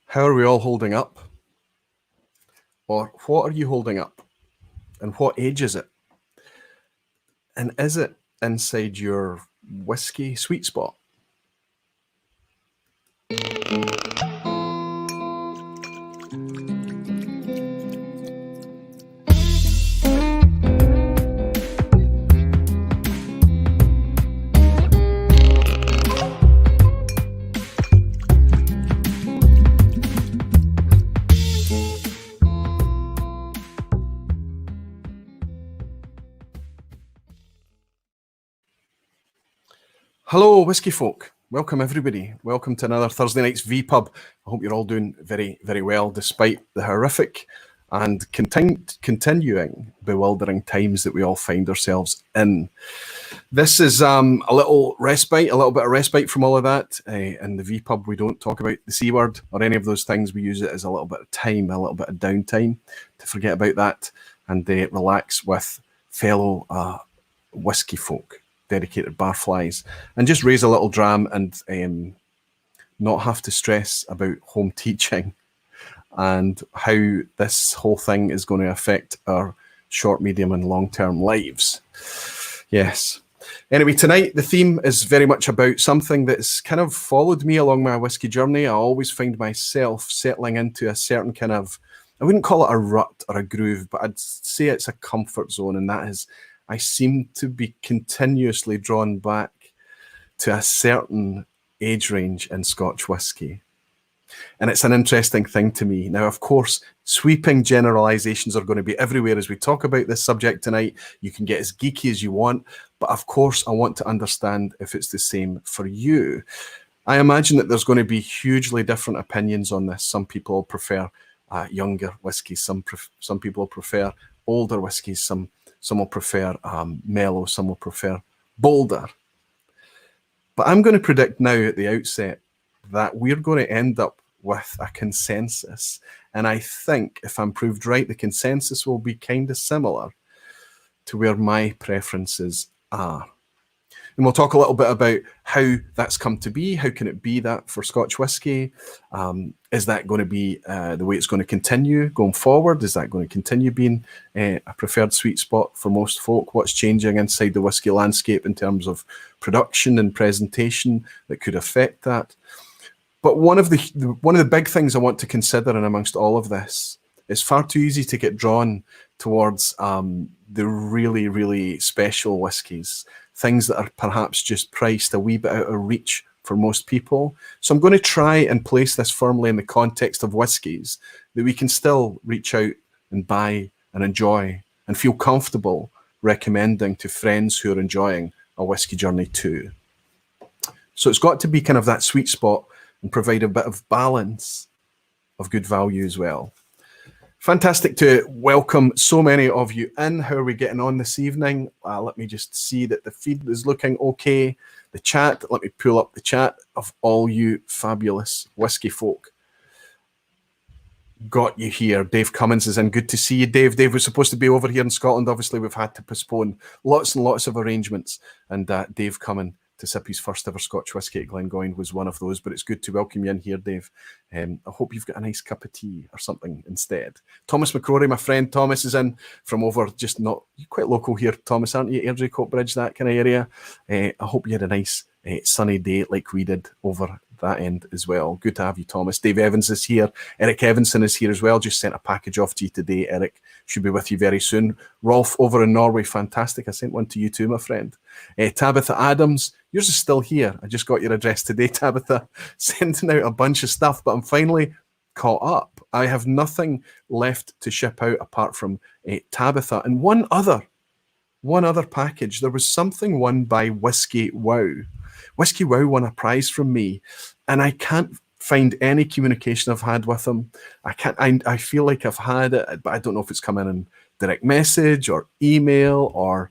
How are we all holding up? Or what are you holding up? And what age is it? And is it inside your whiskey sweet spot? Hello, whiskey folk. Welcome, everybody. Welcome to another Thursday night's vPub. I hope you're all doing very, very well, despite the horrific and continuing bewildering times that we all find ourselves in. This is a little bit of respite from all of that. In the vPub, we don't talk about the C word or any of those things. We use it as a little bit of time, a little bit of downtime to forget about that and relax with fellow whiskey folk, dedicated barflies, and just raise a little dram and not have to stress about home teaching and how this whole thing is going to affect our short, medium, and long-term lives. Yes. Anyway, tonight the theme is very much about something that's kind of followed me along my whiskey journey. I always find myself settling into a certain kind of, I wouldn't call it a rut or a groove, but I'd say it's a comfort zone, and that is I seem to be continuously drawn back to a certain age range in Scotch whisky. And it's an interesting thing to me. Now, of course, sweeping generalisations are going to be everywhere as we talk about this subject tonight. You can get as geeky as you want, but of course, I want to understand if it's the same for you. I imagine that there's going to be hugely different opinions on this. Some people prefer younger whiskies. Some people prefer older whiskies. Some will prefer mellow, some will prefer bolder. But I'm going to predict now at the outset that we're going to end up with a consensus. And I think if I'm proved right, the consensus will be kind of similar to where my preferences are. And we'll talk a little bit about how that's come to be. How can it be that for Scotch whisky? Is that going to be the way it's going to continue going forward? Is that going to continue being a preferred sweet spot for most folk? What's changing inside the whisky landscape in terms of production and presentation that could affect that? But one of the big things I want to consider in amongst all of this, it's far too easy to get drawn towards the really, really special whiskies, things that are perhaps just priced a wee bit out of reach for most people. So I'm going to try and place this firmly in the context of whiskies that we can still reach out and buy and enjoy and feel comfortable recommending to friends who are enjoying a whiskey journey too. So it's got to be kind of that sweet spot and provide a bit of balance of good value as well. Fantastic to welcome so many of you in. How are we getting on this evening? Let me just see that the feed is looking okay. The chat, let me pull up the chat of all you fabulous whiskey folk. Got you here. Dave Cummins is in. Good to see you, Dave. Dave was supposed to be over here in Scotland. Obviously, we've had to postpone lots and lots of arrangements. And Dave coming to sip his first ever Scotch whisky at Glengoyne was one of those, but it's good to welcome you in here, Dave. I hope you've got a nice cup of tea or something instead. Thomas McCrory, my friend Thomas, is in from over just not, you're quite local here, Thomas, aren't you? Airdrie, Coatbridge, that kind of area. I hope you had a nice sunny day like we did over that end as well. Good to have you, Thomas. Dave Evans is here. Eric Evanson is here as well. Just sent a package off to you today, Eric. Should be with you very soon. Rolf over in Norway, fantastic. I sent one to you too, my friend. Tabitha Adams, yours is still here. I just got your address today, Tabitha. Sending out a bunch of stuff, but I'm finally caught up. I have nothing left to ship out apart from Tabitha and one other package. There was something won by Whiskey Wow. Whiskey Wow won a prize from me, and I can't find any communication I've had with them. I feel like I've had it, but I don't know if it's come in direct message or email or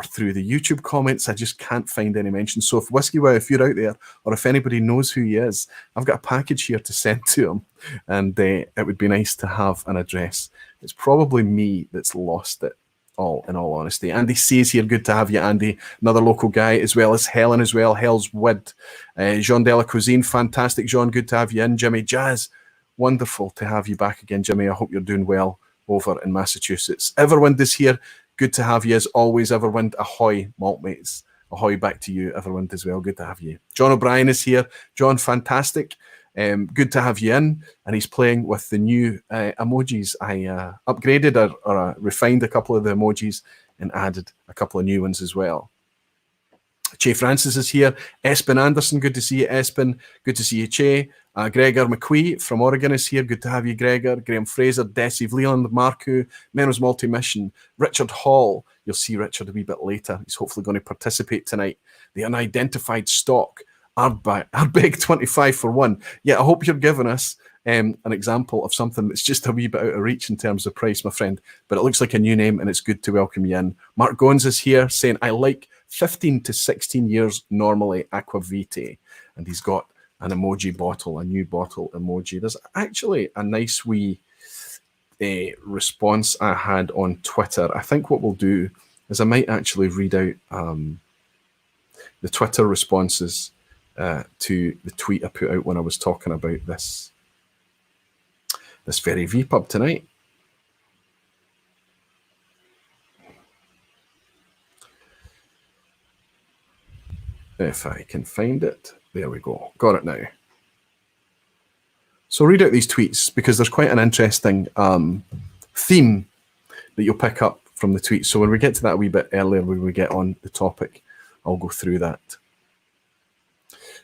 through the YouTube comments. I just can't find any mention. So if Whiskey Wow, if you're out there, or if anybody knows who he is, I've got a package here to send to him, and it would be nice to have an address. It's probably me that's lost it all, in all honesty. Andy C is here. Good to have you, Andy. Another local guy, as well as Helen as well. Hell's Wood. Jean de la Cuisine, fantastic, Jean. Good to have you in. Jimmy Jazz. Wonderful to have you back again, Jimmy. I hope you're doing well over in Massachusetts. Everwind is here. Good to have you as always, Everwind. Ahoy, Maltmates. Ahoy back to you, Everwind, as well. Good to have you. John O'Brien is here. John, fantastic. Good to have you in. And he's playing with the new emojis. I upgraded or refined a couple of the emojis and added a couple of new ones as well. Che Francis is here. Espen Anderson, good to see you, Espen. Good to see you, Che. Gregor McQuee from Oregon is here. Good to have you, Gregor. Graham Fraser, Desiv Leland, Marku, Menos Multi-Mission, Richard Hall. You'll see Richard a wee bit later. He's hopefully going to participate tonight. The Unidentified Stock, Ardbeg 25 for 1. Yeah, I hope you're giving us an example of something that's just a wee bit out of reach in terms of price, my friend. But it looks like a new name, and it's good to welcome you in. Mark Goins is here saying, I like 15 to 16 years normally Aquavitae. And he's got an emoji bottle, a new bottle emoji. There's actually a nice wee response I had on Twitter. I think what we'll do is I might actually read out the Twitter responses to the tweet I put out when I was talking about this very vPub tonight. If I can find it. There we go. Got it now. So read out these tweets because there's quite an interesting theme that you'll pick up from the tweets. So when we get to that a wee bit earlier, when we get on the topic, I'll go through that.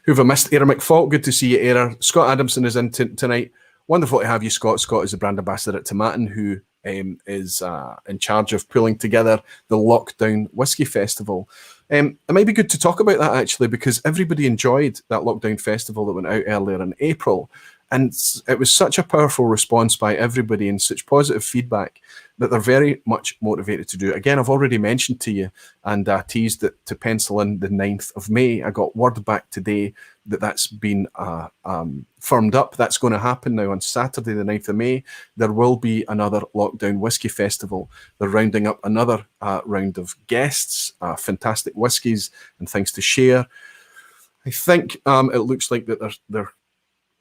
Who have I missed? Era McFault, good to see you, Era. Scott Adamson is in tonight. Wonderful to have you, Scott. Scott is the brand ambassador at Tomatin, who is in charge of pulling together the Lockdown Whisky Festival. It might be good to talk about that, actually, because everybody enjoyed that Lockdown Festival that went out earlier in April. And it was such a powerful response by everybody and such positive feedback that they're very much motivated to do it. Again, I've already mentioned to you and teased it to pencil in the 9th of May. I got word back today that that's been firmed up. That's going to happen now on Saturday, the 9th of May. There will be another Lockdown Whisky Festival. They're rounding up another round of guests, fantastic whiskies and things to share. I think it looks like that they're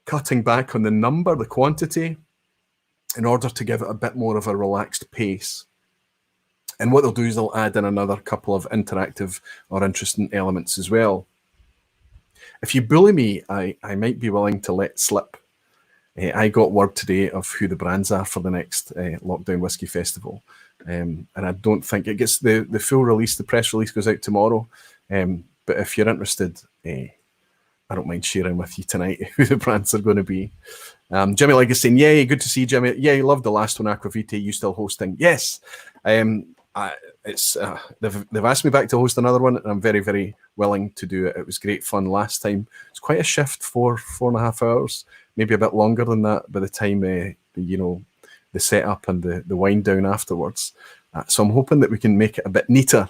cutting back on the number, the quantity, in order to give it a bit more of a relaxed pace. And what they'll do is they'll add in another couple of interactive or interesting elements as well. If you bully me, I might be willing to let slip. I got word today of who the brands are for the next Lockdown Whisky Festival. And I don't think it gets the full release, the press release goes out tomorrow. But if you're interested, I don't mind sharing with you tonight who the brands are going to be. Jimmy Legg is saying, yay, good to see you, Jimmy. Yeah, you loved the last one, Aquavitae. You still hosting? Yes. They've asked me back to host another one, and I'm very, very willing to do it. It was great fun last time. It's quite a shift, 4.5 hours, maybe a bit longer than that by the time the setup and the wind down afterwards. So I'm hoping that we can make it a bit neater.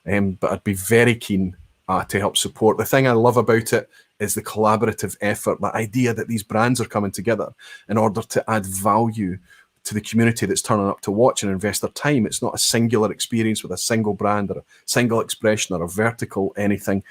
But I'd be very keen to help support. The thing I love about it is the collaborative effort, the idea that these brands are coming together in order to add value to the community that's turning up to watch and invest their time. It's not a singular experience with a single brand or a single expression or a vertical anything.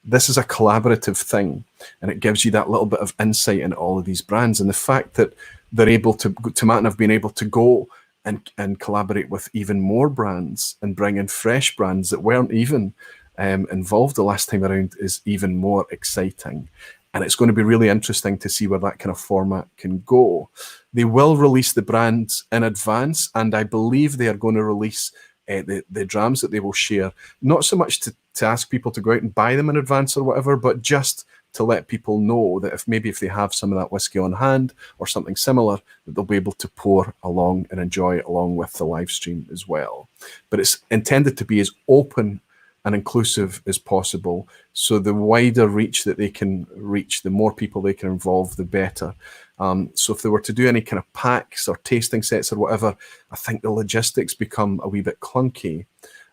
This is a collaborative thing, and it gives you that little bit of insight into all of these brands. And the fact that they're able to Tomatin have been able to go and collaborate with even more brands and bring in fresh brands that weren't even involved the last time around is even more exciting. And it's going to be really interesting to see where that kind of format can go. They will release the brands in advance, and I believe they are going to release the drams that they will share, not so much to ask people to go out and buy them in advance or whatever, but just to let people know that if they have some of that whiskey on hand or something similar, that they'll be able to pour along and enjoy it along with the live stream as well. But it's intended to be as open and inclusive as possible. So the wider reach that they can reach, the more people they can involve, the better. So if they were to do any kind of packs or tasting sets or whatever, I think the logistics become a wee bit clunky.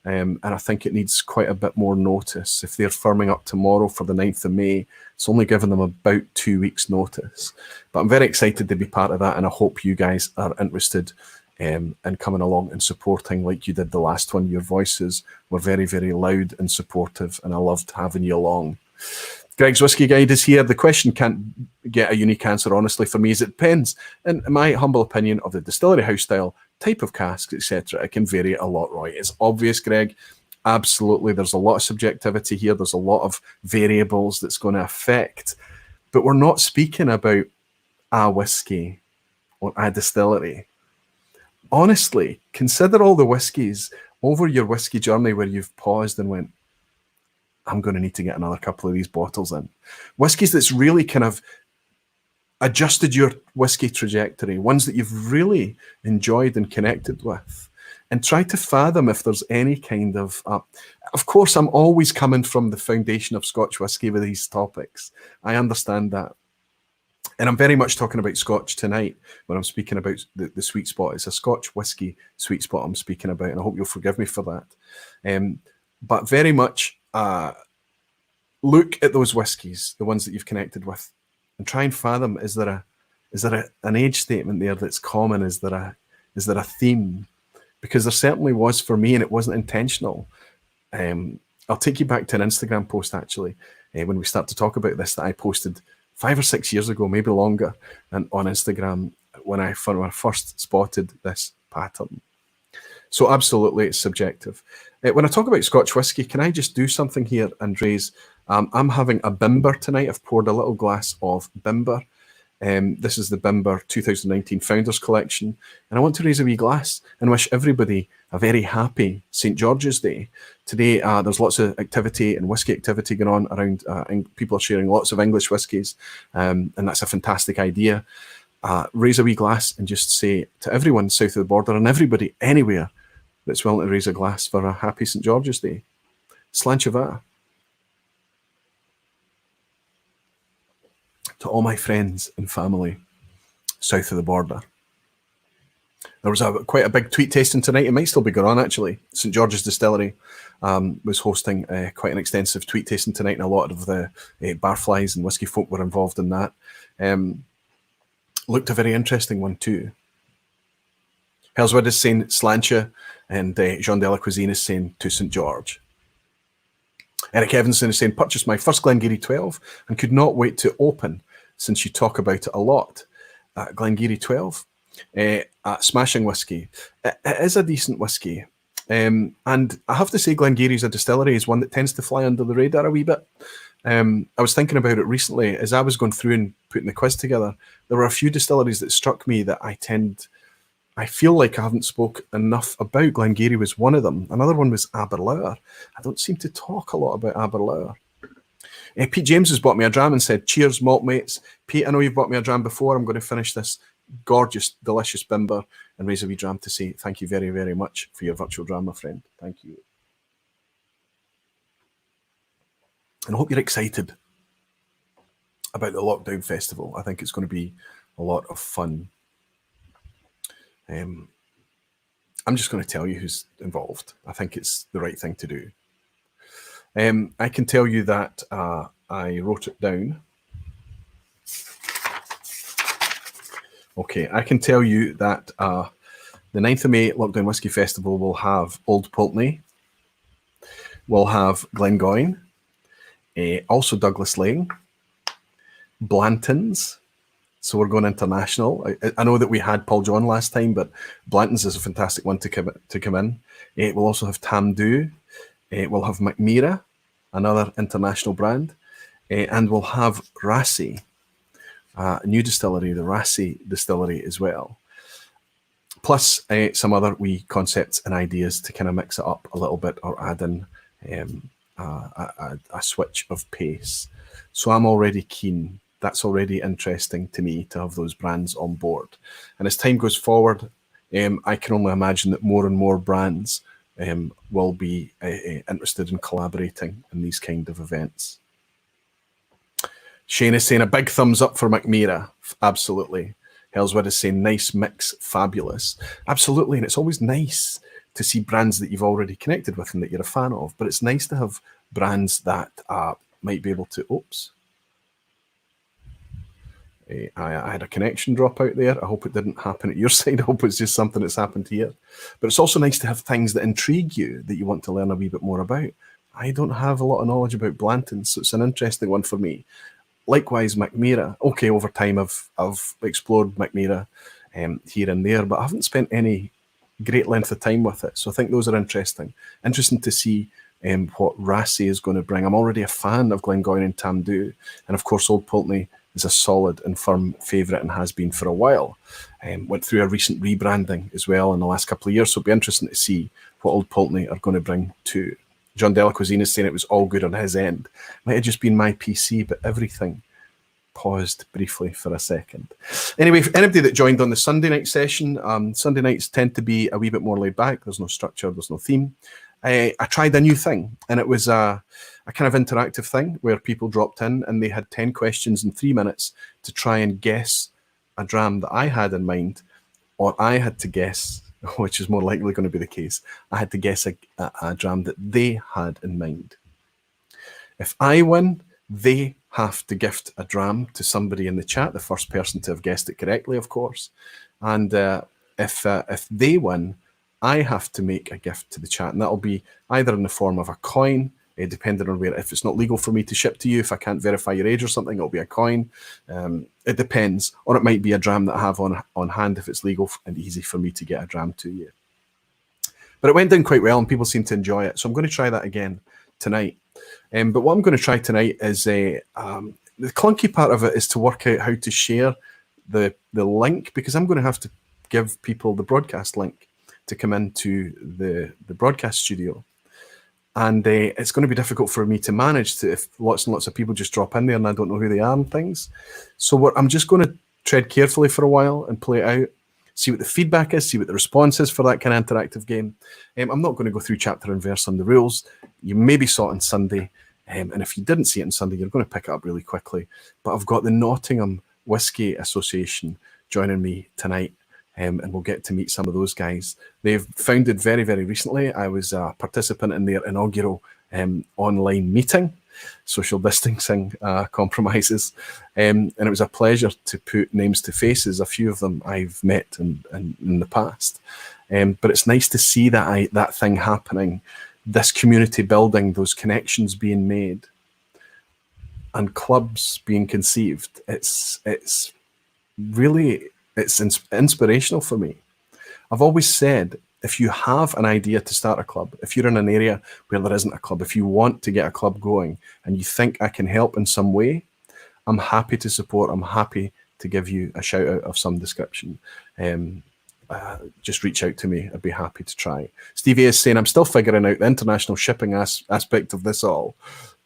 And I think it needs quite a bit more notice. If they're firming up tomorrow for the 9th of May, it's only given them about 2 weeks notice. But I'm very excited to be part of that, and I hope you guys are interested and coming along and supporting like you did the last one. Your voices were very, very loud and supportive, and I loved having you along. Greg's Whiskey Guide is here. The question can't get a unique answer, honestly, for me, as it depends, in my humble opinion, of the distillery house style, type of cask, etc. It can vary a lot, Roy. It's obvious, Greg. Absolutely. There's a lot of subjectivity here. There's a lot of variables that's going to affect. But we're not speaking about a whiskey or a distillery. Honestly, consider all the whiskies over your whiskey journey where you've paused and went, I'm going to need to get another couple of these bottles in. Whiskies that's really kind of adjusted your whiskey trajectory, ones that you've really enjoyed and connected with, and try to fathom if there's any kind of course, I'm always coming from the foundation of Scotch whisky with these topics. I understand that. And I'm very much talking about Scotch tonight when I'm speaking about the sweet spot. It's a Scotch whisky sweet spot I'm speaking about, and I hope you'll forgive me for that. But very much look at those whiskies, the ones that you've connected with, and try and fathom, is there an age statement there that's common? Is there a theme? Because there certainly was for me, and it wasn't intentional. I'll take you back to an Instagram post, actually, when we start to talk about this, that I posted 5 or 6 years ago, maybe longer, and on Instagram when I first spotted this pattern. So absolutely, it's subjective. When I talk about Scotch whisky, can I just do something here and raise? I'm having a Bimber tonight. I've poured a little glass of Bimber. This is the Bimber 2019 Founders Collection. And I want to raise a wee glass and wish everybody a very happy St. George's Day. Today, there's lots of activity and whisky activity going on around, and people are sharing lots of English whiskies, and that's a fantastic idea. Raise a wee glass and just say to everyone south of the border and everybody anywhere that's willing to raise a glass for a happy St. George's Day. Slanchava. To all my friends and family south of the border. There was quite a big tweet tasting tonight. It might still be going on, actually. St. George's Distillery was hosting quite an extensive tweet tasting tonight, and a lot of the barflies and whiskey folk were involved in that. Looked a very interesting one too. Hellswood is saying Slancha, and Jean de la Cuisine is saying to St. George. Eric Evanson is saying, purchased my first Glengarry 12 and could not wait to open since you talk about it a lot. Glengarry 12, smashing whiskey. It is a decent whiskey. And I have to say Glengarry as a distillery is one that tends to fly under the radar a wee bit. I was thinking about it recently as I was going through and putting the quiz together. There were a few distilleries that struck me that I feel like I haven't spoke enough about. Glengarry was one of them. Another one was Aberlour. I don't seem to talk a lot about Aberlour. Pete James has bought me a dram and said, cheers, malt mates. Pete, I know you've bought me a dram before. I'm going to finish this gorgeous, delicious Bimber and raise a wee dram to say thank you very, very much for your virtual dram, my friend. Thank you. And I hope you're excited about the Lockdown Festival. I think it's going to be a lot of fun. I'm just going to tell you who's involved. I think it's the right thing to do. I can tell you that I wrote it down. Okay, I can tell you that the 9th of May Lockdown Whisky Festival will have Old Pulteney, will have Glengoyne, also Douglas Lane, Blanton's. So we're going international. I know that we had Paul John last time, but Blanton's is a fantastic one to come in. We'll also have Tamdhu. We'll have McMeera, another international brand. And we'll have Rassi, a new distillery, the Rassi Distillery as well. Plus some other wee concepts and ideas to kind of mix it up a little bit or add in a switch of pace. So I'm already keen. That's already interesting to me to have those brands on board. And as time goes forward, I can only imagine that more and more brands will be interested in collaborating in these kind of events. Shane is saying a big thumbs up for McMeera. Absolutely. Hellswood is saying nice mix, fabulous. Absolutely. And it's always nice to see brands that you've already connected with and that you're a fan of. But it's nice to have brands that might be able to... Oops. I had a connection drop out there. I hope it didn't happen at your side. I hope it's just something that's happened here. But it's also nice to have things that intrigue you, that you want to learn a wee bit more about. I don't have a lot of knowledge about Blanton, so it's an interesting one for me. Likewise, Macmira. Okay, over time I've explored Macmira here and there, but I haven't spent any great length of time with it. So I think those are interesting. Interesting to see what Rassie is going to bring. I'm already a fan of Glengoyne and Tamdhu, and of course Old Pulteney is a solid and firm favourite and has been for a while. Went through a recent rebranding as well in the last couple of years, so it'll be interesting to see what Old Pulteney are going to bring too. John Delacuisine is saying it was all good on his end. Might have just been my PC, but everything paused briefly for a second. Anyway, for anybody that joined on the Sunday night session, Sunday nights tend to be a wee bit more laid back. There's no structure, there's no theme. I tried a new thing, and it was a kind of interactive thing where people dropped in and they had 10 questions in 3 minutes to try and guess a dram that I had in mind, or I had to guess, which is more likely going to be the case, I had to guess a dram that they had in mind. If I win, they have to gift a dram to somebody in the chat, the first person to have guessed it correctly, of course. And if they win, I have to make a gift to the chat, and that'll be either in the form of a coin, depending on where, if it's not legal for me to ship to you, if I can't verify your age or something, it'll be a coin. It depends, or it might be a dram that I have on hand if it's legal and easy for me to get a dram to you. But it went down quite well and people seem to enjoy it, so I'm going to try that again tonight. But what I'm going to try tonight is the clunky part of it is to work out how to share the link, because I'm going to have to give people the broadcast link to come into the broadcast studio. And it's going to be difficult for me to manage if lots and lots of people just drop in there and I don't know who they are and things. So I'm just going to tread carefully for a while and play it out, see what the feedback is, see what the response is for that kind of interactive game. I'm not going to go through chapter and verse on the rules. You maybe saw it on Sunday, and if you didn't see it on Sunday, you're going to pick it up really quickly. But I've got the Nottingham Whisky Association joining me tonight, and we'll get to meet some of those guys. They've founded very, very recently. I was a participant in their inaugural online meeting, social distancing compromises, and it was a pleasure to put names to faces. A few of them I've met in the past, but it's nice to see that thing happening, this community building, those connections being made, and clubs being conceived. It's really inspirational for me. I've always said, if you have an idea to start a club, if you're in an area where there isn't a club, if you want to get a club going and you think I can help in some way, I'm happy to support. I'm happy to give you a shout out of some description. Just reach out to me. I'd be happy to try. Stevie is saying, I'm still figuring out the international shipping aspect of this all.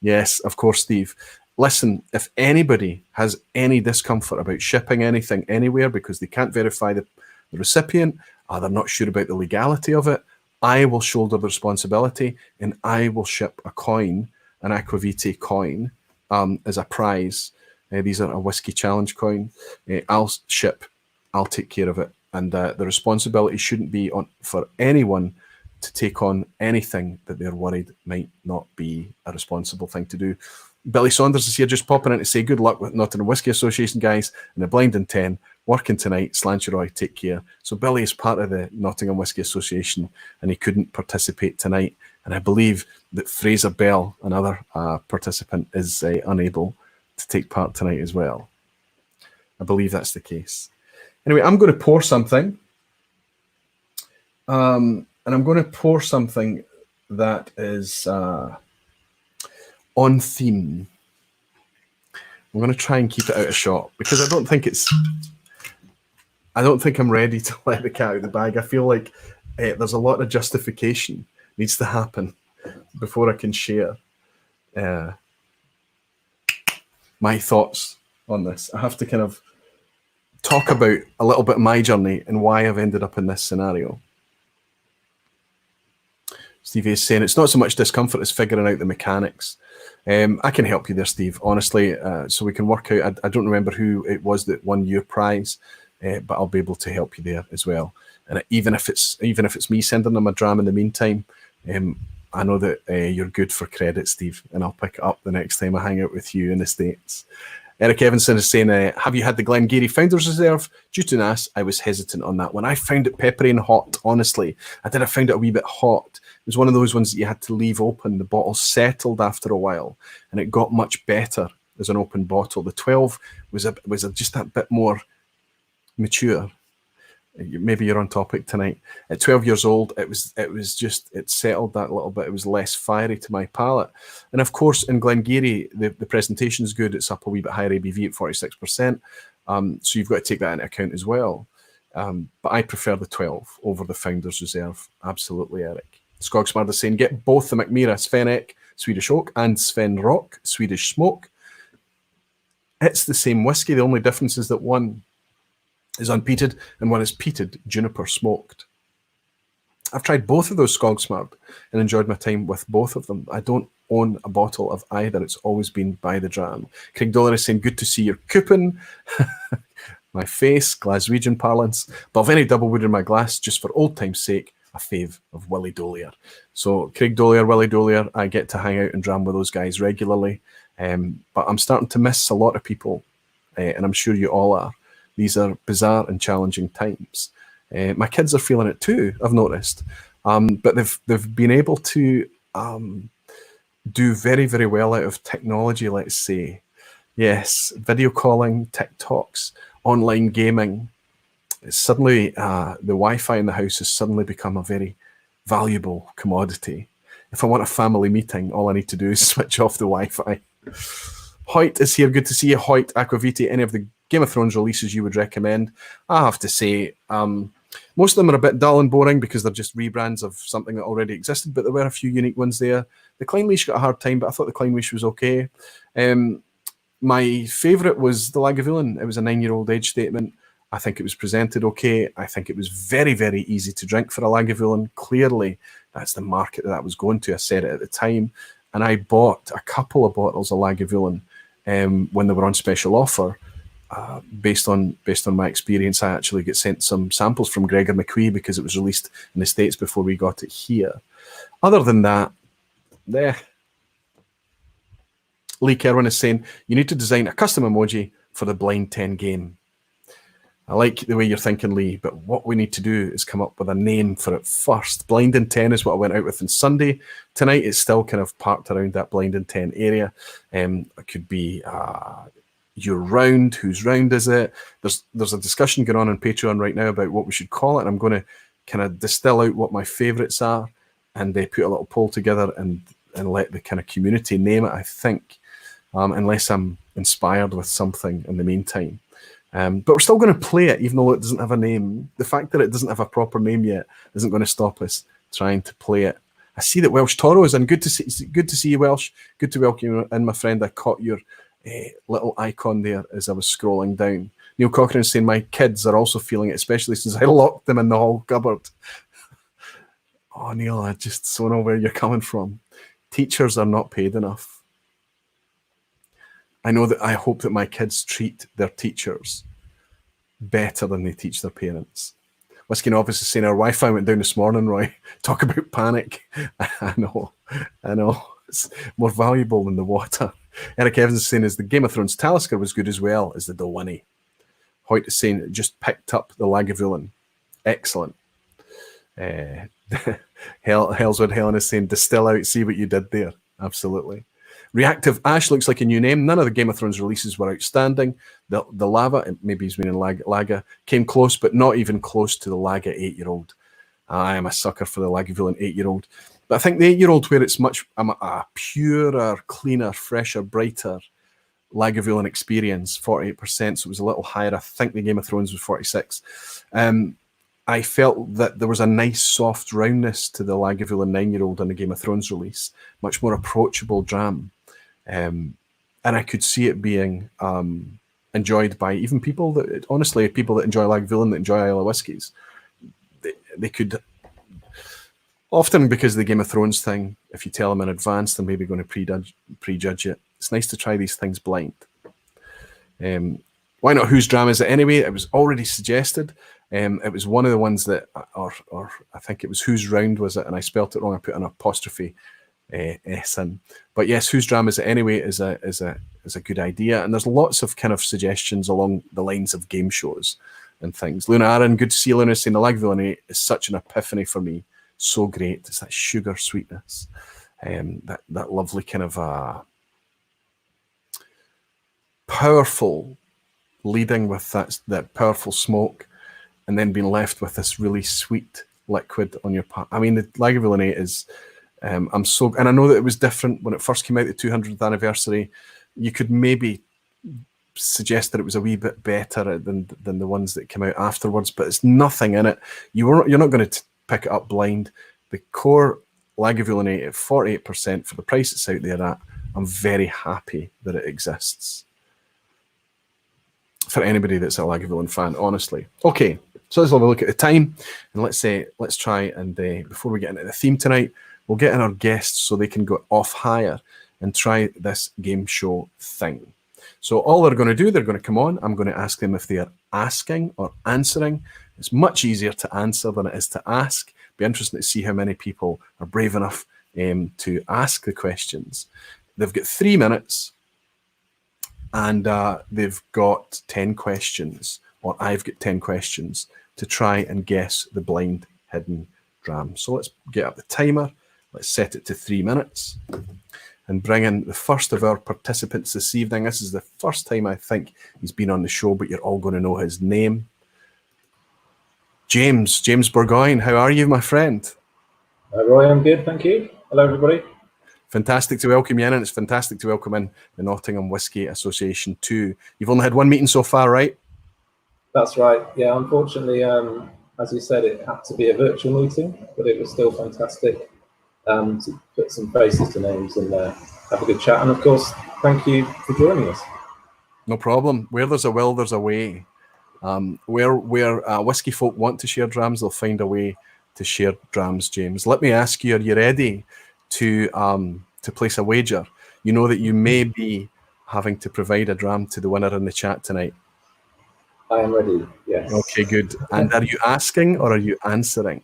Yes, of course, Steve. Listen, if anybody has any discomfort about shipping anything anywhere because they can't verify the recipient, or they're not sure about the legality of it, I will shoulder the responsibility and I will ship a coin, an Aquavitae coin, as a prize. These are a whiskey challenge coin. I'll take care of it. And the responsibility shouldn't be for anyone to take on anything that they're worried might not be a responsible thing to do. Billy Saunders is here just popping in to say good luck with Nottingham Whisky Association, guys, and the Blind in 10, working tonight, Slancheroy, take care. So Billy is part of the Nottingham Whisky Association and he couldn't participate tonight. And I believe that Fraser Bell, another participant, is unable to take part tonight as well. I believe that's the case. Anyway, I'm going to pour something. And I'm going to pour something that is on theme. I'm going to try and keep it out of shot because I don't think I'm ready to let the cat out of the bag. I feel like there's a lot of justification needs to happen before I can share my thoughts on this. I have to kind of talk about a little bit of my journey and why I've ended up in this scenario. Steve is saying it's not so much discomfort as figuring out the mechanics. I can help you there, Steve, honestly, so we can work out. I don't remember who it was that won your prize, but I'll be able to help you there as well. And even if it's me sending them a dram in the meantime, I know that you're good for credit, Steve, and I'll pick it up the next time I hang out with you in the States. Eric Evanson is saying, have you had the Glengarry Founders Reserve? Due to NAS, I was hesitant on that one. I found it peppery and hot, honestly. I found it a wee bit hot. was one of those ones that you had to leave open. The bottle settled after a while, and it got much better as an open bottle. The 12 was just that bit more mature. Maybe you're on topic tonight. At 12 years old, it settled that little bit. It was less fiery to my palate. And of course, in Glengarry, the presentation's good. It's up a wee bit higher ABV at 46%. So you've got to take that into account as well. But I prefer the 12 over the Founders Reserve. Absolutely, Eric. Skogsmard is saying, get both the Macmira Sven Ek Swedish Oak and Sven Rock Swedish Smoke. It's the same whiskey. The only difference is that one is unpeated and one is peated juniper smoked. I've tried both of those Skogsmard and enjoyed my time with both of them. I don't own a bottle of either. It's always been by the dram. Craig Dollar is saying, good to see your coupon. My face, Glaswegian parlance. But I've any double wood in my glass, just for old time's sake, a fave of Willie Dollier. So Craig Dollier, Willie Dollier, I get to hang out and dram with those guys regularly. But I'm starting to miss a lot of people, and I'm sure you all are. These are bizarre and challenging times. My kids are feeling it too, I've noticed. But they've been able to do very, very well out of technology, let's say. Yes, video calling, TikToks, online gaming. Suddenly, the Wi-Fi in the house has suddenly become a very valuable commodity. If I want a family meeting, all I need to do is switch off the Wi-Fi. Hoyt is here. Good to see you, Hoyt. Aquaviti, any of the Game of Thrones releases you would recommend? I have to say, most of them are a bit dull and boring because they're just rebrands of something that already existed, but there were a few unique ones there. The Kleinleash got a hard time, but I thought the Kleinleash was okay. My favourite was the Lagavulin. It was a 9-year-old age statement. I think it was presented okay. I think it was very, very easy to drink for a Lagavulin. Clearly, that's the market that was going to. I said it at the time. And I bought a couple of bottles of Lagavulin when they were on special offer. Based on my experience, I actually get sent some samples from Gregor McQueen because it was released in the States before we got it here. Other than that, Lee Kerwin is saying, you need to design a custom emoji for the Blind 10 game. I like the way you're thinking, Lee, but what we need to do is come up with a name for it first. Blind in 10 is what I went out with on Sunday. Tonight it's still kind of parked around that Blind in 10 area. It could be your round, whose round is it? There's a discussion going on Patreon right now about what we should call it, and I'm going to kind of distill out what my favourites are, and they put a little poll together and let the kind of community name it, I think, unless I'm inspired with something in the meantime. But we're still going to play it, even though it doesn't have a name. The fact that it doesn't have a proper name yet isn't going to stop us trying to play it. I see that Welsh Toro is in. Good to see you, Welsh. Good to welcome you in, my friend. I caught your little icon there as I was scrolling down. Neil Cochran is saying, my kids are also feeling it, especially since I locked them in the hall cupboard. Oh, Neil, I just so know where you're coming from. Teachers are not paid enough. I hope that my kids treat their teachers better than they teach their parents. Whiskey Novice is saying our Wi-Fi went down this morning, Roy. Talk about panic. I know. It's more valuable than the water. Eric Evans is saying is the Game of Thrones Talisker was good as well as the Dalwhinnie. Hoyt is saying it just picked up the Lagavulin. Excellent. Hellswood Helen is saying distill out, see what you did there. Absolutely. Reactive Ash looks like a new name. None of the Game of Thrones releases were outstanding. The Lava, maybe he's meaning Laga, came close, but not even close to the Laga 8-year-old. I am a sucker for the Lagavulin 8-year-old. But I think the 8-year-old, where it's much a purer, cleaner, fresher, brighter Lagavulin experience, 48%, so it was a little higher. I think the Game of Thrones was 46. I felt that there was a nice soft roundness to the Lagavulin 9-year-old on the Game of Thrones release, much more approachable dram. And I could see it being enjoyed by even people that enjoy Lagavulin, that enjoy Islay whiskies. They could, often because of the Game of Thrones thing, if you tell them in advance, they're maybe going to prejudge it. It's nice to try these things blind. Why not Whose Dram Is It Anyway? It was already suggested. It was one of the ones that, or I think it was Whose Round Was It, and I spelt it wrong. I put an apostrophe S in. But yes, Whose Dram Is It Anyway is a good idea. And there's lots of kind of suggestions along the lines of game shows and things. Luna Aaron, good to see you, Luna, saying the Lagavulin 8 is such an epiphany for me. so great. It's that sugar sweetness, that lovely kind of powerful leading with that powerful smoke, and then being left with this really sweet liquid on your palate. I mean, the Lagavulin 8 is, and I know that it was different when it first came out, the 200th anniversary. You could maybe suggest that it was a wee bit better than the ones that came out afterwards, but it's nothing in it. You're not going to pick it up blind. The core Lagavulin 8 at 48% for the price it's out there at, I'm very happy that it exists. For anybody that's a Lagavulin fan, honestly. Okay, so let's have a look at the time, and let's try and before we get into the theme tonight, we'll get in our guests so they can go off higher and try this game show thing. So all they're going to do, they're going to come on. I'm going to ask them if they are asking or answering. It's much easier to answer than it is to ask. Be interesting to see how many people are brave enough to ask the questions. They've got 3 minutes, and they've got 10 questions, or I've got 10 questions to try and guess the blind hidden dram. So let's get up the timer. Let's set it to 3 minutes and bring in the first of our participants this evening. This is the first time I think he's been on the show, but you're all going to know his name. James Burgoyne, how are you, my friend? Roy, I'm good, thank you. Hello, everybody. Fantastic to welcome you in, and it's fantastic to welcome in the Nottingham Whisky Association too. You've only had one meeting so far, right? That's right. Yeah, unfortunately, as you said, it had to be a virtual meeting, but it was still fantastic to put some faces to names and have a good chat. And of course, thank you for joining us. No problem. Where there's a will, there's a way. Where whisky folk want to share drams, they'll find a way to share drams. James, let me ask you: are you ready to place a wager? You know that you may be having to provide a dram to the winner in the chat tonight. I am ready. Yes. Okay, good. And are you asking or are you answering?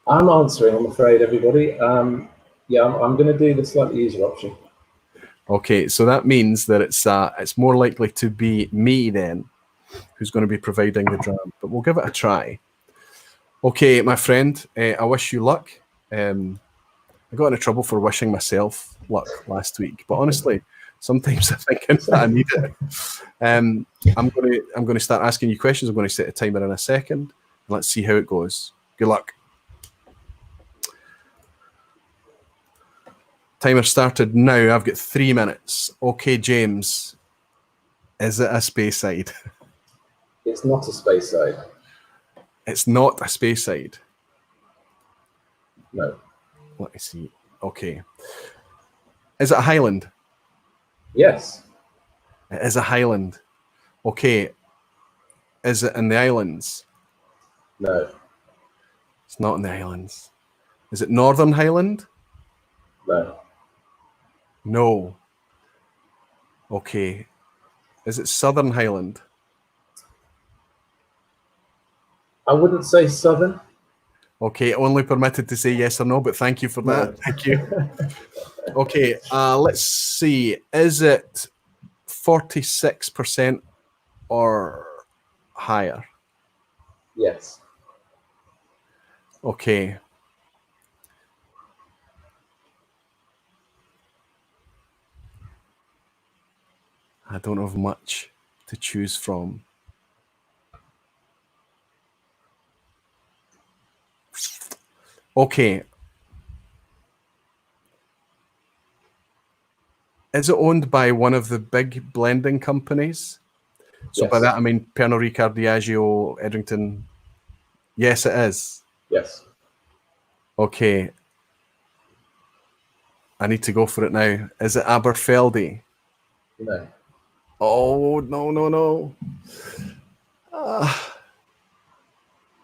I'm answering, I'm afraid, everybody. Yeah, I'm going to do the slightly easier option. Okay, so that means that it's more likely to be me then who's going to be providing the dram, but we'll give it a try. Okay, my friend, I wish you luck. I got into trouble for wishing myself luck last week, but honestly, sometimes I think I need it. I'm going to start asking you questions. I'm going to set a timer in a second, and let's see how it goes. Good luck. Timer started now. I've got 3 minutes. Okay, James, is it a Speyside? It's not a Speyside. It's not a Speyside. No. Let me see. Okay. Is it a Highland? Yes. It is a Highland. Okay. Is it in the islands? No. It's not in the islands. Is it Northern Highland? No. No. Okay. Is it Southern Highland? I wouldn't say Southern. Okay, only permitted to say yes or no, but thank you for that. No. Thank you. Okay, let's see. Is it 46% or higher? Yes. Okay. I don't have much to choose from. Okay. Is it owned by one of the big blending companies? So yes. By that I mean Pernod Ricard, Diageo, Edrington. Yes, it is. Yes. Okay. I need to go for it now. Is it Aberfeldy? No. Oh, no.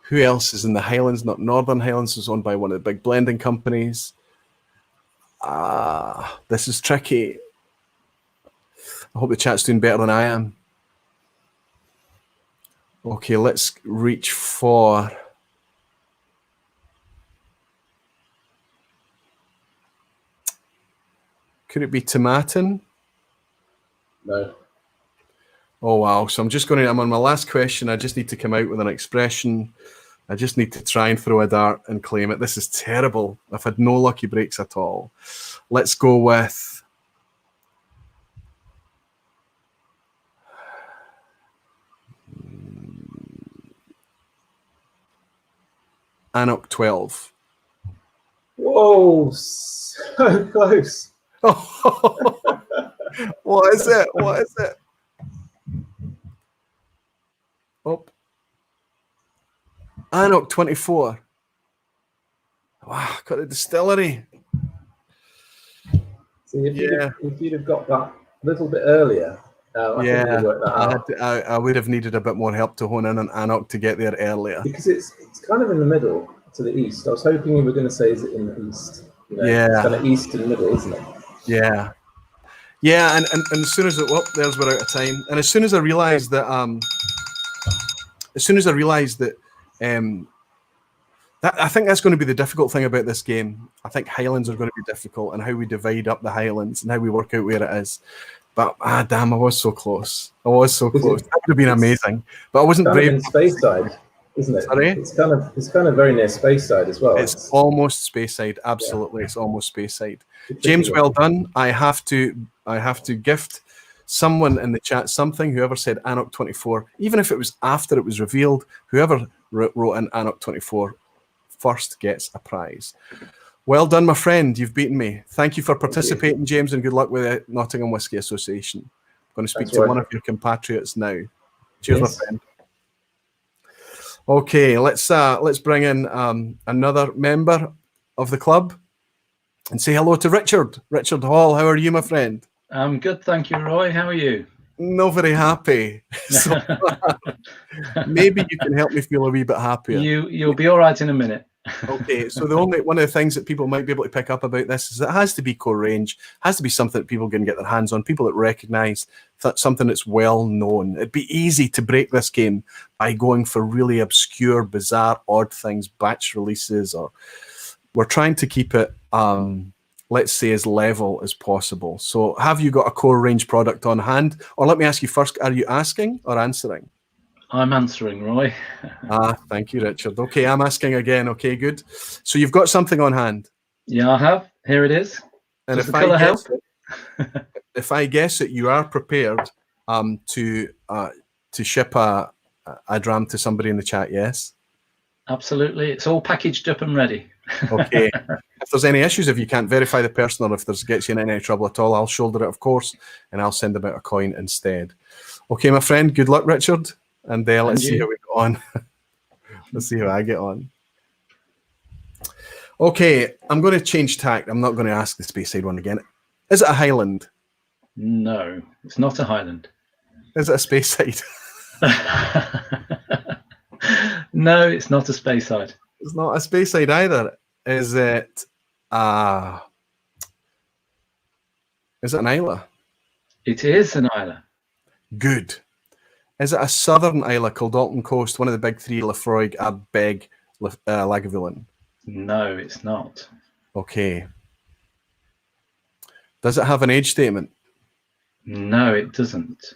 Who else is in the Highlands? Not Northern Highlands. Is owned by one of the big blending companies. This is tricky. I hope the chat's doing better than I am. Okay, let's reach for... Could it be Tomatin? No. Oh, wow. So I'm on my last question. I just need to come out with an expression. I just need to try and throw a dart and claim it. This is terrible. I've had no lucky breaks at all. Let's go with Anok 12. Whoa, so close. What is it? What is it? Oh. Anok 24. Wow, got a distillery. See, if you'd have got that a little bit earlier, I think you'd work that out. I would have needed a bit more help to hone in on Anok to get there earlier. Because it's kind of in the middle to the east. I was hoping you were going to say, is it in the east? You know, yeah. It's kind of east and middle, isn't it? Yeah. Yeah, and as soon as it, well, there's we're out of time. And as soon as I realised that, that I think that's going to be the difficult thing about this game. I think Highlands are going to be difficult, and how we divide up the Highlands and how we work out where it is. But damn, I was so close. I was so close. That would have been amazing. But I wasn't brave. It's kind of in Speyside, isn't it? Sorry? It's kind of very near Speyside as well. It's almost Speyside. Absolutely, yeah. It's almost Speyside. James, one. well done. I have to gift someone in the chat something. Whoever said Anok 24, even if it was after it was revealed, whoever wrote in Anok 24 first gets a prize. Well done, my friend. You've beaten me. Thank you for participating, James, and good luck with the Nottingham Whisky Association. I'm going to speak to one of your compatriots now. Cheers, my friend. Okay, let's bring in another member of the club and say hello to Richard. Richard Hall, how are you, my friend? I'm good, thank you, Roy. How are you? Not very happy. So, maybe you can help me feel a wee bit happier. You'll be all right in a minute. Okay, so one of the things that people might be able to pick up about this is it has to be core range, has to be something that people can get their hands on, people that recognise that something that's well known. It'd be easy to break this game by going for really obscure, bizarre, odd things, batch releases, or we're trying to keep it, let's say, as level as possible. So have you got a core range product on hand? Or let me ask you first, are you asking or answering? I'm answering, Roy. Thank you, Richard. Okay, I'm asking again. Okay, good. So you've got something on hand. Yeah, I have. Here it is. And Does the colour help? If I guess it, you are prepared to ship a dram to somebody in the chat, yes? Absolutely. It's all packaged up and ready. Okay. If there's any issues, if you can't verify the person or if there's gets you in any trouble at all, I'll shoulder it, of course, and I'll send them out a coin instead. Okay, my friend. Good luck, Richard. And let's see how we go on. Let's see how I get on. Okay, I'm going to change tack. I'm not going to ask the Speyside one again. Is it a Highland? No, it's not a Highland. Is it a Speyside? No, it's not a Speyside. It's not a Speyside either. Is it an Isla? It is an Isla. Good. Is it a southern Isla called Dalton Coast, one of the big three, Lafroig, Abbeg, Lagavulin? No, it's not. Okay. Does it have an age statement? No, it doesn't.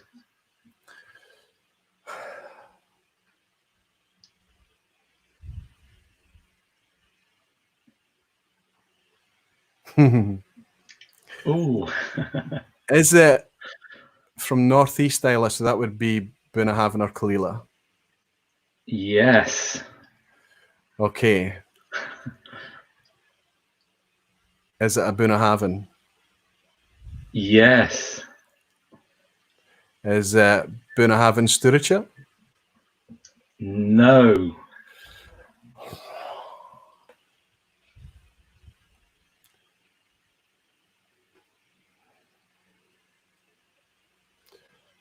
Ooh. Is it from Northeast Isla? So that would be Bunnahabhain or Kalila. Yes. Okay. Is it a Bunnahabhain? Yes. Is it Bunnahabhain Sturridge? No.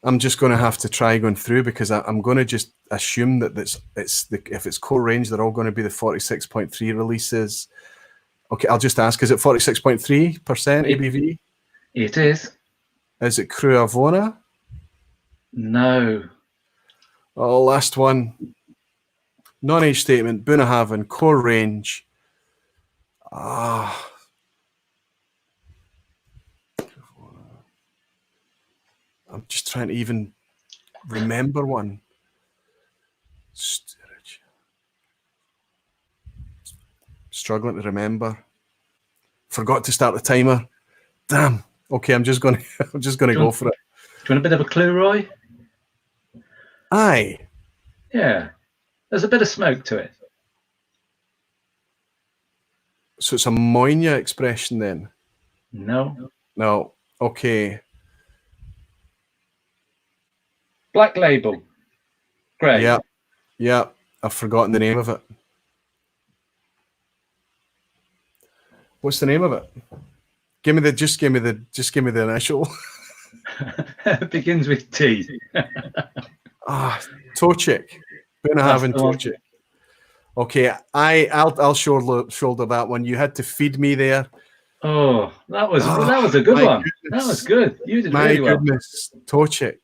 I'm just going to have to try going through because I'm going to just assume that if it's core range, they're all going to be the 46.3 releases. Okay, I'll just ask, is it 46.3% ABV? It is. Is it Cru Avona? No. Oh, last one. Non-age statement, Bunnahabhain, core range. I'm just trying to even remember one. Sturridge. struggling to remember. Forgot to start the timer. Damn. Okay, I'm just gonna go for it. Do you want a bit of a clue, Roy? Aye. Yeah. There's a bit of smoke to it. So it's a Moynia expression then? No. No. Okay. Black label. Great. Yeah. Yeah. I've forgotten the name of it. What's the name of it? Just give me the initial. It begins with T. Tochik. Bunnahabhain the one. Tochik. Okay, I'll shoulder that one. You had to feed me there. Oh, that was a good one. Goodness. That was good. You did My really well. goodness, Tochik.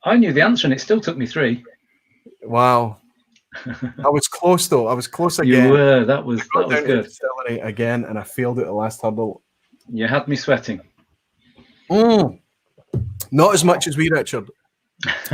I knew the answer and it still took me 3. Wow. I was close though. I was close again. You were. That was I got down to good. distillery again, and I failed at the last hurdle. You had me sweating. Not as much as we, Richard.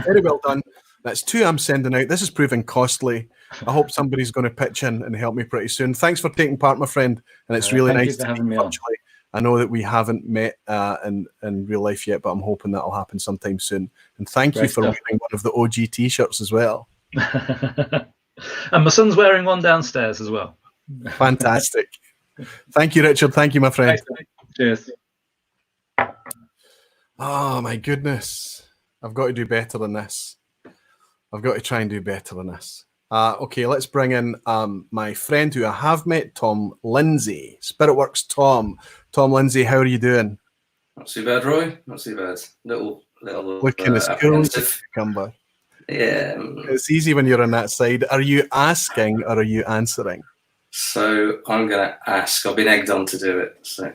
Very well done. That's 2 I'm sending out. This is proving costly. I hope somebody's going to pitch in and help me pretty soon. Thanks for taking part, my friend. And it's really thank nice you for to having meet me you on. virtually. I know that we haven't met in real life yet, but I'm hoping that'll happen sometime soon. And thank you Great for stuff. wearing one of the OG T-shirts as well. And my son's wearing one downstairs as well. Fantastic. Thank you, Richard. Thank you, my friend. Thanks. Cheers. Oh, my goodness. I've got to do better than this. I've got to try and do better than this. Okay, let's bring in my friend who I have met, Tom Lindsay. Spiritworks Tom. Tom Lindsay, how are you doing? Not too bad, Roy. Not too bad. Little Looking as cool as a cucumber. Yeah. It's easy when you're on that side. Are you asking or are you answering? So I'm going to ask. I've been egged on to do it. So.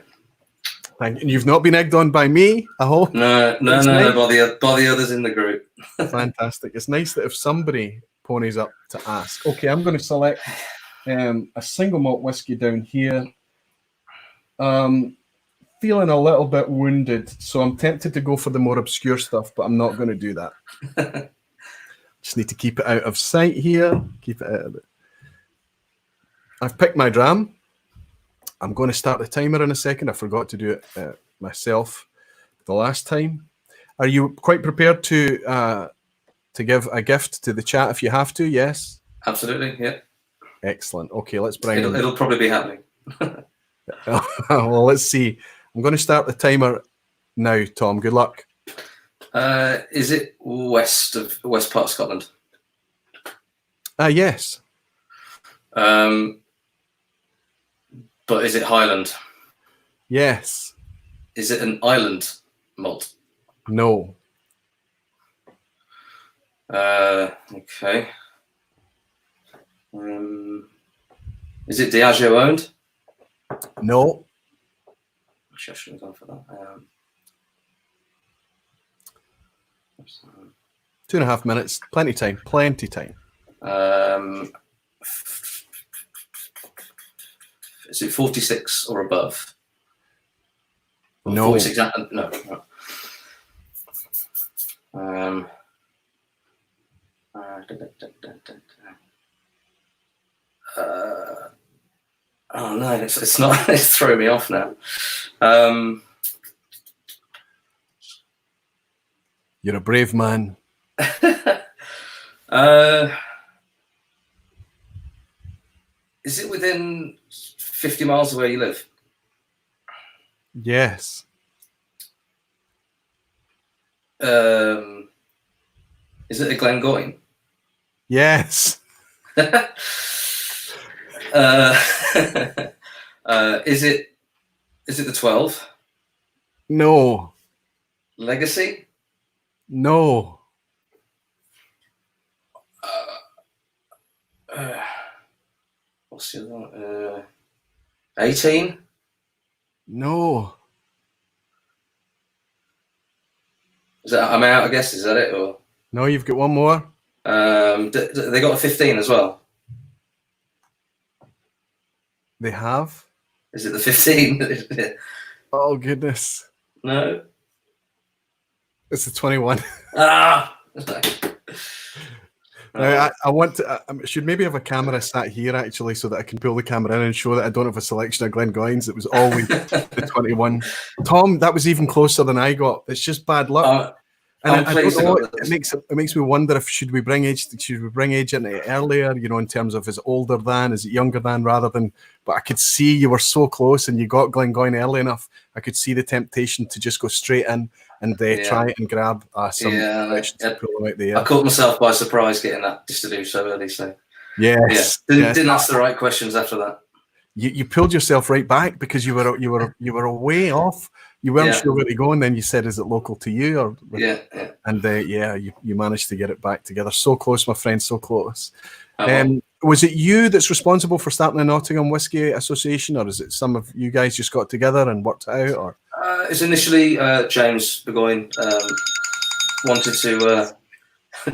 Thank you. You've not been egged on by me, I hope? No, by the others in the group. Fantastic. It's nice that if somebody ponies up to ask. Okay, I'm going to select a single malt whiskey down here. Feeling a little bit wounded, so I'm tempted to go for the more obscure stuff, but I'm not going to do that. Just need to keep it out of sight here. Keep it out of it. I've picked my dram. I'm going to start the timer in a second. I forgot to do it myself the last time. Are you quite prepared to give a gift to the chat if you have to? Yes? Absolutely, yeah. Excellent. Okay, let's bring it. It'll probably be happening. Well, let's see. I'm going to start the timer now, Tom. Good luck. Is it west part of Scotland? Yes. But is it Highland? Yes. Is it an island malt? No. Okay. Is it Diageo owned? No. Actually, I should have gone for that. 2.5 minutes. Plenty time. Plenty time. Is it 46 or above? Or No. 46, no. Oh no, it's not. It's throwing me off now. You're a brave man. Is it within 50 miles of where you live? Yes. Is it a Glengoyne? Yes. Is it the 12? No. Legacy? No. What's the other one? 18? No. Is that, am I out of guess? Is that it? Or No, you've got one more. they got a 15 as well. They have. Is it the 15? Oh, goodness. No. It's the 21. Ah. I want to. I should maybe have a camera sat here actually, so that I can pull the camera in and show that I don't have a selection of Glengoynes. It was always the 21. Tom, that was even closer than I got. It's just bad luck. And I don't know. It makes me wonder if should we bring age in earlier? You know, in terms of is it older than, is it younger than, rather than. But I could see you were so close, and you got Glengoyne early enough. I could see the temptation to just go straight in and try and grab some questions and pull them out the air. I caught myself by surprise getting that just to do so early. So yes, didn't ask the right questions after that. You pulled yourself right back because you were way off. You weren't sure where to go, and then you said, "Is it local to you?" Or and you managed to get it back together. So close, my friend, so close. Was it you that's responsible for starting the Nottingham Whisky Association, or is it some of you guys just got together and worked it out? Or it's initially James Burgoyne wanted to.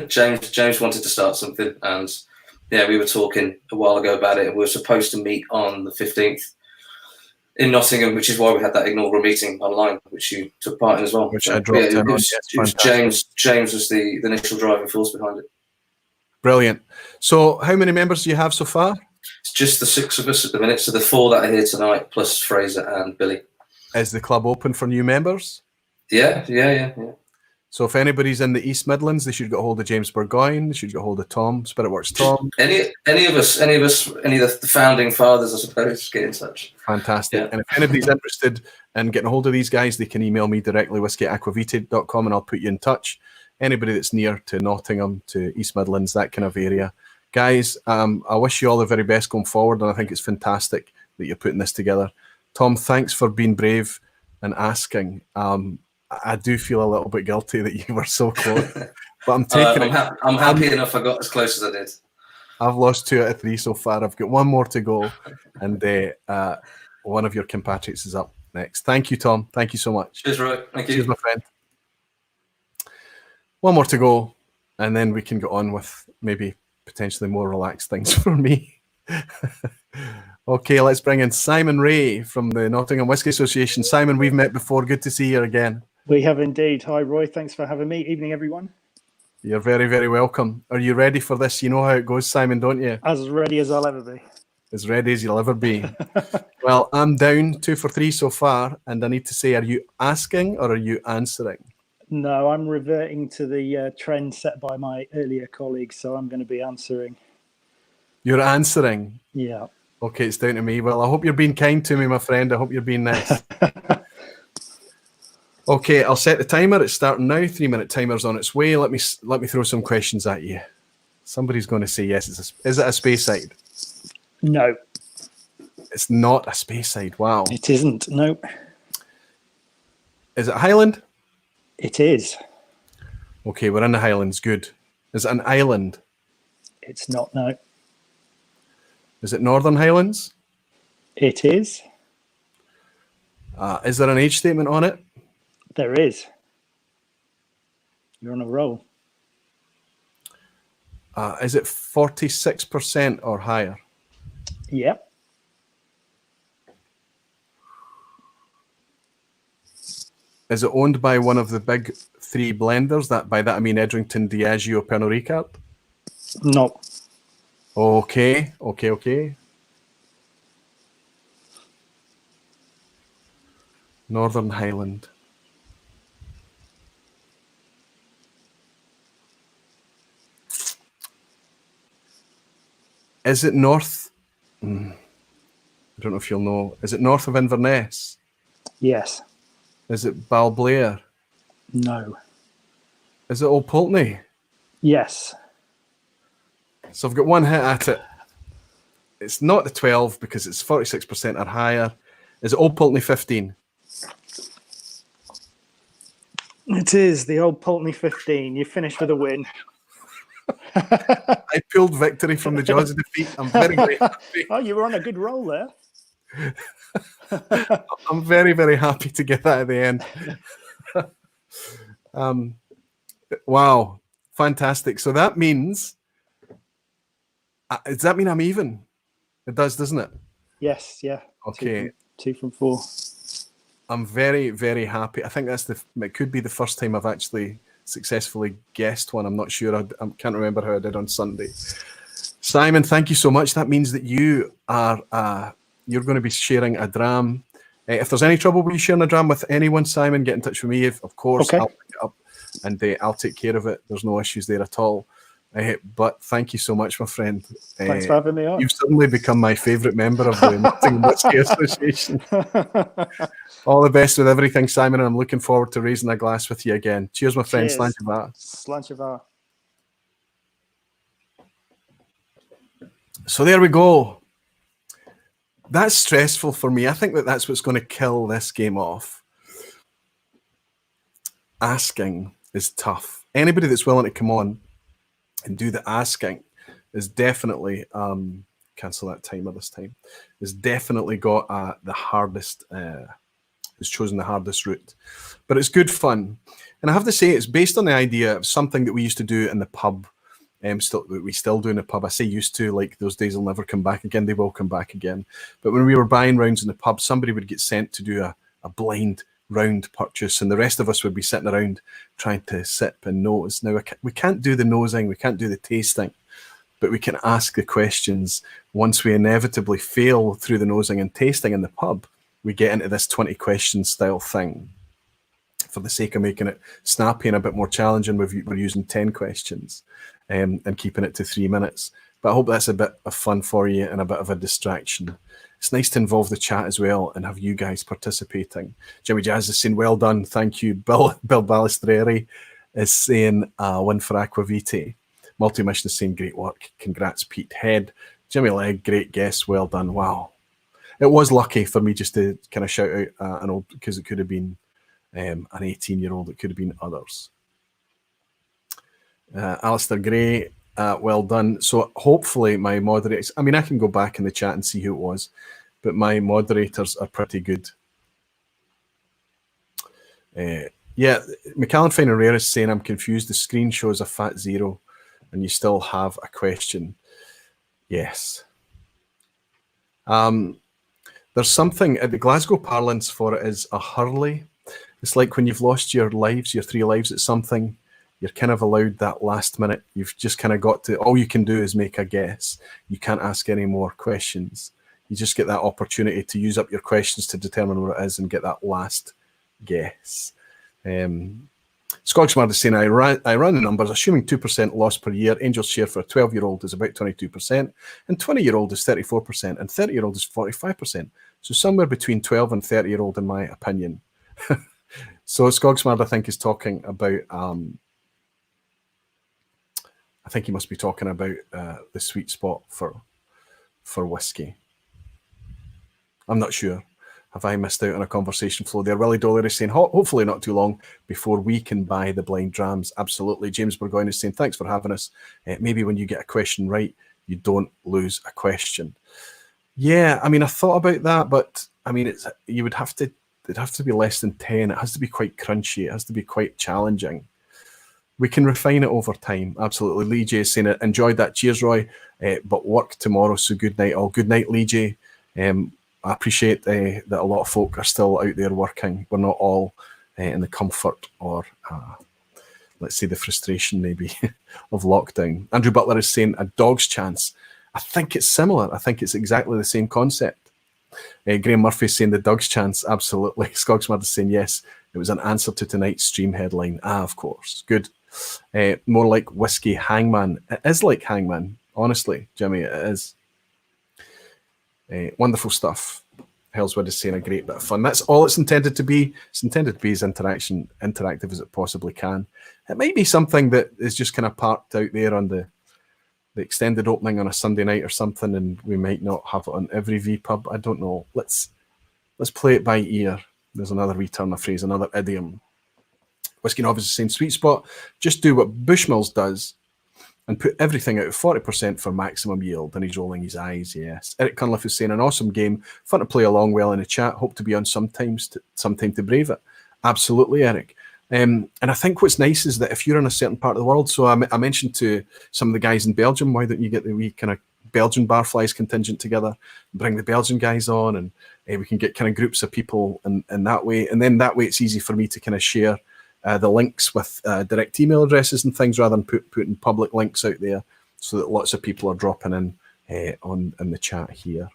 James wanted to start something, and we were talking a while ago about it. And we were supposed to meet on the 15th in Nottingham, which is why we had that inaugural meeting online, which you took part in as well. Which I dropped in on. James was the initial driving force behind it. Brilliant. So how many members do you have so far? It's just the 6 of us at the minute. So the 4 that are here tonight, plus Fraser and Billy. Is the club open for new members? Yeah. So if anybody's in the East Midlands, they should get hold of James Burgoyne. They should get hold of Tom, Spiritworks Tom. Any of the founding fathers, I suppose, get in touch. Fantastic. Yeah. And if anybody's interested in getting a hold of these guys, they can email me directly, whiskey@aquavitae.com, and I'll put you in touch. Anybody that's near to Nottingham, to East Midlands, that kind of area. Guys, I wish you all the very best going forward, and I think it's fantastic that you're putting this together. Tom, thanks for being brave and asking. I do feel a little bit guilty that you were so close, but I'm taking I'm happy enough I got as close as I did. I've lost 2 out of 3 so far. I've got 1 more to go, and one of your compatriots is up next. Thank you, Tom. Thank you so much. Cheers, Roy. Thank you. Cheers, my friend. 1 more to go, and then we can go on with maybe potentially more relaxed things for me. Okay, let's bring in Simon Ray from the Nottingham Whisky Association. Simon, we've met before. Good to see you again. We have indeed. Hi, Roy. Thanks for having me. Evening, everyone. You're very, very welcome. Are you ready for this? You know how it goes, Simon, don't you? As ready as I'll ever be. As ready as you'll ever be. Well, I'm down 2 for 3 so far, and I need to say, are you asking or are you answering? No, I'm reverting to the trend set by my earlier colleagues, so I'm going to be answering. You're answering? Yeah. Okay, it's down to me. Well, I hope you're being kind to me, my friend. I hope you're being nice. Okay, I'll set the timer. It's starting now. 3-minute timer's on its way. Let me throw some questions at you. Somebody's going to say yes. Is it a Speyside? No. It's not a Speyside. Wow. It isn't. No. Is it Highland? It is. Okay, we're in the Highlands. Good. Is it an island? It's not. No. Is it Northern Highlands? It is. Is there an age statement on it? There is. You're on a roll. Is it 46% or higher? Yep. Is it owned by one of the big 3 blenders? By that I mean Edrington, Diageo, Pernod Ricard? No. Okay. Northern Highland. Is it north? I don't know if you'll know. Is it north of Inverness? Yes. Is it Balblair? No. Is it Old Pulteney? Yes. So I've got 1 hit at it. It's not the 12 because it's 46% or higher. Is it Old Pulteney 15? It is the Old Pulteney 15. You finished with a win. I pulled victory from the jaws of defeat. I'm very, very happy. Oh, you were on a good roll there. I'm very, very happy to get that at the end. Wow, fantastic. So that means, does that mean I'm even? It does, doesn't it? Yes, yeah. Okay. 2 from 4. I'm very, very happy. I think it could be the first time I've actually successfully guessed one. I'm not sure. I can't remember how I did on Sunday. Simon, thank you so much. That means that you are you're going to be sharing a dram. If there's any trouble with you sharing a dram with anyone, Simon, get in touch with me. Of course, Okay. I'll pick it up and I'll take care of it. There's no issues there at all. But thank you so much, my friend. Thanks for having me on. You've suddenly become my favourite member of the Nottingham Whisky Association. All the best with everything, Simon, and I'm looking forward to raising a glass with you again. Cheers, my friend. Cheers. Sláinte Sláinte. So there we go. That's stressful for me. I think that's what's going to kill this game off. Asking is tough. Anybody that's willing to come on and do the asking is definitely cancel that timer this time. Has definitely got the hardest. Has chosen the hardest route, but it's good fun. And I have to say, it's based on the idea of something that we used to do in the pub. We still do in the pub. I say used to, like those days will never come back again. They will come back again. But when we were buying rounds in the pub, somebody would get sent to do a blind round purchase, and the rest of us would be sitting around trying to sip and nose. Now, we can't do the nosing, we can't do the tasting, but we can ask the questions. Once we inevitably fail through the nosing and tasting in the pub, we get into this 20 question style thing. For the sake of making it snappy and a bit more challenging, we're using 10 questions and keeping it to 3 minutes. But I hope that's a bit of fun for you and a bit of a distraction. It's nice to involve the chat as well and have you guys participating. Jimmy Jazz is saying, well done, thank you. Bill Balistreri is saying, win for Aquavite. Multi-Mission is saying, great work. Congrats, Pete Head. Jimmy Legg, great guess, well done. Wow. It was lucky for me just to kind of shout out an old, because it could have been an 18-year-old, it could have been others. Alistair Gray, well done. So hopefully my moderators, I mean, I can go back in the chat and see who it was, but my moderators are pretty good. Yeah, McAllen Fine and Rare is saying, I'm confused. The screen shows a fat 0 and you still have a question. Yes. There's something, at the Glasgow parlance for it is a hurley. It's like when you've lost your lives, your 3 lives at something, you're kind of allowed that last minute. You've just kind of got to, all you can do is make a guess. You can't ask any more questions. You just get that opportunity to use up your questions to determine what it is and get that last guess. Scotchmard is saying, I ran the numbers, assuming 2% loss per year. Angel's share for a 12-year-old is about 22%, and 20-year-old is 34%, and 30-year-old is 45%. So somewhere between 12 and 30-year-old, in my opinion. So Scotchmard, I think, is talking about, I think he must be talking about the sweet spot for whiskey. I'm not sure. Have I missed out on a conversation flow there? Willie Dollar is saying, hopefully not too long before we can buy the blind drams. Absolutely. James Burgoyne is saying, thanks for having us. Maybe when you get a question right, you don't lose a question. Yeah, I mean, I thought about that, but I mean, it'd have to be less than 10. It has to be quite crunchy. It has to be quite challenging. We can refine it over time. Absolutely. Lee J is saying, enjoyed that. Cheers, Roy. But work tomorrow, so good night all. Good night, Lee J. I appreciate that a lot of folk are still out there working. We're not all in the comfort or, let's say, the frustration maybe of lockdown. Andrew Butler is saying a dog's chance. I think it's similar. I think it's exactly the same concept. Graham Murphy is saying the dog's chance. Absolutely. Skogsmard is saying yes. It was an answer to tonight's stream headline. Of course. Good. More like Whiskey Hangman. It is like Hangman. Honestly, Jimmy, it is. Wonderful stuff. Hellswood is saying a great bit of fun. That's all it's intended to be. It's intended to be as interactive as it possibly can. It might be something that is just kind of parked out there on the extended opening on a Sunday night or something, and we might not have it on every vPub. I don't know. Let's play it by ear. There's another wee turn of phrase, another idiom. Whiskey Novice is saying sweet spot. Just do what Bushmills does and put everything out of 40% for maximum yield. And he's rolling his eyes, yes. Eric Cunliffe is saying, an awesome game. Fun to play along well in the chat. Hope to be on sometime to brave it. Absolutely, Eric. And I think what's nice is that if you're in a certain part of the world, so I mentioned to some of the guys in Belgium, why don't you get the wee kind of Belgian barflies contingent together, bring the Belgian guys on, and we can get kind of groups of people in that way. And then that way it's easy for me to kind of share the links with direct email addresses and things, rather than putting public links out there, so that lots of people are dropping in in the chat here.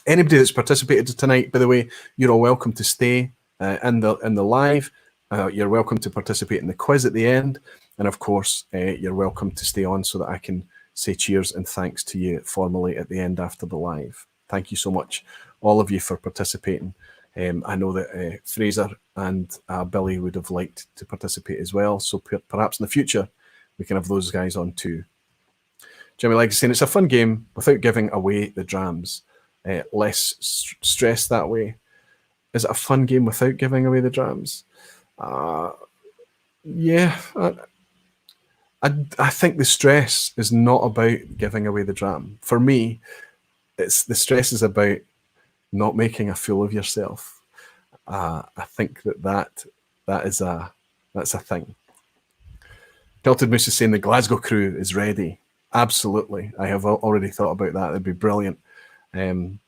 Anybody that's participated tonight, by the way, you're all welcome to stay in the live. You're welcome to participate in the quiz at the end, and of course, you're welcome to stay on so that I can say cheers and thanks to you formally at the end after the live. Thank you so much, all of you, for participating. I know that Fraser and Billy would have liked to participate as well, so perhaps in the future we can have those guys on too. Jimmy Legs is saying it's a fun game without giving away the drams. Less stress that way. Is it a fun game without giving away the drams? Yeah, I think the stress is not about giving away the dram. For me, the stress is about not making a fool of yourself. I think that's a thing. Tilted Moose is saying the Glasgow crew is ready. Absolutely, I have already thought about that. It'd be brilliant. There's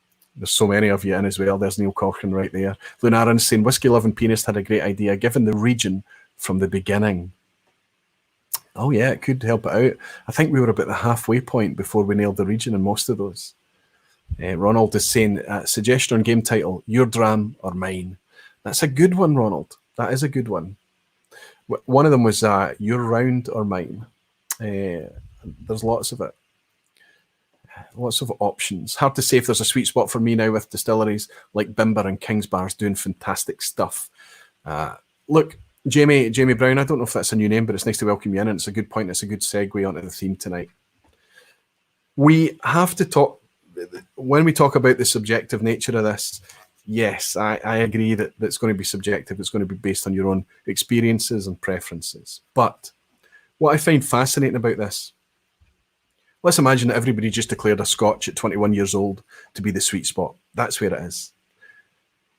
so many of you in as well. There's Neil Cochran right there. Lunaran's saying Whiskey Loving Pianist had a great idea, given the region from the beginning. Oh yeah, it could help it out. I think we were about the halfway point before we nailed the region in most of those. Ronald is saying, suggestion on game title, your dram or mine. That's a good one, Ronald. That is a good one. One of them was your round or mine. There's lots of it. Lots of options. Hard to say if there's a sweet spot for me now with distilleries like Bimber and Kingsbar's doing fantastic stuff. Look, Jamie Brown, I don't know if that's a new name, but it's nice to welcome you in, and it's a good point. It's a good segue onto the theme tonight. We have to talk, when we talk about the subjective nature of this, yes, I agree that it's going to be subjective. It's going to be based on your own experiences and preferences. But what I find fascinating about this, let's imagine that everybody just declared a Scotch at 21 years old to be the sweet spot. That's where it is.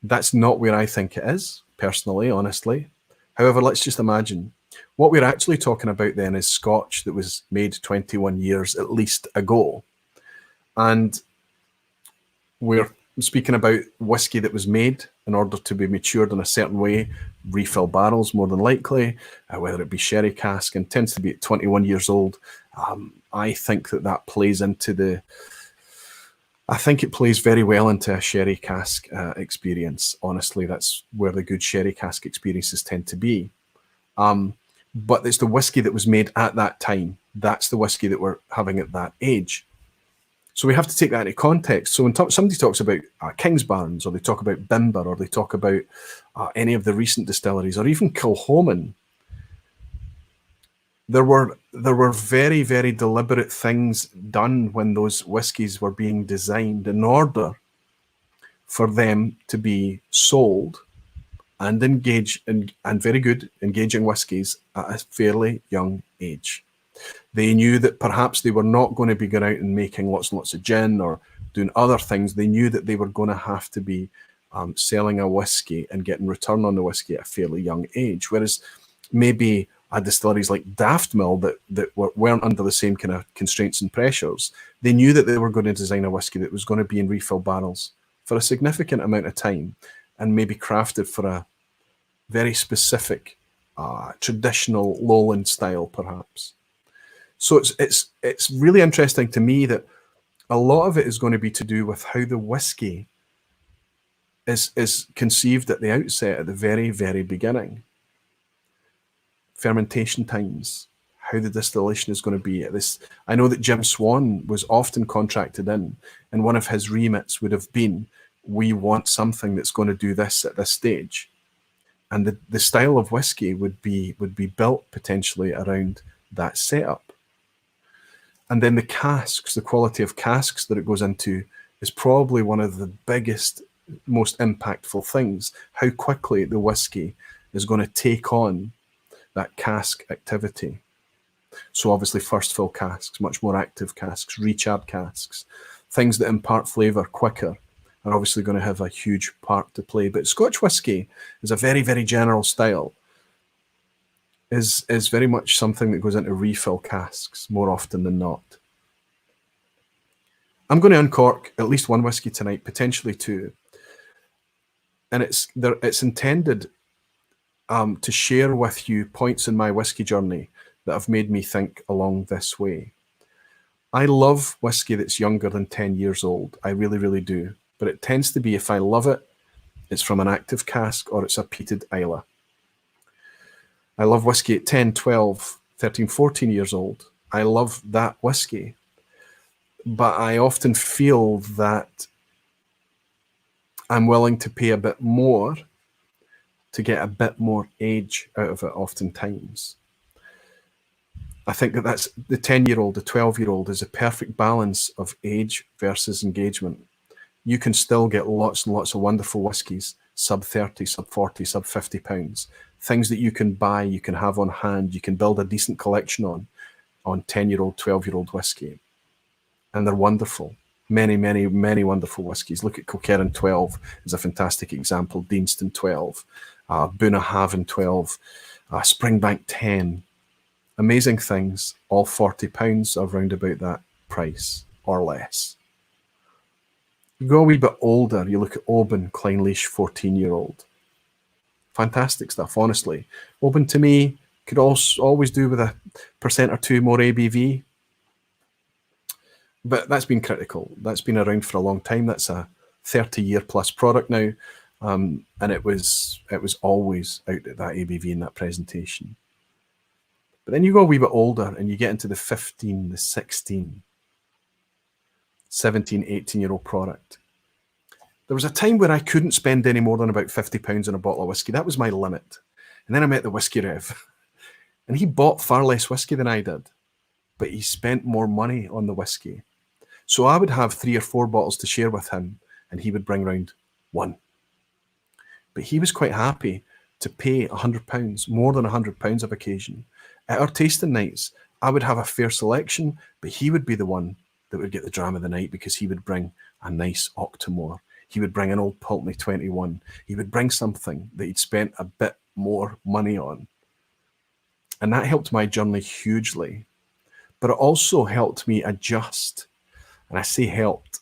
That's not where I think it is, personally, honestly. However, let's just imagine. What we're actually talking about then is Scotch that was made 21 years at least ago. And we're speaking about whiskey that was made in order to be matured in a certain way, refill barrels more than likely, whether it be sherry cask, and tends to be at 21 years old. I think that plays into I think it plays very well into a sherry cask experience. Honestly, that's where the good sherry cask experiences tend to be. But it's the whiskey that was made at that time. That's the whiskey that we're having at that age. So we have to take that into context. So when somebody talks about Kingsbarns, or they talk about Bimber, or they talk about any of the recent distilleries, or even Kilchoman, there were very, very deliberate things done when those whiskies were being designed in order for them to be sold and engage and very good engaging whiskies at a fairly young age. They knew that perhaps they were not going to be going out and making lots and lots of gin or doing other things. They knew that they were going to have to be selling a whiskey and getting return on the whiskey at a fairly young age. Whereas maybe distilleries like Daft Mill that weren't under the same kind of constraints and pressures, they knew that they were going to design a whiskey that was going to be in refill barrels for a significant amount of time and maybe crafted for a very specific traditional lowland style, perhaps. So it's really interesting to me that a lot of it is going to be to do with how the whiskey is conceived at the outset, at the very, very beginning. Fermentation times, how the distillation is going to be at this. I know that Jim Swan was often contracted in, and one of his remits would have been, we want something that's going to do this at this stage. And the style of whiskey would be built potentially around that setup. And then the casks, the quality of casks that it goes into is probably one of the biggest, most impactful things. How quickly the whiskey is going to take on that cask activity. So obviously first fill casks, much more active casks, recharred casks, things that impart flavour quicker are obviously going to have a huge part to play. But Scotch whisky is a very, very general style. Is very much something that goes into refill casks more often than not. I'm going to uncork at least one whiskey tonight, potentially two. And it's intended to share with you points in my whiskey journey that have made me think along this way. I love whiskey that's younger than 10 years old. I really, really do. But it tends to be, if I love it, it's from an active cask or it's a peated Islay. I love whiskey at 10, 12, 13, 14 years old. I love that whiskey. But I often feel that I'm willing to pay a bit more to get a bit more age out of it oftentimes. I think that that's the 10-year-old, the 12-year-old is a perfect balance of age versus engagement. You can still get lots and lots of wonderful whiskies, sub 30, sub 40, sub 50 pounds. Things that you can buy, you can have on hand, you can build a decent collection on 10-year-old, 12-year-old whiskey. And they're wonderful. Many, many, many wonderful whiskies. Look at Kilkerran 12 is a fantastic example. Deanston 12, Bunnahabhain 12, Springbank 10. Amazing things, all £40 or round about that price or less. You go a wee bit older, you look at Oban, Clynelish 14-year-old. Fantastic stuff, honestly. Oban to me could also always do with a % or two more ABV. But that's been critical. That's been around for a long time. That's a 30-year plus product now. And it was always out at that ABV in that presentation. But then you go a wee bit older and you get into the 15, the 16, 17, 18-year-old product. There was a time where I couldn't spend any more than about £50 on a bottle of whiskey. That was my limit. And then I met the Whiskey Rev. And he bought far less whiskey than I did. But he spent more money on the whiskey. So I would have 3 or 4 bottles to share with him, and he would bring round 1. But he was quite happy to pay £100, more than £100 of occasion. At our tasting nights, I would have a fair selection, but he would be the one that would get the dram of the night because he would bring a nice Octomore. He would bring an old Pulteney 21. He would bring something that he'd spent a bit more money on. And that helped my journey hugely. But it also helped me adjust. And I say helped.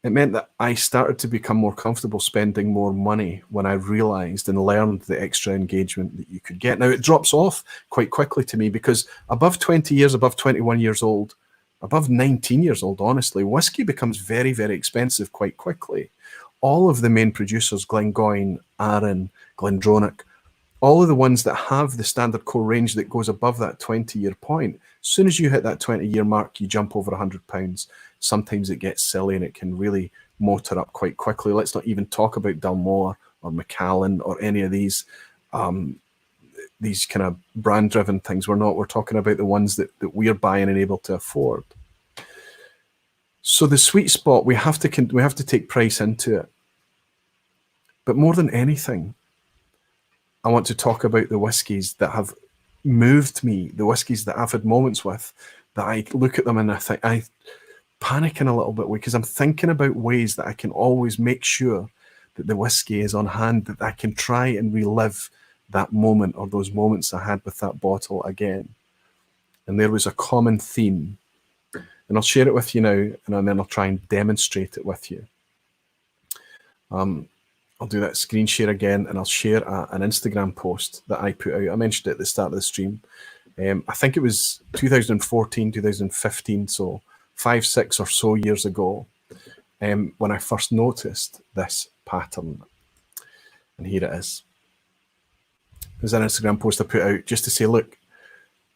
It meant that I started to become more comfortable spending more money when I realized and learned the extra engagement that you could get. Now, it drops off quite quickly to me because above 20 years, above 21 years old, above 19 years old, honestly, whiskey becomes very, very expensive quite quickly. All of the main producers, Glengoyne, Arran, Glendronach, all of the ones that have the standard core range that goes above that 20-year point, as soon as you hit that 20-year mark, you jump over £100. Sometimes it gets silly and it can really motor up quite quickly. Let's not even talk about Dalmore or Macallan or any of these kind of brand-driven things. We're talking about the ones that we're buying and able to afford. So the sweet spot, we have to take price into it. But more than anything, I want to talk about the whiskies that have moved me, the whiskies that I've had moments with, that I look at them and I think I panicking a little bit because I'm thinking about ways that I can always make sure that the whiskey is on hand, that I can try and relive that moment or those moments I had with that bottle again. And there was a common theme. And I'll share it with you now, and then I'll try and demonstrate it with you. I'll do that screen share again, and I'll share an Instagram post that I put out. I mentioned it at the start of the stream. I think it was 2014, 2015, so 5, 6 or so years ago, when I first noticed this pattern. And here it is. There's an Instagram post I put out just to say, look,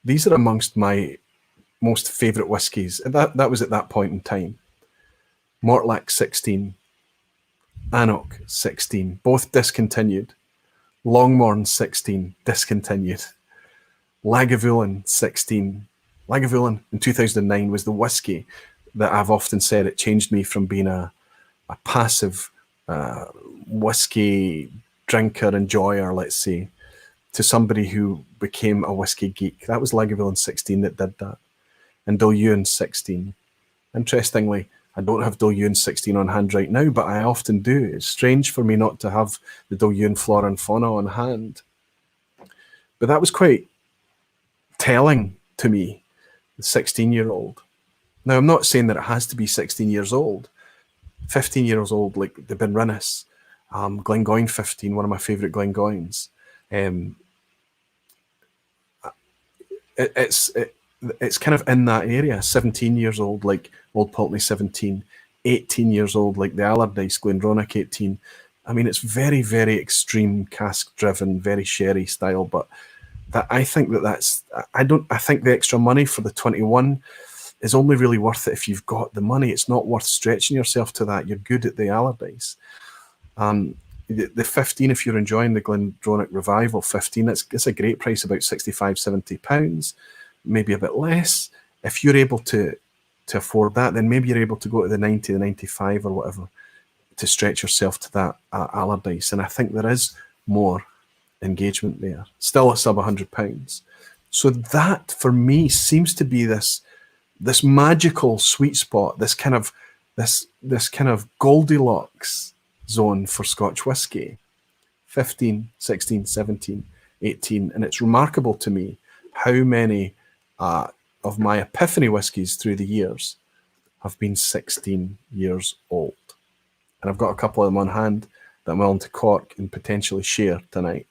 these are amongst my most favourite whiskies. And that was at that point in time. Mortlach 16, Anok 16, both discontinued. Longmorn 16, discontinued. Lagavulin 16. Lagavulin in 2009 was the whiskey that I've often said it changed me from being a passive whiskey drinker, enjoyer, let's say, to somebody who became a whiskey geek. That was Lagavulin 16 that did that. And Dilluin 16. Interestingly, I don't have Dilluin 16 on hand right now, but I often do. It's strange for me not to have the Dilluin Flora and Fauna on hand. But that was quite telling to me, the 16-year-old. Now, I'm not saying that it has to be 16 years old. 15 years old, like the Benrinnes, Glengoyne 15, one of my favourite Glengoynes. Um, it's kind of in that area. 17 years old, like Old Pulteney 17, 18 years old, like the Allardyce Glendronach 18. I mean, it's very, very extreme cask driven, very sherry style, but I think I think the extra money for the 21 is only really worth it if you've got the money. It's not worth stretching yourself to that. You're good at the Allardyce. The 15, if you're enjoying the Glendronach Revival 15, it's a great price, about 65, 70 pounds, maybe a bit less. If you're able to afford that, then maybe you're able to go to the 90, the 95 or whatever to stretch yourself to that Allardyce. And I think there is more engagement there, still a sub £100. So that for me seems to be this magical sweet spot, this kind of Goldilocks zone for Scotch whisky. 15, 16, 17, 18, and it's remarkable to me how many of my epiphany whiskies through the years have been 16 years old, and I've got a couple of them on hand that I'm willing to cork and potentially share tonight.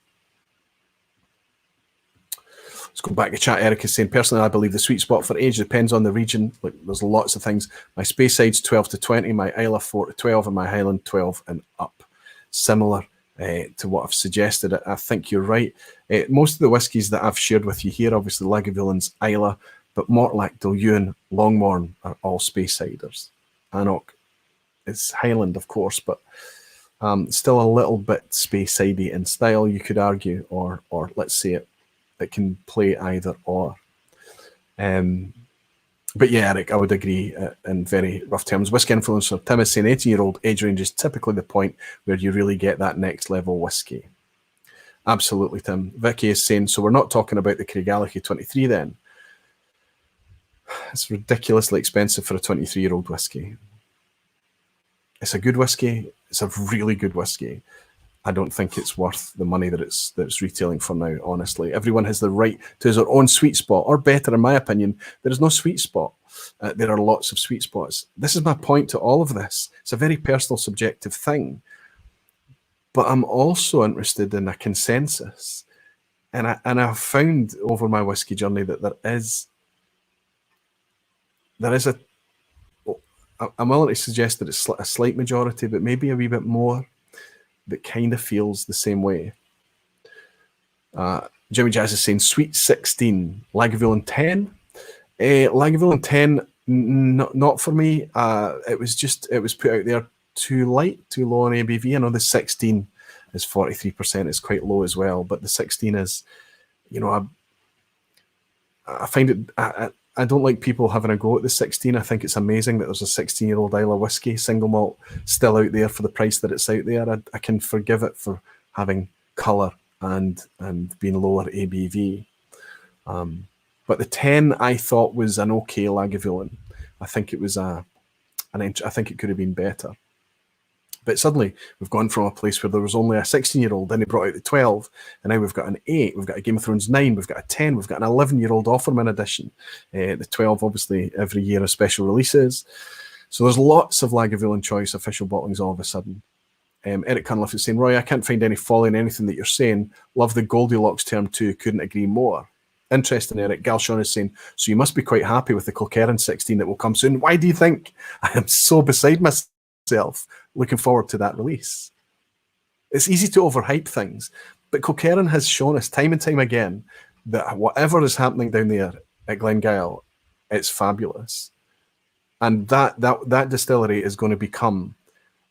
Let's go back to chat. Eric is saying, personally, I believe the sweet spot for age depends on the region. Like, there's lots of things. My Speyside's 12 to 20, my Islay 4 to 12, and my Highland 12 and up. Similar to what I've suggested. I think you're right. Most of the whiskies that I've shared with you here, obviously Lagavulins, Islay, but Mortlach, Dillion, Longmorn are all Speysiders. Anok is Highland, of course, but still a little bit Speysidey in style, you could argue, or let's say it can play either or. But yeah, Eric, I would agree in very rough terms. Whisky influencer Tim is saying 18-year-old age range is typically the point where you really get that next level whisky. Absolutely, Tim. Vicky is saying, so we're not talking about the Craigellachie 23 then. It's ridiculously expensive for a 23-year-old whisky. It's a good whisky. It's a really good whisky. I don't think it's worth the money that it's retailing for now, honestly. Everyone has the right to their own sweet spot, or better, in my opinion, there is no sweet spot. There are lots of sweet spots. This is my point to all of this. It's a very personal, subjective thing. But I'm also interested in a consensus. And I've found over my whiskey journey that there is I'm willing to suggest that it's a slight majority, but maybe a wee bit more, that kind of feels the same way. Jimmy Jazz is saying sweet 16, Lagavulin 10. Lagavulin 10, not for me. It was put out there too light, too low on ABV. I know the 16 is 43%, is quite low as well, but the 16 is, I find it. I don't like people having a go at the 16. I think it's amazing that there's a 16-year-old Islay whiskey single malt still out there for the price that it's out there. I can forgive it for having colour and being lower ABV. But the 10 I thought was an okay Lagavulin. I think it was I think it could have been better. But suddenly we've gone from a place where there was only a 16-year-old, then he brought out the 12, and now we've got an 8, we've got a Game of Thrones 9, we've got a 10, we've got an 11-year-old Offerman edition. The 12, obviously, every year are special releases. So there's lots of Lagavulin Choice official bottlings all of a sudden. Eric Cunliffe is saying, Roy, I can't find any folly in anything that you're saying. Love the Goldilocks term too, couldn't agree more. Interesting, Eric. Galshon is saying, so you must be quite happy with the Kilkerran 16 that will come soon. Why do you think? I am so beside myself looking forward to that release. It's easy to overhype things, but Kilkerran has shown us time and time again that whatever is happening down there at Glengyle, it's fabulous. And that distillery is going to become,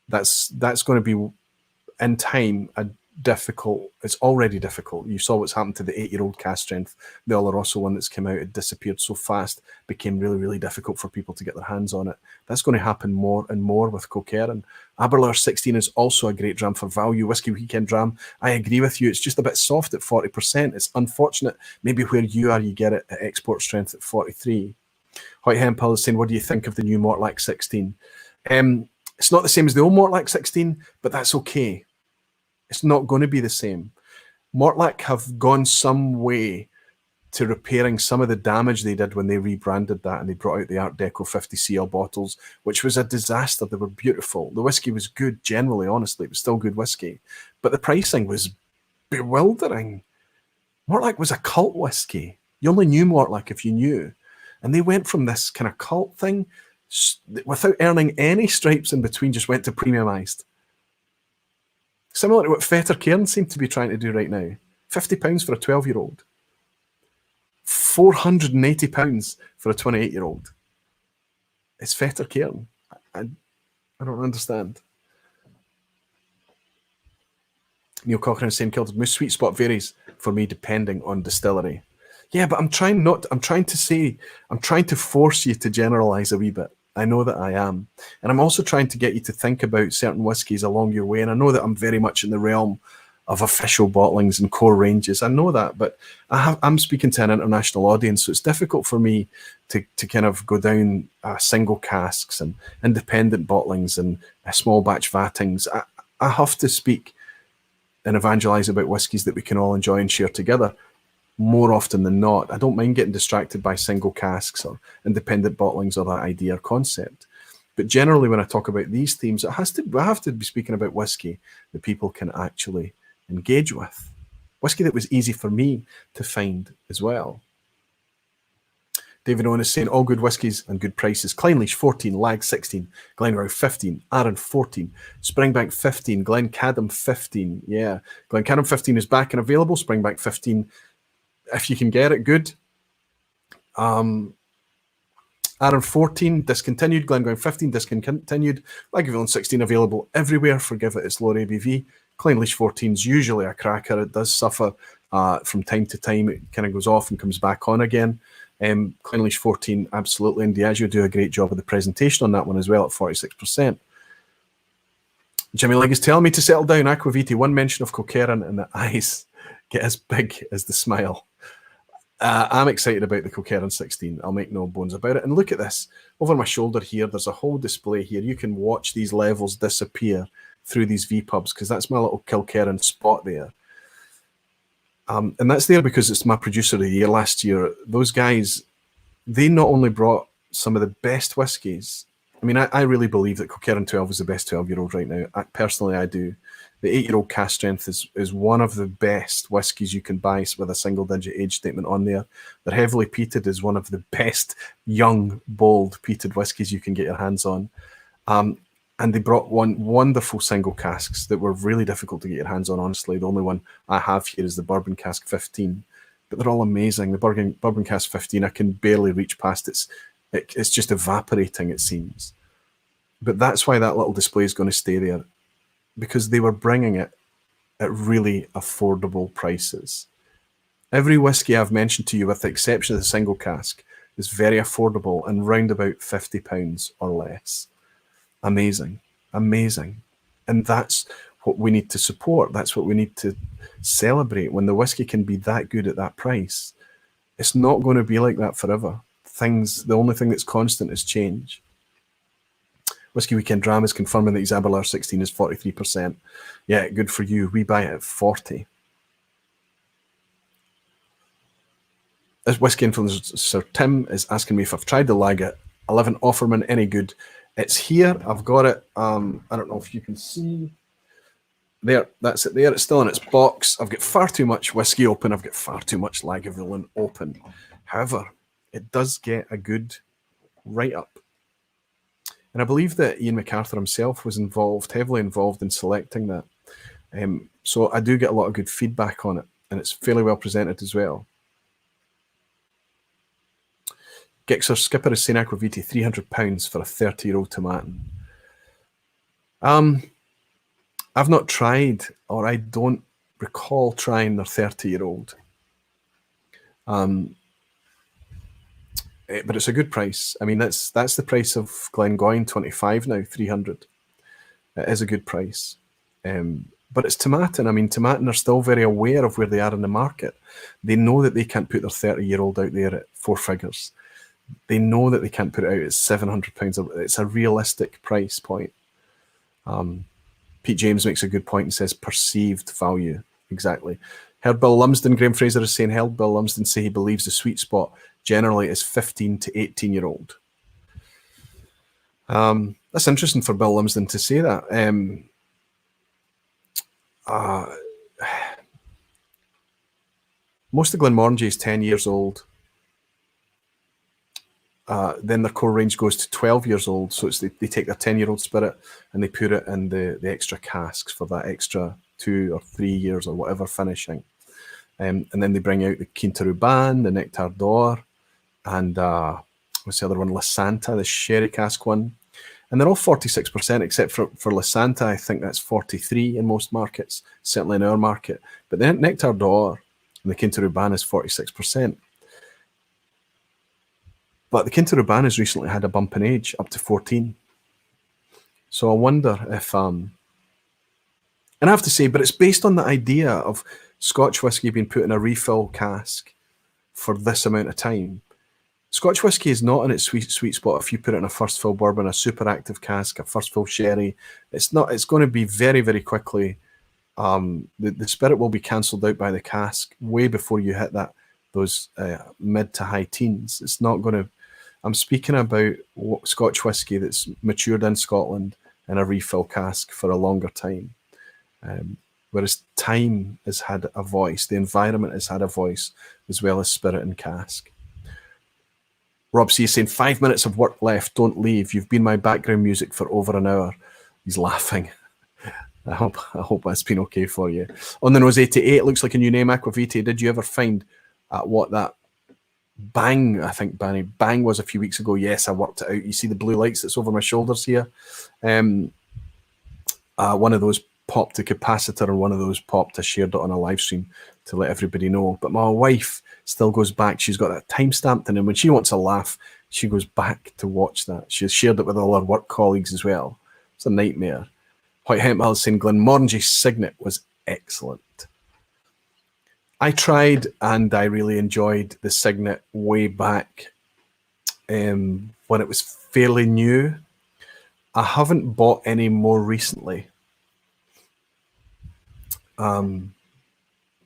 that's going to be in time it's already difficult. You saw what's happened to the 8-year-old cast strength. The Oloroso one that's come out, it disappeared so fast, became really, really difficult for people to get their hands on it. That's going to happen more and more with Kilkerran. Aberlour 16 is also a great dram for value. Whiskey Weekend dram, I agree with you. It's just a bit soft at 40%. It's unfortunate. Maybe where you are, you get it at export strength at 43. Hoyt Hempel is saying, what do you think of the new Mortlach 16? It's not the same as the old Mortlach 16, but that's okay. It's not going to be the same. Mortlach have gone some way to repairing some of the damage they did when they rebranded that and they brought out the Art Deco 50cl bottles, which was a disaster. They were beautiful. The whiskey was good generally, honestly. It was still good whiskey. But the pricing was bewildering. Mortlach was a cult whiskey. You only knew Mortlach if you knew. And they went from this kind of cult thing, without earning any stripes in between, just went to premiumised. Similar to what Fetter Cairn seem to be trying to do right now. £50 for a 12-year-old. £480 for a 28-year-old. It's Fetter Cairn. I don't understand. Neil Cochrane saying Kilted Moose sweet spot varies for me depending on distillery. Yeah, but I'm trying to force you to generalise a wee bit. I know that I am. And I'm also trying to get you to think about certain whiskies along your way. And I know that I'm very much in the realm of official bottlings and core ranges. I know that, but I'm speaking to an international audience, so it's difficult for me to kind of go down single casks and independent bottlings and small batch vattings. I have to speak and evangelise about whiskies that we can all enjoy and share together. More often than not, I don't mind getting distracted by single casks or independent bottlings or that idea or concept. But generally, when I talk about these themes, I have to be speaking about whiskey that people can actually engage with. Whiskey that was easy for me to find as well. David Owen is saying all good whiskies and good prices. Clynelish 14, Lag 16, Glenroy 15, Arran 14, Springbank 15, Glencadam 15. Yeah, Glencadam 15 is back and available. Springbank 15, if you can get it, good. Arran 14, discontinued. Glengoyne 15, discontinued. Lagavulin 16, available everywhere. Forgive it, it's lower ABV. Clynelish 14 is usually a cracker. It does suffer from time to time. It kind of goes off and comes back on again. Clynelish 14, absolutely. And Diageo do a great job of the presentation on that one as well at 46%. Jimmy Legg is telling me to settle down. Aquaviti, one mention of Coquerin and the eyes get as big as the smile. I'm excited about the Coquerin 16. I'll make no bones about it. And look at this. Over my shoulder here, there's a whole display here. You can watch these levels disappear through these vPubs because that's my little Kilkerran spot there. And that's there because it's my producer of the year last year. Those guys, they not only brought some of the best whiskies. I mean, I really believe that Coquerin 12 is the best 12-year-old right now. Personally, I do. The 8-year-old cask strength is one of the best whiskies you can buy with a single-digit age statement on there. They're heavily peated, is one of the best young, bold peated whiskies you can get your hands on. And they brought wonderful single casks that were really difficult to get your hands on, honestly. The only one I have here is the Bourbon Cask 15. But they're all amazing. The Bourbon Cask 15, I can barely reach past. It's just evaporating, it seems. But that's why that little display is going to stay there, because they were bringing it at really affordable prices. Every whiskey I've mentioned to you, with the exception of the single cask, is very affordable and round about £50 or less. Amazing, amazing. And that's what we need to support. That's what we need to celebrate. When the whiskey can be that good at that price, it's not going to be like that forever. The only thing that's constant is change. Whiskey Weekend Drama is confirming that Isabella 16 is 43%. Yeah, good for you. We buy it at 40. This Whiskey Influencer Tim is asking me if I've tried the Lager 11 Offerman, any good. It's here. I've got it. I don't know if you can see. There, that's it there. It's still in its box. I've got far too much whiskey open. I've got far too much Lagavulin open. However, it does get a good write-up. And I believe that Ian MacArthur himself was heavily involved in selecting that. So I do get a lot of good feedback on it, and it's fairly well presented as well. Gixer Skipper is saying Aquaviti £300 for a 30-year-old Tomatin. I've not tried, or I don't recall trying their 30-year-old. But it's a good price. I mean, that's the price of Glengoyne 25 now, 300. It is a good price. But it's Tomatin. I mean, Tomatin are still very aware of where they are in the market. They know that they can't put their 30-year-old out there at 4 figures. They know that they can't put it out at £700. It's a realistic price point. Pete James makes a good point and says perceived value. Exactly. Heard Bill Lumsden, Graham Fraser is saying, heard Bill Lumsden say he believes the sweet spot generally is 15 to 18-year-old. That's interesting for Bill Lumsden to say that. Most of Glenmorangie is 10 years old. Then their core range goes to 12 years old. So it's they take their 10-year-old spirit and they put it in the extra casks for that extra 2 or 3 years or whatever finishing. And then they bring out the Quintaruban, the Nectar d'Or, and what's the other one? La Santa, the sherry cask one. And they're all 46%, except for La Santa. I think that's 43 in most markets, certainly in our market. But the Nectar d'Or and the Quintaruban is 46%. But the Quintaruban has recently had a bump in age up to 14. So I wonder if, and I have to say, but it's based on the idea of Scotch whisky being put in a refill cask for this amount of time. Scotch whisky is not in its sweet spot if you put it in a first fill bourbon, a super active cask, a first fill sherry. It's not. It's going to be very, very quickly. The spirit will be cancelled out by the cask way before you hit those mid to high teens. It's not going to. I'm speaking about Scotch whisky that's matured in Scotland in a refill cask for a longer time. Whereas time has had a voice, the environment has had a voice, as well as spirit and cask. Rob C is saying, 5 minutes of work left, don't leave. You've been my background music for over an hour. He's laughing. I hope that's been okay for you. On the nose 88, looks like a new name, Aquavite. Did you ever find what that bang, I think bang was a few weeks ago? Yes, I worked it out. You see the blue lights that's over my shoulders here? One of those popped a capacitor and one of those popped. I shared it on a live stream to let everybody know. But my wife still goes back. She's got that time stamped in, and when she wants a laugh, she goes back to watch that. She's shared it with all her work colleagues as well. It's a nightmare. White Hempel is saying Glenmorangie Signet was excellent. I tried and I really enjoyed the Signet way back when it was fairly new. I haven't bought any more recently. I'm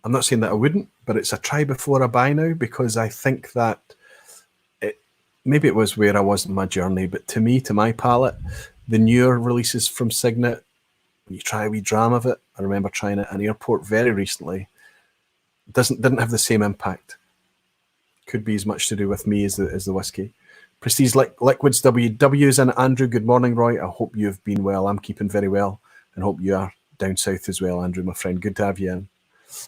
not saying that I wouldn't, but it's a try before I buy now, because I think that maybe it was where I was in my journey, but to me, to my palate, the newer releases from Signet, when you try a wee dram of it, I remember trying it at an airport very recently, didn't have the same impact. Could be as much to do with me as the whiskey. Prestige Liquids WW's in. Andrew, good morning, Roy. I hope you've been well. I'm keeping very well, and hope you are down south as well, Andrew, my friend. Good to have you in.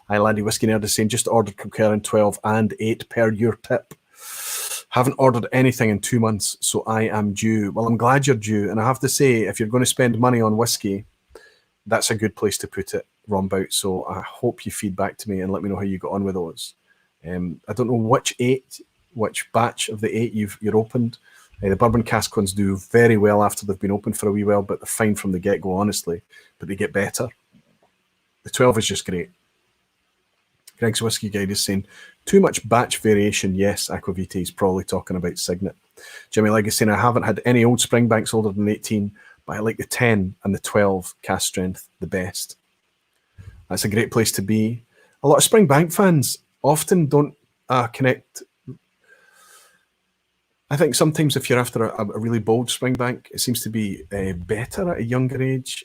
Hi, Laddie Whiskey Nerd is saying, just ordered Kilkerran 12 and 8 per your tip. Haven't ordered anything in 2 months, so I am due. Well, I'm glad you're due, and I have to say, if you're going to spend money on whiskey, that's a good place to put it, Rombout. So I hope you feed back to me and let me know how you got on with those. I don't know which batch of the 8 you're opened. The bourbon cask ones do very well after they've been open for a wee while, but they're fine from the get-go, honestly. But they get better. The 12 is just great. Greg's Whiskey Guide is saying, too much batch variation. Yes, Aquavite is probably talking about Signet. Jimmy Legg is saying, I haven't had any old Springbanks older than 18, but I like the 10 and the 12 cast strength the best. That's a great place to be. A lot of Springbank fans often don't connect. I think sometimes if you're after a really bold Springbank, it seems to be better at a younger age.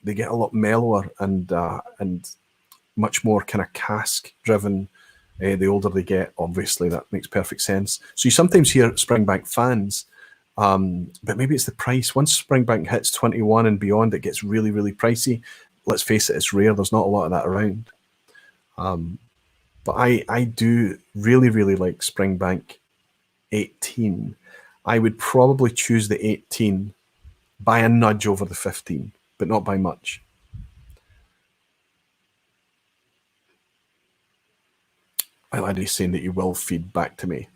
They get a lot mellower and much more kind of cask driven the older they get. Obviously, that makes perfect sense. So you sometimes hear Springbank fans, but maybe it's the price. Once Springbank hits 21 and beyond, it gets really, really pricey. Let's face it, it's rare. There's not a lot of that around. But I do really, really like Springbank 18. I would probably choose the 18 by a nudge over the 15, but not by much. Laddie's saying that you will feed back to me.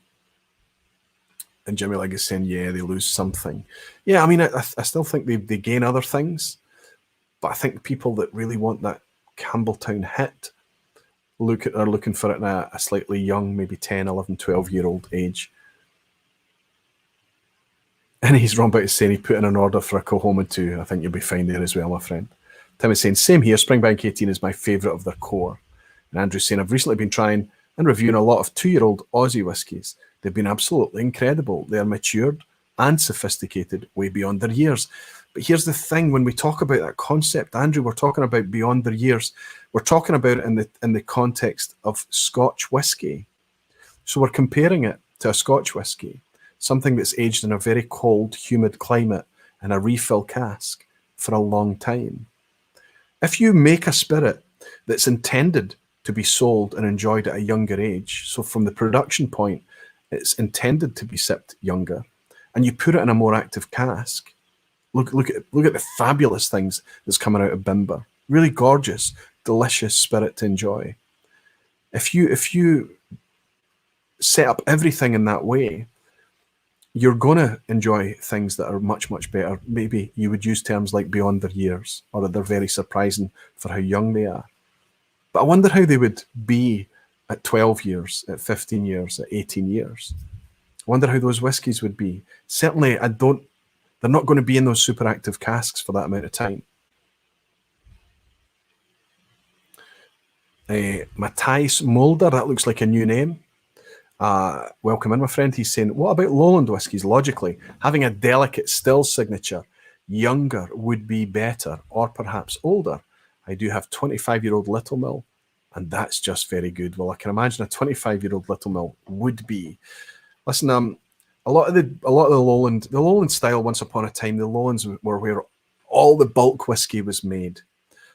And Jimmy Legg is saying, yeah, they lose something. Yeah, I mean, I still think they gain other things, but I think people that really want that Campbelltown hit are looking for it in a slightly young, maybe 10, 11, 12-year-old age. And he's wrong about it saying he put in an order for a Cohoman too. I think you'll be fine there as well, my friend. Tim is saying, same here, Springbank 18 is my favourite of their core. And Andrew's saying, I've recently been trying and reviewing a lot of 2-year-old Aussie whiskies. They've been absolutely incredible. They are matured and sophisticated, way beyond their years. But here's the thing, when we talk about that concept, Andrew, we're talking about beyond their years. We're talking about it in the context of Scotch whisky. So we're comparing it to a Scotch whisky, something that's aged in a very cold, humid climate in a refill cask for a long time. If you make a spirit that's intended to be sold and enjoyed at a younger age, so from the production point, it's intended to be sipped younger, and you put it in a more active cask, look at the fabulous things that's coming out of Bimber. Really gorgeous, delicious spirit to enjoy. If you set up everything in that way, you're going to enjoy things that are much, much better. Maybe you would use terms like beyond their years, or that they're very surprising for how young they are. But I wonder how they would be at 12 years, at 15 years, at 18 years. I wonder how those whiskies would be. Certainly, they're not going to be in those super active casks for that amount of time. Matthias Mulder, that looks like a new name. Welcome in, my friend. He's saying, what about lowland whiskies? Logically, having a delicate still signature, younger would be better, or perhaps older. I do have 25-year-old Little Mill, and that's just very good. Well, I can imagine a 25-year-old Little Mill would be. Listen, a lot of the lowland style. Once upon a time, the lowlands were where all the bulk whiskey was made.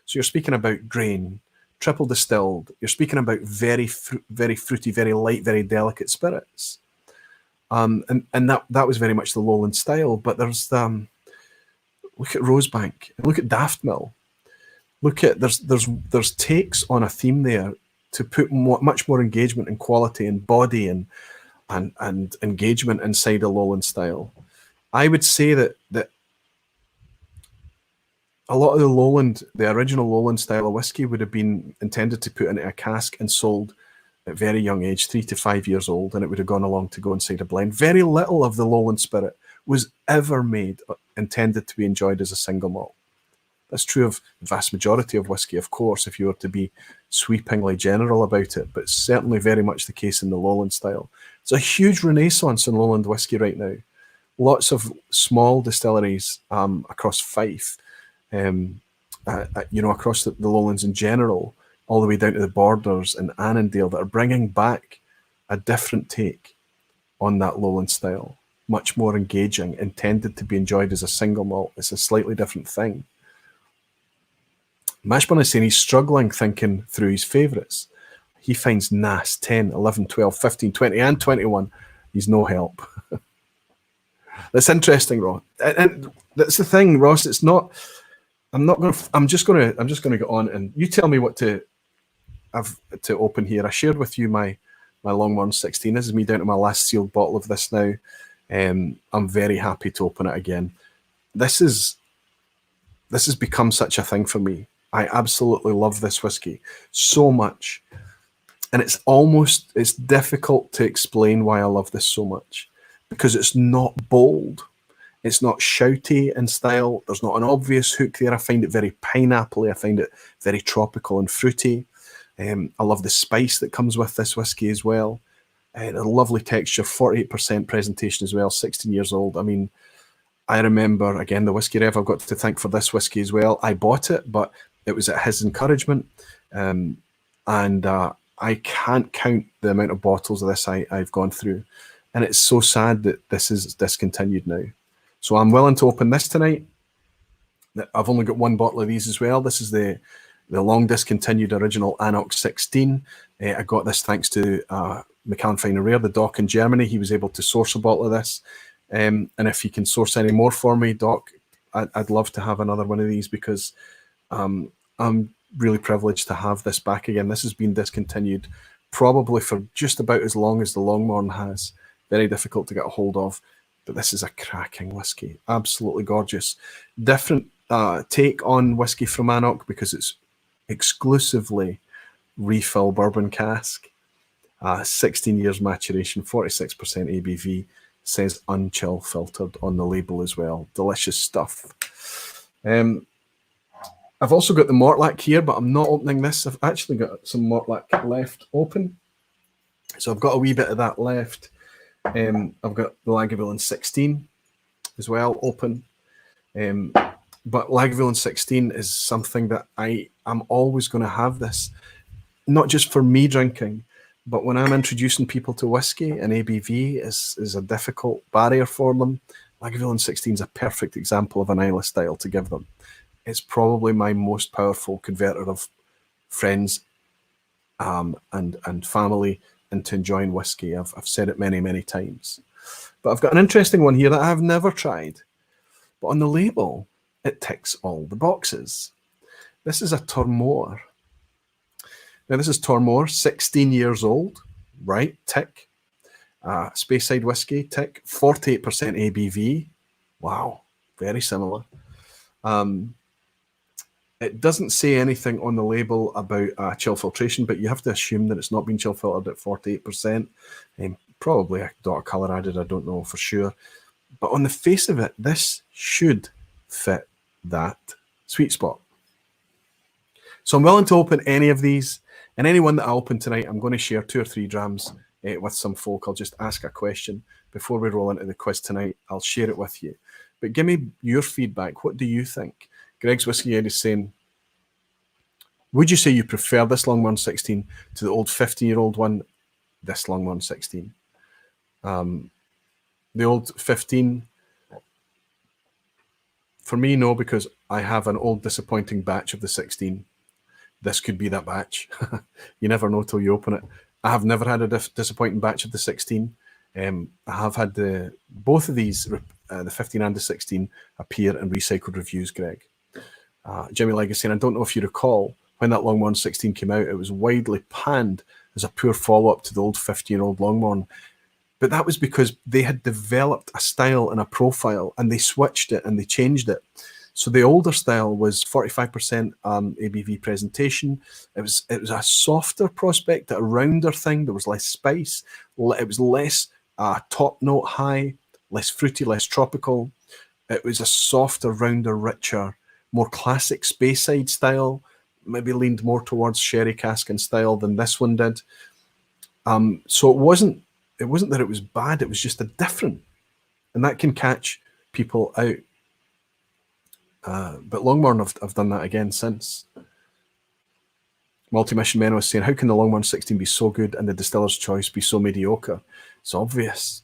So you're speaking about grain, triple distilled. You're speaking about very fruity, very light, very delicate spirits, and that was very much the lowland style. But there's look at Rosebank, look at Daft Mill. Look at there's takes on a theme there to put much more engagement and quality and body and engagement inside a lowland style. I would say that a lot of the original lowland style of whiskey would have been intended to put into a cask and sold at very young age, 3 to 5 years old, and it would have gone along to go inside a blend. Very little of the lowland spirit was ever made intended to be enjoyed as a single malt. That's true of the vast majority of whiskey, of course, if you were to be sweepingly general about it, but certainly very much the case in the lowland style. It's a huge renaissance in lowland whiskey right now. Lots of small distilleries across Fife, across the lowlands in general, all the way down to the Borders and Annandale, that are bringing back a different take on that lowland style. Much more engaging, intended to be enjoyed as a single malt. It's a slightly different thing. Mashburn is saying he's struggling thinking through his favourites. He finds Nass 10, 11, 12, 15, 20 and 21. He's no help. That's interesting, Ross. And that's the thing, Ross. It's not. I'm just going to get on, and you tell me what to have to open here. I shared with you my Longmorn 16. This is me down to my last sealed bottle of this now. I'm very happy to open it again. This has become such a thing for me. I absolutely love this whiskey so much, and it's difficult to explain why I love this so much, because it's not bold. It's not shouty in style. There's not an obvious hook there. I find it very pineapple-y. I find it very tropical and fruity. I love the spice that comes with this whiskey as well. A lovely texture, 48% presentation as well, 16 years old. I mean, I remember, again, the Whiskey Rev I've got to thank for this whiskey as well. I bought it, but it was at his encouragement. And I can't count the amount of bottles of this I've gone through. And it's so sad that this is discontinued now. So I'm willing to open this tonight. I've only got one bottle of these as well. This is the long discontinued original Anox 16. I got this thanks to McCann Fine and Rare, the Doc in Germany. He was able to source a bottle of this. And if he can source any more for me, Doc, I'd love to have another one of these, because I'm really privileged to have this back again. This has been discontinued probably for just about as long as the Longmorn has. Very difficult to get a hold of. But this is a cracking whiskey, absolutely gorgeous. Different take on whiskey from Anoch, because it's exclusively refill bourbon cask. 16 years maturation, 46% ABV, says unchill filtered on the label as well. Delicious stuff. I've also got the Mortlach here, but I'm not opening this. I've actually got some Mortlach left open. So I've got a wee bit of that left. I've got the Lagavulin 16. as well, open. But Lagavulin 16 is something that I'm always going to have this, not just for me drinking, but when I'm introducing people to whiskey, and ABV is a difficult barrier for them. Lagavulin 16 is a perfect example of an Islay style to give them. It's probably my most powerful converter of friends and family into enjoying whiskey. I've said it many, many times. But I've got an interesting one here that I've never tried. But on the label, it ticks all the boxes. This is a Tormore. Now, this is Tormore, 16 years old, right? Tick. Speyside whiskey, tick. 48% ABV. Wow, very similar. It doesn't say anything on the label about chill filtration, but you have to assume that it's not been chill filtered at 48%. Probably a dot of colour added, I don't know for sure. But on the face of it, this should fit that sweet spot. So I'm willing to open any of these. And any one that I open tonight, I'm going to share 2 or 3 drams with some folk. I'll just ask a question before we roll into the quiz tonight. I'll share it with you. But give me your feedback. What do you think? Greg's Whiskey Ed is saying, would you say you prefer this Longmorn 16 to the old 15-year-old one? This Longmorn 16. The old 15, for me, no, because I have an old disappointing batch of the 16. This could be that batch. You never know till you open it. I have never had a disappointing batch of the 16. I have had both of these, the 15 and the 16, appear in recycled reviews, Greg. Jimmy Legacy, and I don't know if you recall, when that Longmorn 16 came out, it was widely panned as a poor follow-up to the old 15-year-old Longmorn. But that was because they had developed a style and a profile, and they switched it and they changed it. So the older style was 45% ABV presentation. It was a softer prospect, a rounder thing. There was less spice. It was less top note high, less fruity, less tropical. It was a softer, rounder, richer, more classic Speyside style. Maybe leaned more towards sherry cask and style than this one did. So it wasn't that it was bad. It was just a different, and that can catch people out. But Longmorn have done that again since. Multi-Mission Men was saying, how can the Longmorn 16 be so good and the Distiller's Choice be so mediocre? It's obvious.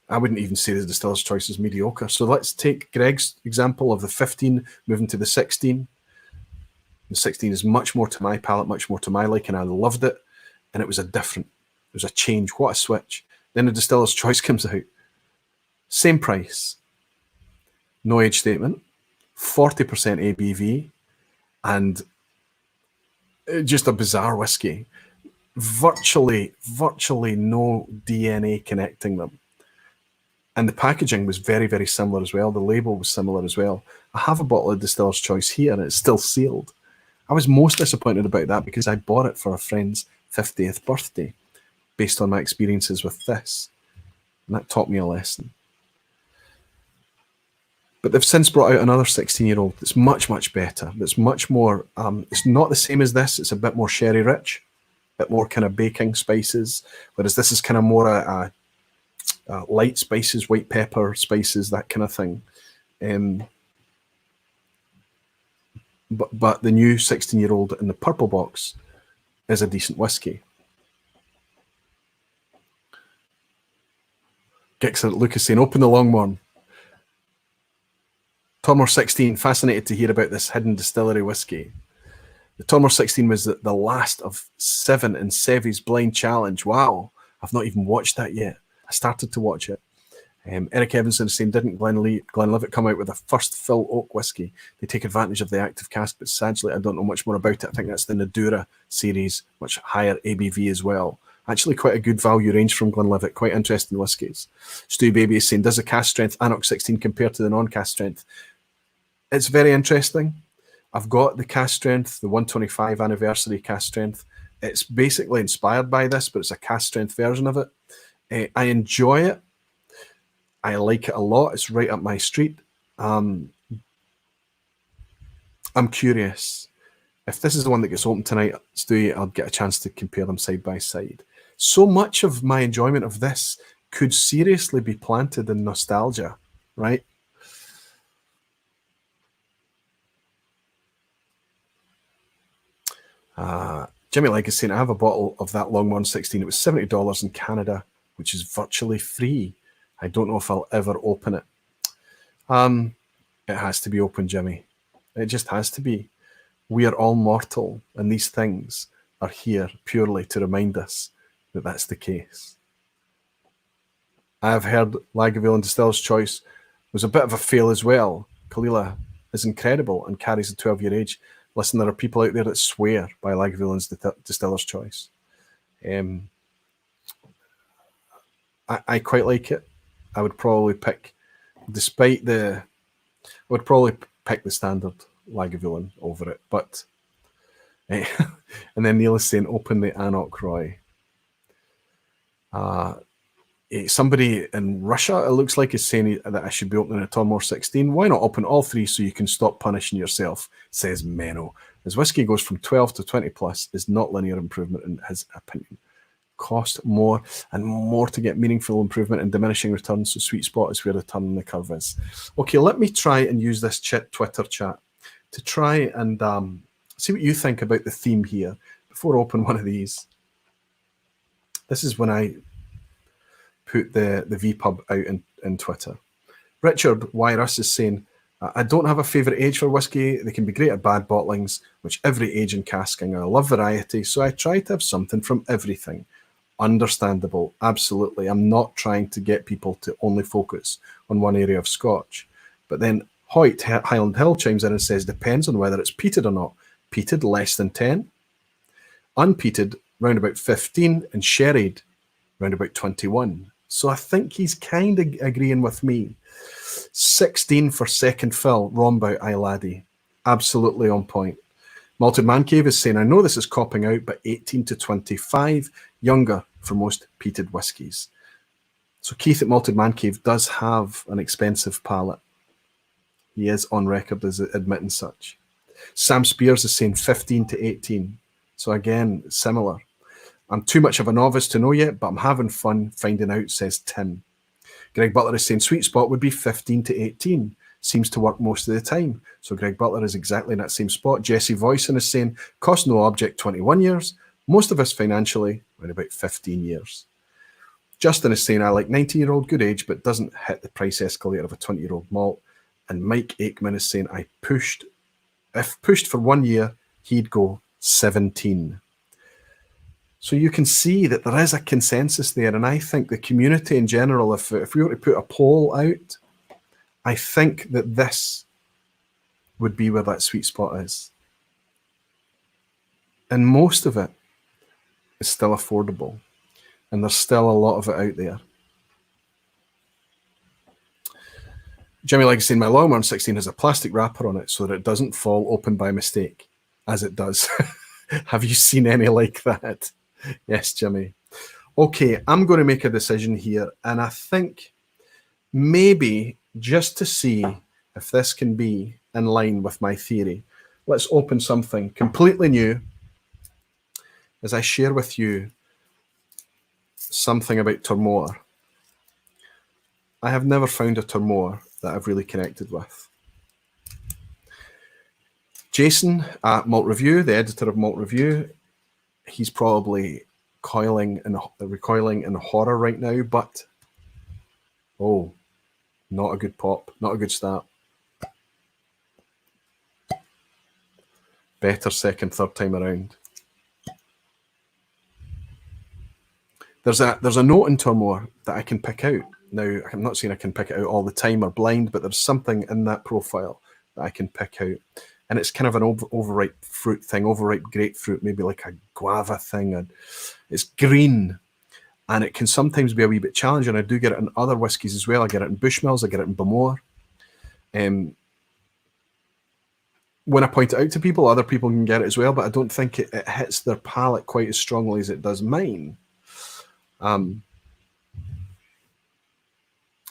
I wouldn't even say the Distiller's Choice is mediocre. So let's take Greg's example of the 15 moving to the 16. The 16 is much more to my palate, much more to my liking. I loved it, and it was a change. What a switch. Then the Distiller's Choice comes out. Same price. No age statement. 40% ABV, and just a bizarre whiskey. Virtually no DNA connecting them. And the packaging was very, very similar as well. The label was similar as well. I have a bottle of Distiller's Choice here, and it's still sealed. I was most disappointed about that because I bought it for a friend's 50th birthday based on my experiences with this. And that taught me a lesson. But they've since brought out another 16-year-old that's much, much better. That's much more, it's not the same as this. It's a bit more sherry rich, a bit more kind of baking spices, whereas this is kind of more light spices, white pepper spices, that kind of thing. But the new 16-year-old in the purple box is a decent whiskey. Gixer Lucas saying, open the Longmorn. Tormore 16, fascinated to hear about this hidden distillery whiskey. The Tormore 16 was the last of 7 in Sevy's Blind Challenge. Wow, I've not even watched that yet. I started to watch it. Eric Evanson is saying, didn't Glenlivet come out with a first fill oak whiskey? They take advantage of the active cask, but sadly, I don't know much more about it. I think that's the Nadura series, much higher ABV as well. Actually, quite a good value range from Glenlivet, quite interesting whiskies. Stu Baby is saying, does the cask strength Anox 16 compare to the non-cask strength? It's very interesting. I've got the cask strength, the 125 anniversary cask strength. It's basically inspired by this, but it's a cask strength version of it. I enjoy it. I like it a lot. It's right up my street. I'm curious. If this is the one that gets open tonight, Stewie, I'll get a chance to compare them side by side. So much of my enjoyment of this could seriously be planted in nostalgia, right? Jimmy Legg is saying, I have a bottle of that Longmorn 16. It was $70 in Canada, which is virtually free. I don't know if I'll ever open it. It has to be open, Jimmy. It just has to be. We are all mortal, and these things are here purely to remind us that that's the case. I have heard Lagavulin Distiller's Choice was a bit of a fail as well. Kalila is incredible and carries a 12-year age. Listen, there are people out there that swear by Lagavulin's Distiller's Choice. I quite like it. I would probably pick, I would probably pick the standard Lagavulin over it. But, and then Neil is saying, open the Anok Roy. Somebody in Russia, it looks like, is saying that I should be opening a Tullamore 16. Why not open all three so you can stop punishing yourself, says Menno. As whiskey goes from 12 to 20 plus is not linear improvement in his opinion. Cost more and more to get meaningful improvement and diminishing returns, so sweet spot is where the turn in the curve is. Okay, let me try and use this Twitter chat to try and see what you think about the theme here before I open one of these. This is when I put the vPub out in Twitter. Richard Wyrus is saying, I don't have a favourite age for whiskey. They can be great at bad bottlings, which every age in casking. I love variety, so I try to have something from everything. Understandable, absolutely. I'm not trying to get people to only focus on one area of Scotch. But then Hoyt, Highland Hill, chimes in and says, depends on whether it's peated or not. Peated, less than 10. Unpeated, round about 15. And sherried, round about 21. So I think he's kind of agreeing with me. 16 for second fill, Rombout Aye Laddie. Absolutely on point. Malted Man Cave is saying, I know this is copping out, but 18 to 25, younger for most peated whiskies. So Keith at Malted Man Cave does have an expensive palate. He is on record as admitting such. Sam Spears is saying 15 to 18. So again, similar. I'm too much of a novice to know yet, but I'm having fun finding out, says Tim. Greg Butler is saying sweet spot would be 15 to 18. Seems to work most of the time. So Greg Butler is exactly in that same spot. Jesse Voisin is saying cost no object 21 years. Most of us financially, around about 15 years. Justin is saying I like 19-year-old good age, but doesn't hit the price escalator of a 20-year-old malt. And Mike Aikman is saying if pushed for 1 year, he'd go 17. So you can see that there is a consensus there, and I think the community in general, if we were to put a poll out, I think that this would be where that sweet spot is. And most of it is still affordable, and there's still a lot of it out there. Jimmy Legg is saying, my Longmorn 16 has a plastic wrapper on it so that it doesn't fall open by mistake, as it does. Have you seen any like that? Yes, Jimmy. Okay, I'm going to make a decision here, and I think maybe just to see if this can be in line with my theory, let's open something completely new as I share with you something about Tullamore. I have never found a Tullamore that I've really connected with. Jason at Malt Review, the editor of Malt Review, he's probably recoiling in horror right now, but oh, not a good pop, not a good start. Better second, third time around. There's a note in Tullamore that I can pick out. Now, I'm not saying I can pick it out all the time or blind, but there's something in that profile that I can pick out. And it's kind of an overripe fruit thing, overripe grapefruit, maybe like a guava thing. And it's green, and it can sometimes be a wee bit challenging. I do get it in other whiskies as well. I get it in Bushmills, I get it in Bowmore. When I point it out to people, other people can get it as well, but I don't think it hits their palate quite as strongly as it does mine.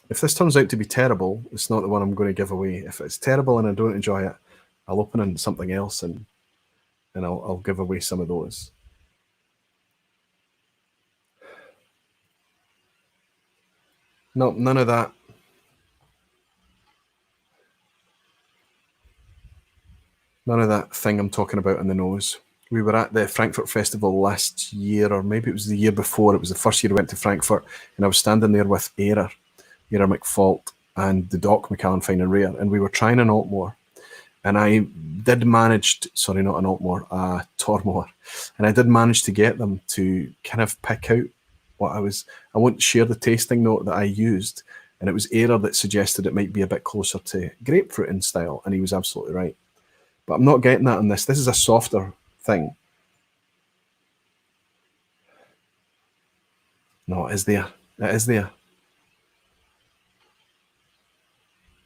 If this turns out to be terrible, it's not the one I'm going to give away. If it's terrible and I don't enjoy it, I'll open in something else and I'll give away some of those. No, none of that. None of that thing I'm talking about in the nose. we were at the Frankfurt Festival last year, or maybe it was the year before. It was the first year I went to Frankfurt, and I was standing there with Era McFault, and the Doc McAllen Fine and Rare, and we were trying an Altmore. And I did manage, sorry, not an Altmore, a Tormore. And I did manage to get them to kind of pick out what I won't share the tasting note that I used. And it was Era that suggested it might be a bit closer to grapefruit in style. And he was absolutely right. But I'm not getting that on this. This is a softer thing. No, it is there. It is there.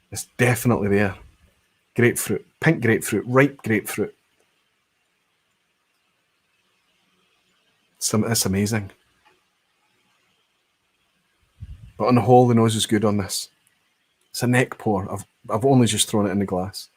It's definitely there. Grapefruit, pink grapefruit, ripe grapefruit. It's amazing. But on the whole, the nose is good on this. It's a neck pour. I've only just thrown it in the glass.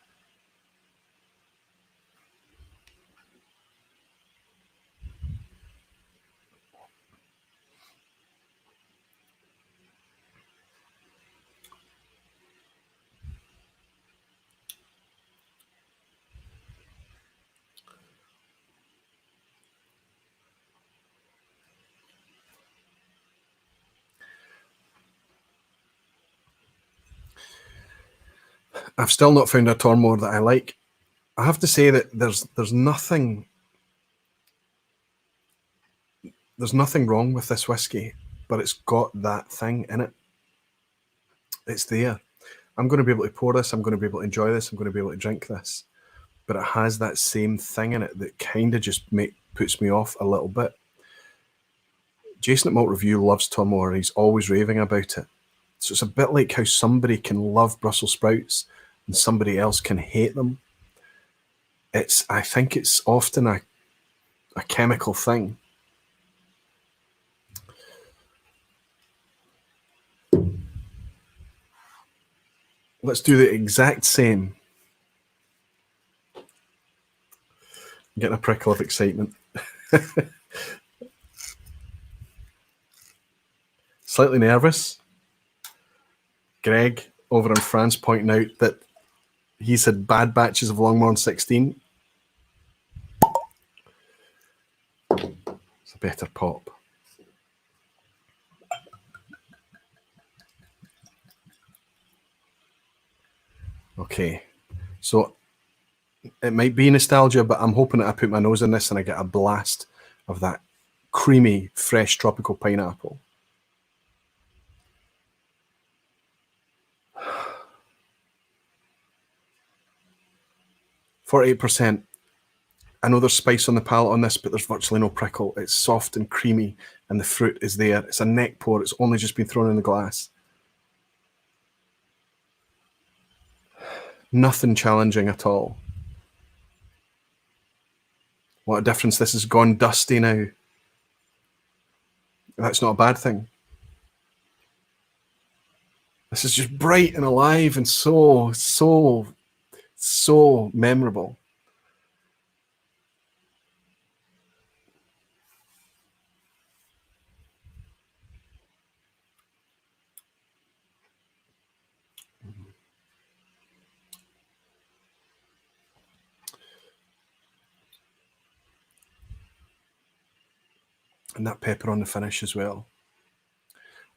I've still not found a Tormore that I like. I have to say that there's nothing wrong with this whiskey, but it's got that thing in it. It's there. I'm going to be able to pour this. I'm going to be able to enjoy this. I'm going to be able to drink this. But it has that same thing in it that kind of just puts me off a little bit. Jason at Malt Review loves Tormore. He's always raving about it. So it's a bit like how somebody can love Brussels sprouts and somebody else can hate them. I think it's often a chemical thing. Let's do the exact same. I'm getting a prickle of excitement. Slightly nervous. Greg over in France pointing out that he's had bad batches of Longmorn 16. It's a better pop. Okay, so it might be nostalgia, but I'm hoping that I put my nose in this and I get a blast of that creamy, fresh tropical pineapple. %. I know there's spice on the palate on this, but there's virtually no prickle. It's soft and creamy, and the fruit is there. It's a neck pour. It's only just been thrown in the glass. Nothing challenging at all. What a difference. This has gone dusty now. That's not a bad thing. This is just bright and alive and so memorable. And that pepper on the finish as well.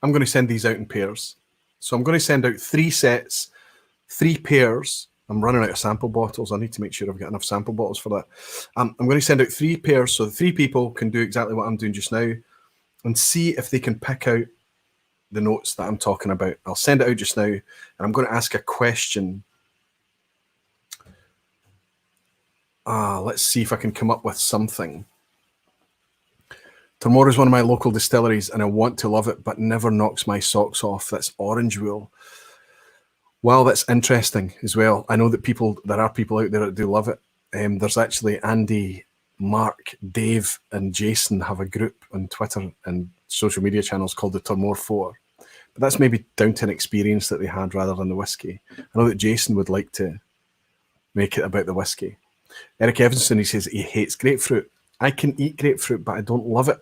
I'm going to send these out in pairs. So I'm going to send out 3 sets, 3 pairs. I'm running out of sample bottles. I need to make sure I've got enough sample bottles for that. I'm going to send out 3 pairs so the 3 people can do exactly what I'm doing just now and see if they can pick out the notes that I'm talking about. I'll send it out just now, and I'm going to ask a question. Let's see if I can come up with something. Tormore is one of my local distilleries, and I want to love it, but never knocks my socks off. That's Orange Wool. Well, that's interesting as well. I know that there are people out there that do love it. There's actually Andy, Mark, Dave, and Jason have a group on Twitter and social media channels called the Tormore 4. But that's maybe down to an experience that they had rather than the whiskey. I know that Jason would like to make it about the whiskey. Eric Evanson, he says he hates grapefruit. I can eat grapefruit, but I don't love it.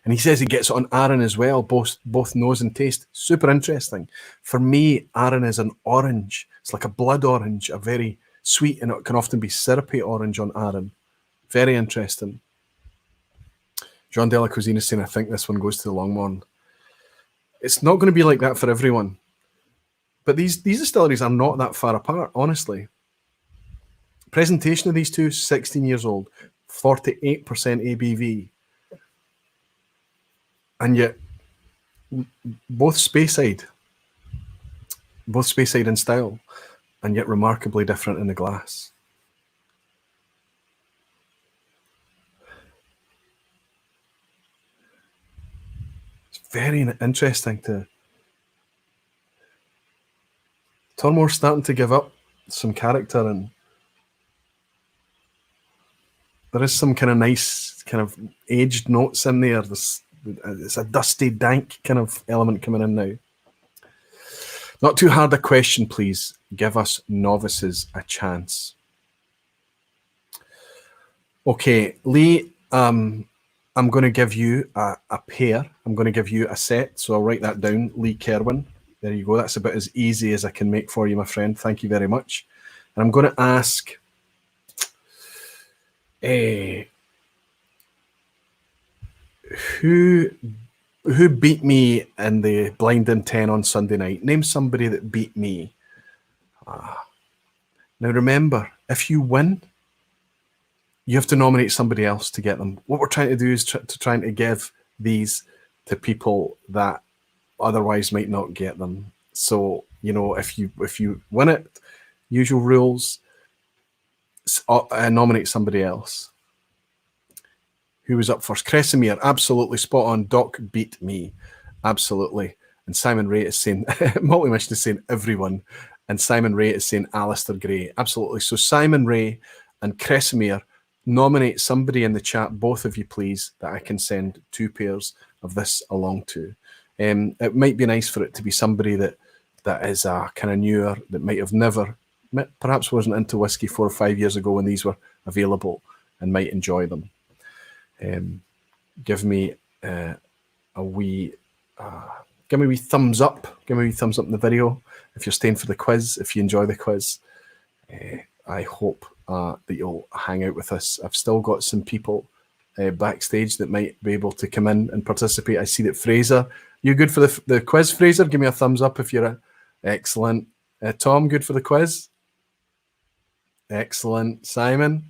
And he says he gets it on Arran as well, both nose and taste. Super interesting. For me, Arran is an orange. It's like a blood orange, a very sweet, and it can often be syrupy orange on Arran. Very interesting. John Della Cuisine is saying, I think this one goes to the Longmorn. It's not going to be like that for everyone. But these distilleries are not that far apart, honestly. Presentation of these two, 16 years old, 48% ABV. And yet, both Speyside in style, and yet remarkably different in the glass. It's very interesting to... Tullamore starting to give up some character, and there is some kind of nice, kind of aged notes in there. It's a dusty, dank kind of element coming in now. Not too hard a question, please. Give us novices a chance. Okay, Lee, I'm going to give you a pair. I'm going to give you a set, so I'll write that down. Lee Kerwin. There you go. That's about as easy as I can make for you, my friend. Thank you very much. And I'm going to ask... who beat me in the blind in 10 on Sunday night? Name somebody that beat me. Now remember, if you win, you have to nominate somebody else to get them. What we're trying to do is trying to give these to people that otherwise might not get them. So, you know, if you win it, usual rules, nominate somebody else. Who was up first? Cresimere, absolutely spot on. Doc beat me, absolutely. And Simon Ray is saying, Multi-Mission is saying everyone. And Simon Ray is saying Alistair Gray, absolutely. So Simon Ray and Cresimere, nominate somebody in the chat, both of you please, that I can send 2 pairs of this along to. It might be nice for it to be somebody that is kind of newer, that might have never, perhaps wasn't into whiskey 4 or 5 years ago when these were available and might enjoy them. Give me a wee thumbs up. Give me a wee thumbs up in the video if you're staying for the quiz, if you enjoy the quiz. I hope that you'll hang out with us. I've still got some people backstage that might be able to come in and participate. I see that Fraser, you good for the quiz, Fraser? Give me a thumbs up if you're excellent. Tom, good for the quiz? Excellent. Simon?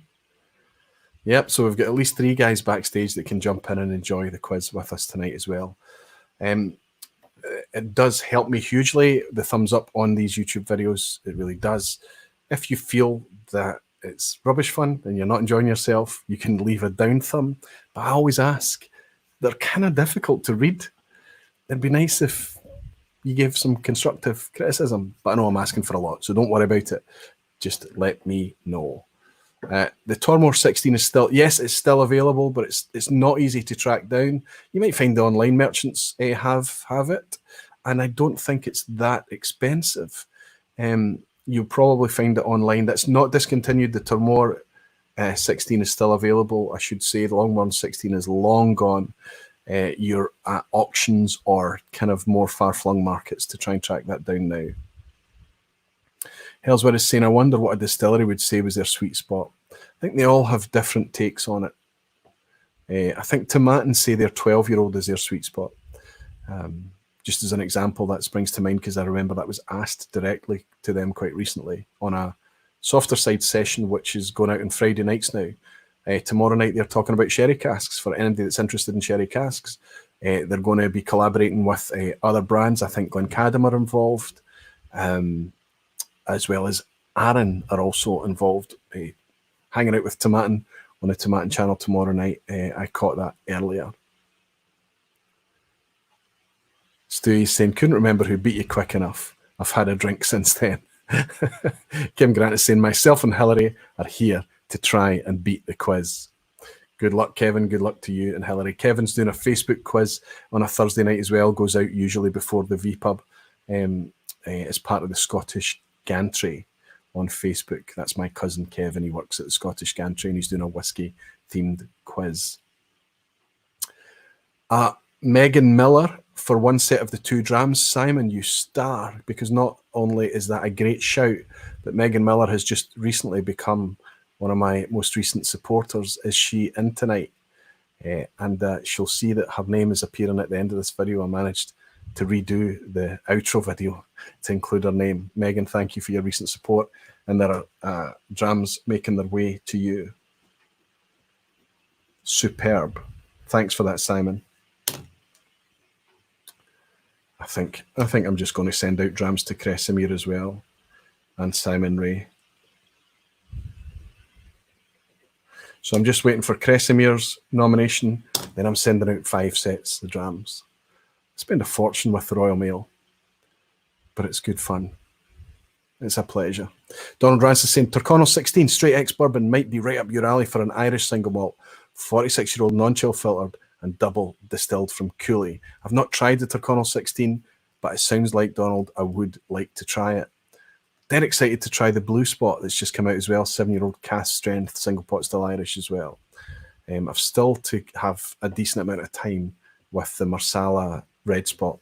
Yep, so we've got at least 3 guys backstage that can jump in and enjoy the quiz with us tonight as well. It does help me hugely, the thumbs up on these YouTube videos. It really does. If you feel that it's rubbish fun and you're not enjoying yourself, you can leave a down thumb. But I always ask, they're kind of difficult to read. It'd be nice if you gave some constructive criticism. But I know I'm asking for a lot, so don't worry about it. Just let me know. The Tullamore 16 is still, yes, it's still available, but it's not easy to track down. You might find the online merchants have it, and I don't think it's that expensive. You'll probably find it online. That's not discontinued. The Tullamore 16 is still available. I should say the Longmorn 16 is long gone. You're at auctions or kind of more far-flung markets to try and track that down now. Hellsworth is saying, I wonder what a distillery would say was their sweet spot. I think they all have different takes on it. I think Tomatin say their 12-year-old is their sweet spot. Just as an example, that springs to mind because I remember that was asked directly to them quite recently on a softer side session, which is going out on Friday nights now. Tomorrow night, they're talking about sherry casks. For anybody that's interested in sherry casks, they're going to be collaborating with other brands. I think Glencadam are involved. As well as Aaron are also involved, hanging out with Tomatin on the Tomatin channel tomorrow night. I caught that earlier. Stewie's saying, couldn't remember who beat you quick enough. I've had a drink since then. Kim Grant is saying, myself and Hilary are here to try and beat the quiz. Good luck, Kevin. Good luck to you and Hilary. Kevin's doing a Facebook quiz on a Thursday night as well. Goes out usually before the vPub as part of the Scottish Gantry on Facebook. That's my cousin Kevin. He works at the Scottish Gantry and he's doing a whiskey themed quiz. Megan Miller for 1 set of the 2 drams. Simon, you star, because not only is that a great shout, but Megan Miller has just recently become one of my most recent supporters. Is she in tonight? And she'll see that her name is appearing at the end of this video. I managed to redo the outro video to include her name. Megan, thank you for your recent support. And there are drams making their way to you. Superb. Thanks for that, Simon. I think I'm just going to send out drams to Kresimir as well, and Simon Ray. So I'm just waiting for Kresimir's nomination, then I'm sending out 5 sets of drams. I spend a fortune with the Royal Mail, but it's good fun. It's a pleasure. Donald Rance is saying, Turkano 16 straight ex-bourbon might be right up your alley for an Irish single malt, 46-year-old non-chill filtered and double distilled from Cooley. I've not tried the Turkano 16, but it sounds like, Donald, I would like to try it. Dead excited to try the Blue Spot that's just come out as well, 7-year-old cast strength, single pot still Irish as well. I've still to have a decent amount of time with the Marsala Red Spot.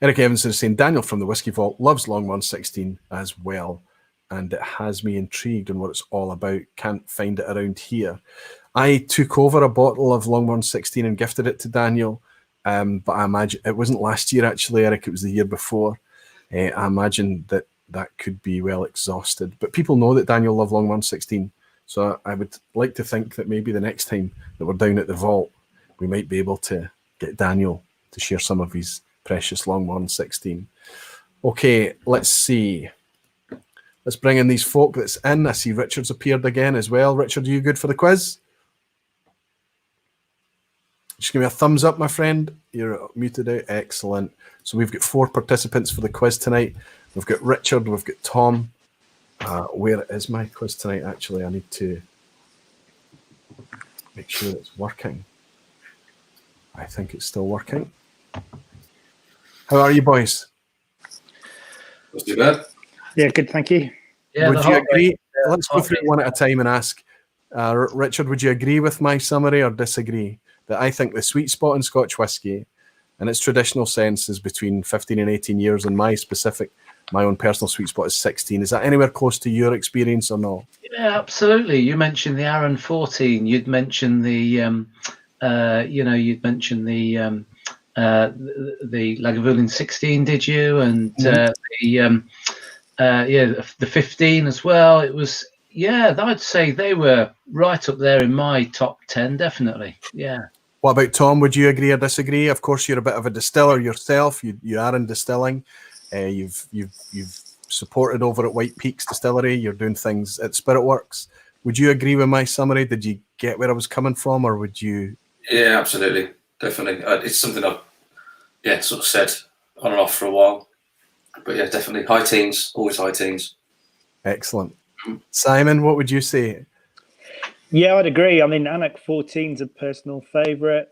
Eric Evans is saying, Daniel from the Whiskey Vault loves Longmorn 16 as well, and it has me intrigued on what it's all about. Can't find it around here. I took over a bottle of Longmorn 16 and gifted it to Daniel, but I imagine it wasn't last year, actually, Eric. It was the year before. I imagine that could be well exhausted. But people know that Daniel loved Longmorn 16, so I would like to think that maybe the next time that we're down at the vault, we might be able to get Daniel to share some of his precious Longmorn 16. Okay, let's see. Let's bring in these folk that's in. I see Richard's appeared again as well. Richard, are you good for the quiz? Just give me a thumbs up, my friend. You're muted out. Excellent. So we've got 4 participants for the quiz tonight. We've got Richard, we've got Tom. Where is my quiz tonight? Actually, I need to make sure it's working. I think it's still working. How are you, boys? Not too bad. Yeah, good, thank you. Yeah, Would you agree? Let's go through it one at a time and ask. Richard, would you agree with my summary or disagree? That I think the sweet spot in Scotch whisky in its traditional sense is between 15 and 18 years, and my own personal sweet spot is 16. Is that anywhere close to your experience or no? Yeah, absolutely. You mentioned the Arran 14. You'd mentioned the Lagavulin 16, did you? And the 15 as well. It was, yeah, I'd say they were right up there in my top 10, definitely. Yeah. What about Tom? Would you agree or disagree? Of course, you're a bit of a distiller yourself. You are in distilling. You've supported over at White Peaks Distillery. You're doing things at Spirit Works. Would you agree with my summary? Did you get where I was coming from, or would you? Yeah, absolutely, definitely. It's something I've sort of said on and off for a while. But yeah, definitely high teens, always high teens. Excellent. Simon, what would you say? Yeah, I'd agree. I mean, Anak 14 is a personal favourite.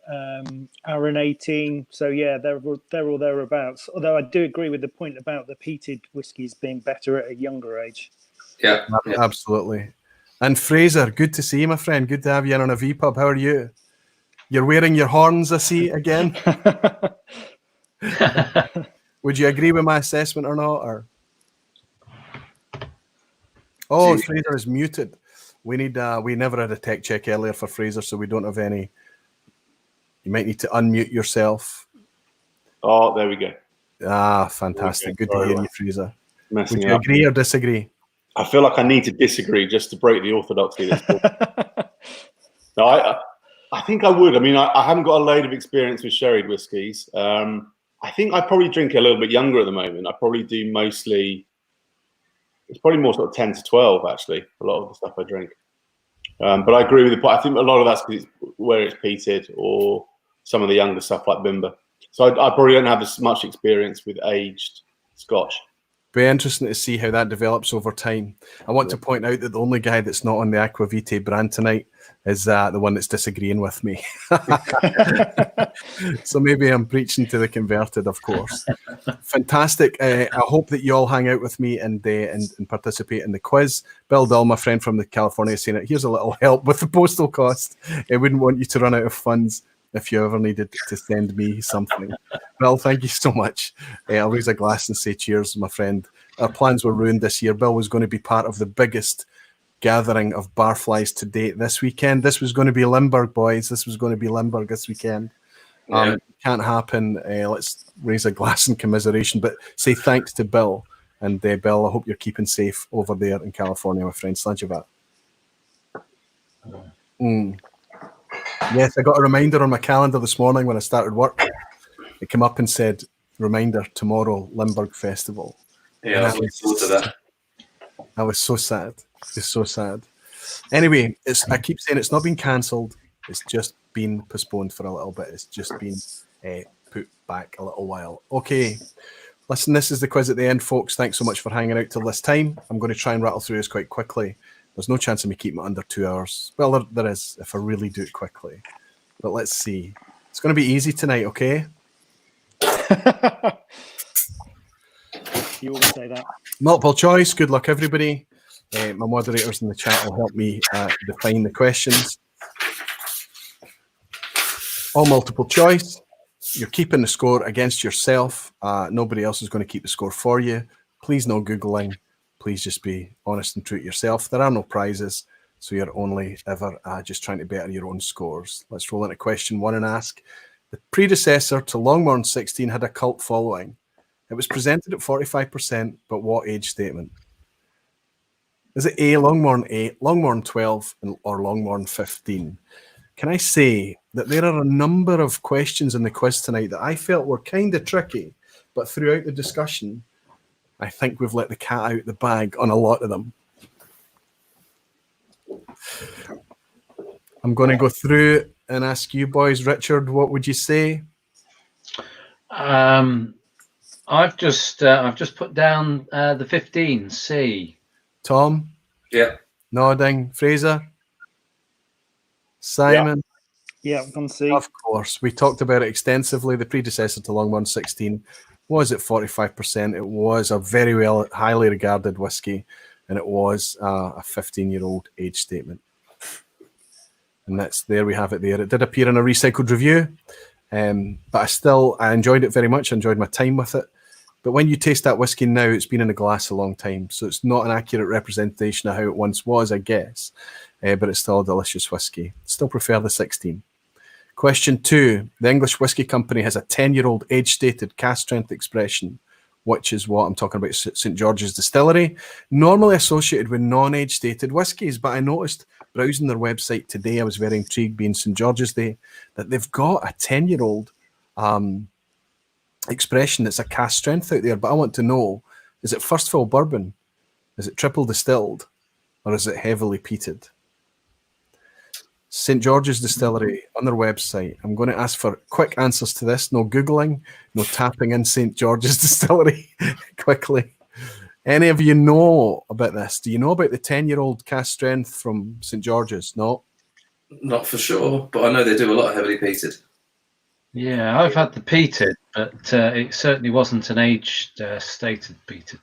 Arran 18. So yeah, they're all thereabouts. Although I do agree with the point about the peated whiskies being better at a younger age. Yeah, absolutely. And Fraser, good to see you, my friend. Good to have you in on a vPub. How are you? You're wearing your horns, I see, again. Would you agree with my assessment or not? Or Fraser is muted. We never had a tech check earlier for Fraser, so we don't have any. You might need to unmute yourself. Oh, there we go. Ah, fantastic. Good to hear you, Fraser. Would you up. agree or disagree? I feel like I need to disagree just to break the orthodoxy. No, I think I would. I mean, I haven't got a load of experience with sherried whiskies. I think I probably drink a little bit younger at the moment. I probably do mostly. It's probably more sort of 10 to 12, actually, a lot of the stuff I drink. But I agree with the point. I think a lot of that's because it's where it's peated or some of the younger stuff like Bimber. So I probably don't have as much experience with aged Scotch. Be interesting to see how that develops over time. I want to point out that the only guy that's not on the Aqua Vitae brand tonight is the one that's disagreeing with me. So maybe I'm preaching to the converted, of course. Fantastic. I hope that you all hang out with me and participate in the quiz. Bill Dull, my friend from the California, is saying, here's a little help with the postal cost. I wouldn't want you to run out of funds. if you ever needed to send me something. Bill, thank you so much. I'll raise a glass and say cheers, my friend. Our plans were ruined this year. Bill was going to be part of the biggest gathering of barflies to date this weekend. This was going to be Limburg, boys. This was going to be Limburg this weekend. Can't happen. Let's raise a glass in commiseration, but say thanks to Bill. And Bill, I hope you're keeping safe over there in California, my friend. Slanjavat. Yes, I got a reminder on my calendar this morning when I started work. It came up and said, reminder, tomorrow, Limburg Festival. Yeah, I was looking forward to that. I was so sad. Just so sad. Anyway, I keep saying it's not been cancelled. It's just been postponed for a little bit. It's just been put back a little while. Okay. Listen, this is the quiz at the end, folks. Thanks so much for hanging out till this time. I'm going to try and rattle through this quite quickly. There's no chance of me keeping it under 2 hours. Well, there is, if I really do it quickly. But let's see. It's going to be easy tonight, okay? You always say that. Multiple choice. Good luck, everybody. My moderators in the chat will help me define the questions. All multiple choice. You're keeping the score against yourself. Nobody else is going to keep the score for you. Please no Googling. Please just be honest and true to yourself. There are no prizes, so you're only ever just trying to better your own scores. Let's roll into question 1 and ask. The predecessor to Longmorn 16 had a cult following. It was presented at 45%, but what age statement? Is it A, Longmorn 8, Longmorn 12, or Longmorn 15? Can I say that there are a number of questions in the quiz tonight that I felt were kind of tricky, but throughout the discussion, I think we've let the cat out the bag on a lot of them. I'm going to go through and ask you boys. Richard, what would you say? I've just put down the 15, C. Tom? Yeah. Nodding. Fraser? Simon? Yeah, I'm going to see. Of course. We talked about it extensively. The predecessor to Longmorn 16 was at 45%. It was a very well, highly regarded whiskey, and it was a 15-year-old age statement. And there we have it there. It did appear in a recycled review, but I enjoyed it very much. I enjoyed my time with it. But when you taste that whiskey now, it's been in a glass a long time, so it's not an accurate representation of how it once was, I guess. But it's still a delicious whiskey. Still prefer the 16. Question 2. The English Whisky Company has a 10-year-old age-stated cask-strength expression, which is what I'm talking about, St. George's Distillery, normally associated with non-age-stated whiskies. But I noticed, browsing their website today, I was very intrigued, being St. George's Day, that they've got a 10-year-old expression that's a cask strength out there. But I want to know, is it first fill bourbon? Is it triple distilled? Or is it heavily peated? St. George's Distillery on their website. I'm going to ask for quick answers to this. No Googling, no tapping in St. George's Distillery quickly. Any of you know about this? Do you know about the 10-year-old cask strength from St. George's? No? Not for sure, but I know they do a lot of heavily peated. Yeah, I've had the peated, but it certainly wasn't an aged stated peated.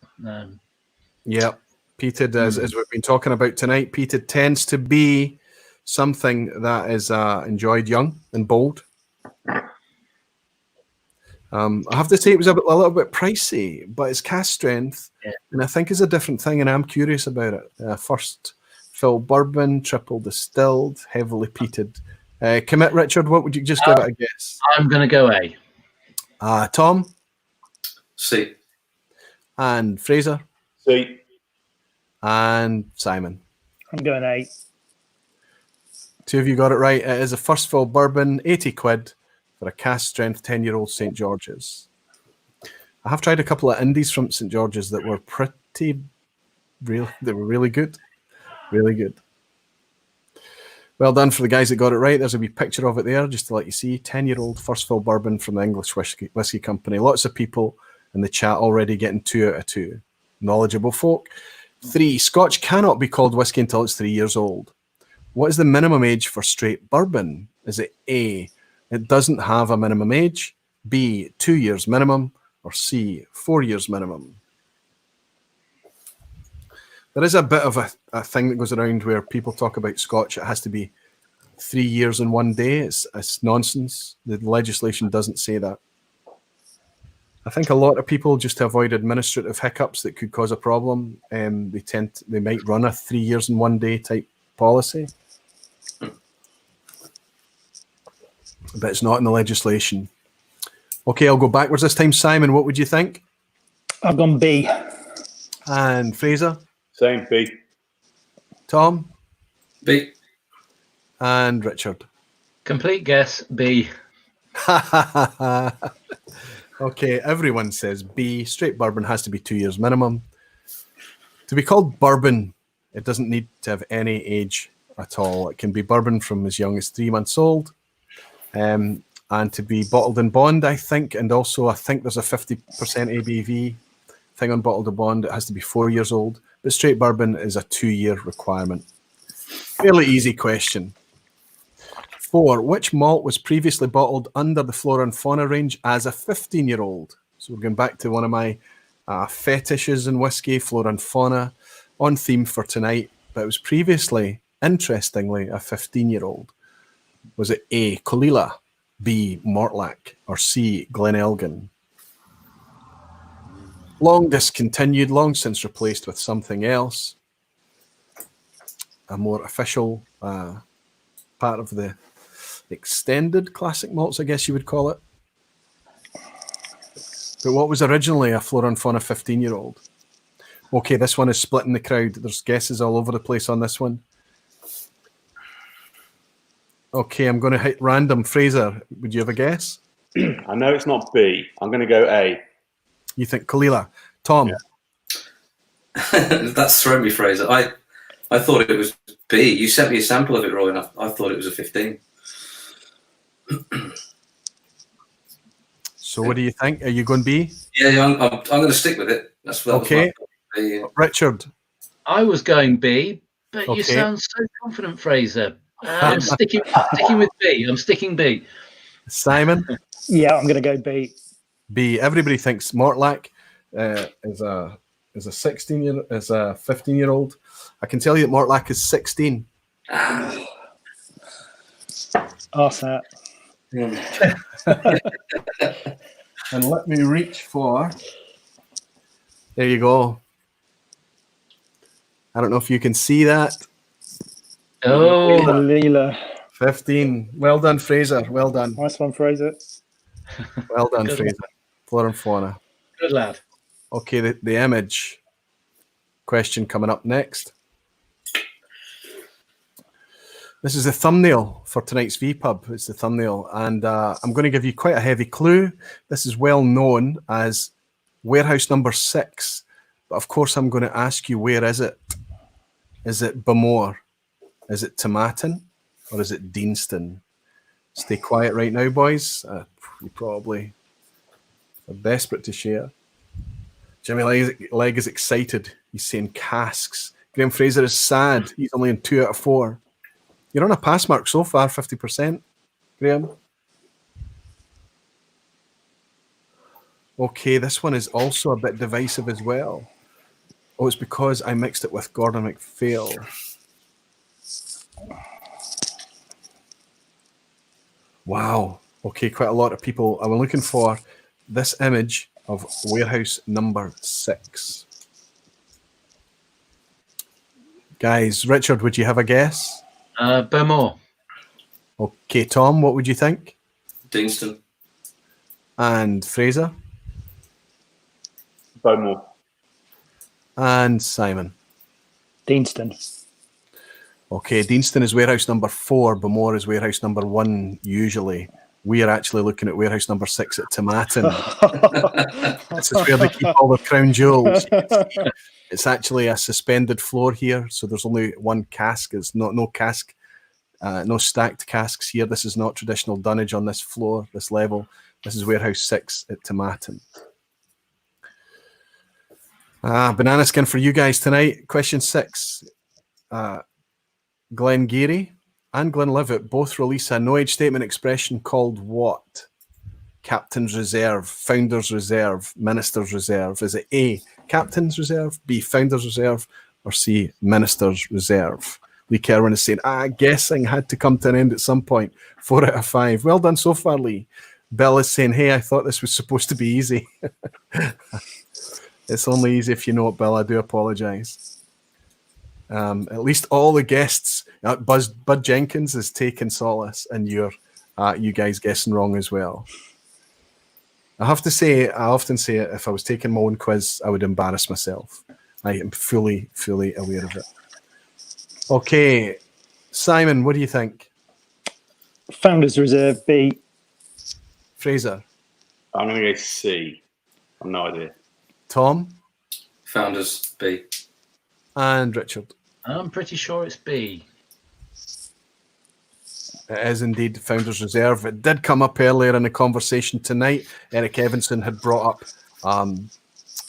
Yeah, peated, as we've been talking about tonight, peated tends to be something that is enjoyed young and bold. I have to say it was a little bit pricey, but it's cask strength, and I think it's a different thing, and I'm curious about it. First fill bourbon, triple distilled, heavily peated. Commit, Richard, what would you just give it a guess? I'm going to go A. Tom? C. And Fraser? C. And Simon? I'm going A. 2 of you got it right. It is a first fill bourbon, 80 quid for a cask strength 10-year-old St. George's. I have tried a couple of indies from St. George's that were pretty real. They were really good. Really good. Well done for the guys that got it right. There's a wee picture of it there, just to let you see. 10-year-old first fill bourbon from the English Whisky Company. Lots of people in the chat already getting 2 out of 2. Knowledgeable folk. 3. Scotch cannot be called whiskey until it's 3 years old. What is the minimum age for straight bourbon? Is it A, it doesn't have a minimum age, B, 2 years minimum, or C, 4 years minimum? There is a bit of a thing that goes around where people talk about Scotch. It has to be 3 years and 1 day. It's nonsense. The legislation doesn't say that. I think a lot of people, just to avoid administrative hiccups that could cause a problem, they might run a 3 years and 1 day type policy. But it's not in the legislation. Okay, I'll go backwards this time. Simon, what would you think? I've gone B. And Fraser? Same, B. Tom? B. And Richard? Complete guess, B. Okay, everyone says B. Straight bourbon has to be 2 years minimum. To be called bourbon, it doesn't need to have any age at all. It can be bourbon from as young as 3 months old. And to be bottled in bond, I think, and also I think there's a 50% ABV thing on bottled in bond. It has to be 4 years old. But straight bourbon is a 2-year requirement. Fairly easy question. 4. Which malt was previously bottled under the Flora and Fauna range as a 15-year-old? So we're going back to one of my fetishes in whiskey, Flora and Fauna, on theme for tonight. But it was previously, interestingly, a 15-year-old. Was it A, Colilla, B, Mortlach, or C, Glenelgin? Long discontinued, long since replaced with something else. A more official part of the extended classic malts, I guess you would call it. But what was originally a Flora and Fauna 15-year-old? Okay, this one is splitting the crowd. There's guesses all over the place on this one. Okay, I'm going to hit random. Fraser, would you have a guess? I know it's not B. I'm going to go A. You think Colilla? Tom? Yeah. That's thrown me, Fraser. I thought it was B. You sent me a sample of it, Roy, and I thought it was a 15. So what do you think? Are you going B? Yeah, I'm going to stick with it. That's okay. Richard? I was going B, but okay. You sound so confident, Fraser. I'm sticking with B. I'm sticking B. Simon? Yeah, I'm going to go B. B. Everybody thinks Mortlach is a 15-year-old. I can tell you that Mortlach is 16. Arse that. And let me reach for. There you go. I don't know if you can see that. Oh, Leela. 15. Well done, Fraser. Well done. Nice one, Fraser. Well done, Good Fraser. Flora and Fauna. good lad. Okay, the image question coming up next. This is the thumbnail for tonight's vPub. It's the thumbnail. And I'm going to give you quite a heavy clue. This is well known as warehouse number 6. But of course, I'm going to ask you, where is it? Is it Bamore? Is it Tomatin? Or is it Deanston? Stay quiet right now, boys. You probably are desperate to share. Jimmy Legg is excited. He's saying casks. Graham Fraser is sad. He's only in 2 out of 4. You're on a pass mark so far, 50%, Graham. Okay, this one is also a bit divisive as well. Oh, it's because I mixed it with Gordon MacPhail. Wow. Okay, quite a lot of people. I'm looking for this image of warehouse number 6. Guys, Richard, would you have a guess? Bowmore. Okay, Tom, what would you think? Deanston. And Fraser? Bowmore. And Simon? Deanston. Okay, Deanston is warehouse number 4. Bamore is warehouse number 1, usually. We are actually looking at warehouse number 6 at Tomatin. This is where they keep all the crown jewels. It's actually a suspended floor here, so there's only one cask. It's no cask, no stacked casks here. This is not traditional dunnage on this floor, this level. This is warehouse 6 at Tomatin. Banana skin for you guys tonight. Question 6. Glengarry and Glenlivet both release a no-age statement expression called what? Captain's Reserve, Founder's Reserve, Minister's Reserve. Is it A, Captain's Reserve, B, Founder's Reserve, or C, Minister's Reserve? Lee Kerwin is saying, guessing had to come to an end at some point. 4 out of 5. Well done so far, Lee. Bill is saying, hey, I thought this was supposed to be easy. It's only easy if you know it, Bill. I do apologise. At least all the guests, Bud Jenkins is taking solace in you guys guessing wrong as well. I have to say, I often say it, if I was taking my own quiz, I would embarrass myself. I am fully aware of it. Okay, Simon, what do you think? Founders Reserve B. Fraser? I'm going to go C. I've no idea. Tom? Founders B. And Richard? I'm pretty sure it's B. It is indeed Founders Reserve. It did come up earlier in the conversation tonight. Eric Evanson had brought up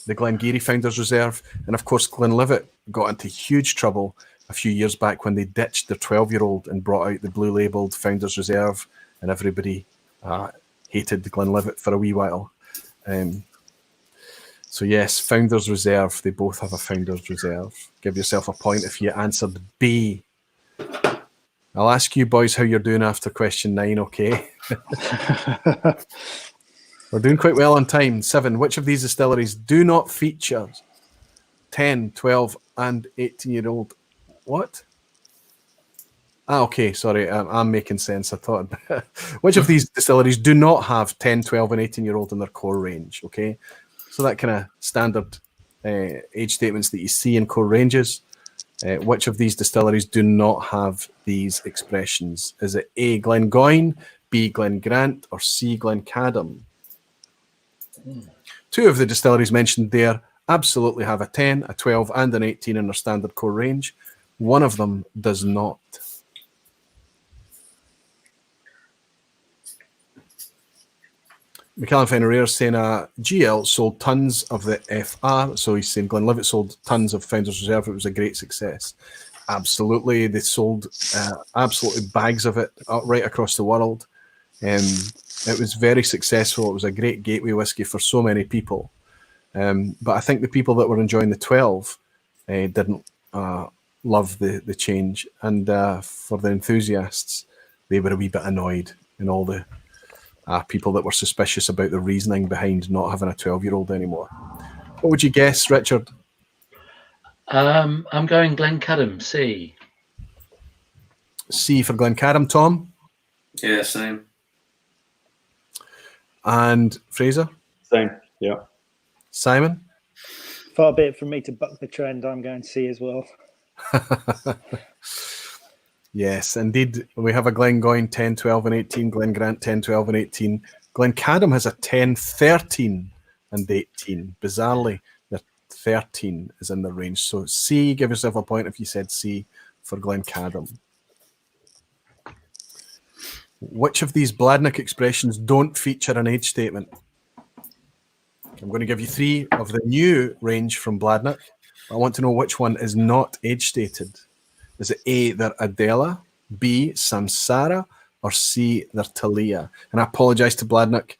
the Glengarry Founders Reserve. And of course, Glenlivet got into huge trouble a few years back when they ditched their 12-year-old and brought out the blue labelled Founders Reserve. And everybody hated the Glenlivet for a wee while. So yes, Founders Reserve. They both have a Founders Reserve. Give yourself a point if you answered B. I'll ask you boys how you're doing after question 9, okay? We're doing quite well on time. 7. Which of these distilleries do not feature 10, 12, and 18-year-old? What? Okay, sorry. I'm making sense. I thought. Which of these distilleries do not have 10, 12, and 18-year-old in their core range? Okay, so that kind of standard age statements that you see in core ranges. Which of these distilleries do not have these expressions? Is it A, Glengoyne, B, Glengrant, or C, Glencadam? 2 of the distilleries mentioned there absolutely have a 10, a 12, and an 18 in their standard core range. One of them does not. Macallan Fenrir is saying GL sold tons of the FR, so he's saying Glenlivet sold tons of Founders Reserve. It was a great success. Absolutely, they sold absolutely bags of it right across the world. It was very successful. It was a great gateway whiskey for so many people. But I think the people that were enjoying the 12 didn't love the change, and for the enthusiasts, they were a wee bit annoyed, and all the people that were suspicious about the reasoning behind not having a 12-year-old anymore. What would you guess, Richard? I'm going Glencadam, C. C for Glencadam. Tom? Yeah, same. And Fraser? Same, yeah. Simon? Far be it from me to buck the trend. I'm going C as well. Yes, indeed. We have a Glengoyne 10, 12, and 18. Glengrant 10, 12, and 18. Glencadam has a 10, 13, and 18. Bizarrely, the 13 is in the range. So C, give yourself a point if you said C for Glencadam. Which of these Bladnock expressions don't feature an age statement? I'm going to give you 3 of the new range from Bladnock. I want to know which one is not age stated. Is it A, they're Adela, B, Samsara, or C, they're Talia? And I apologise to Bladnock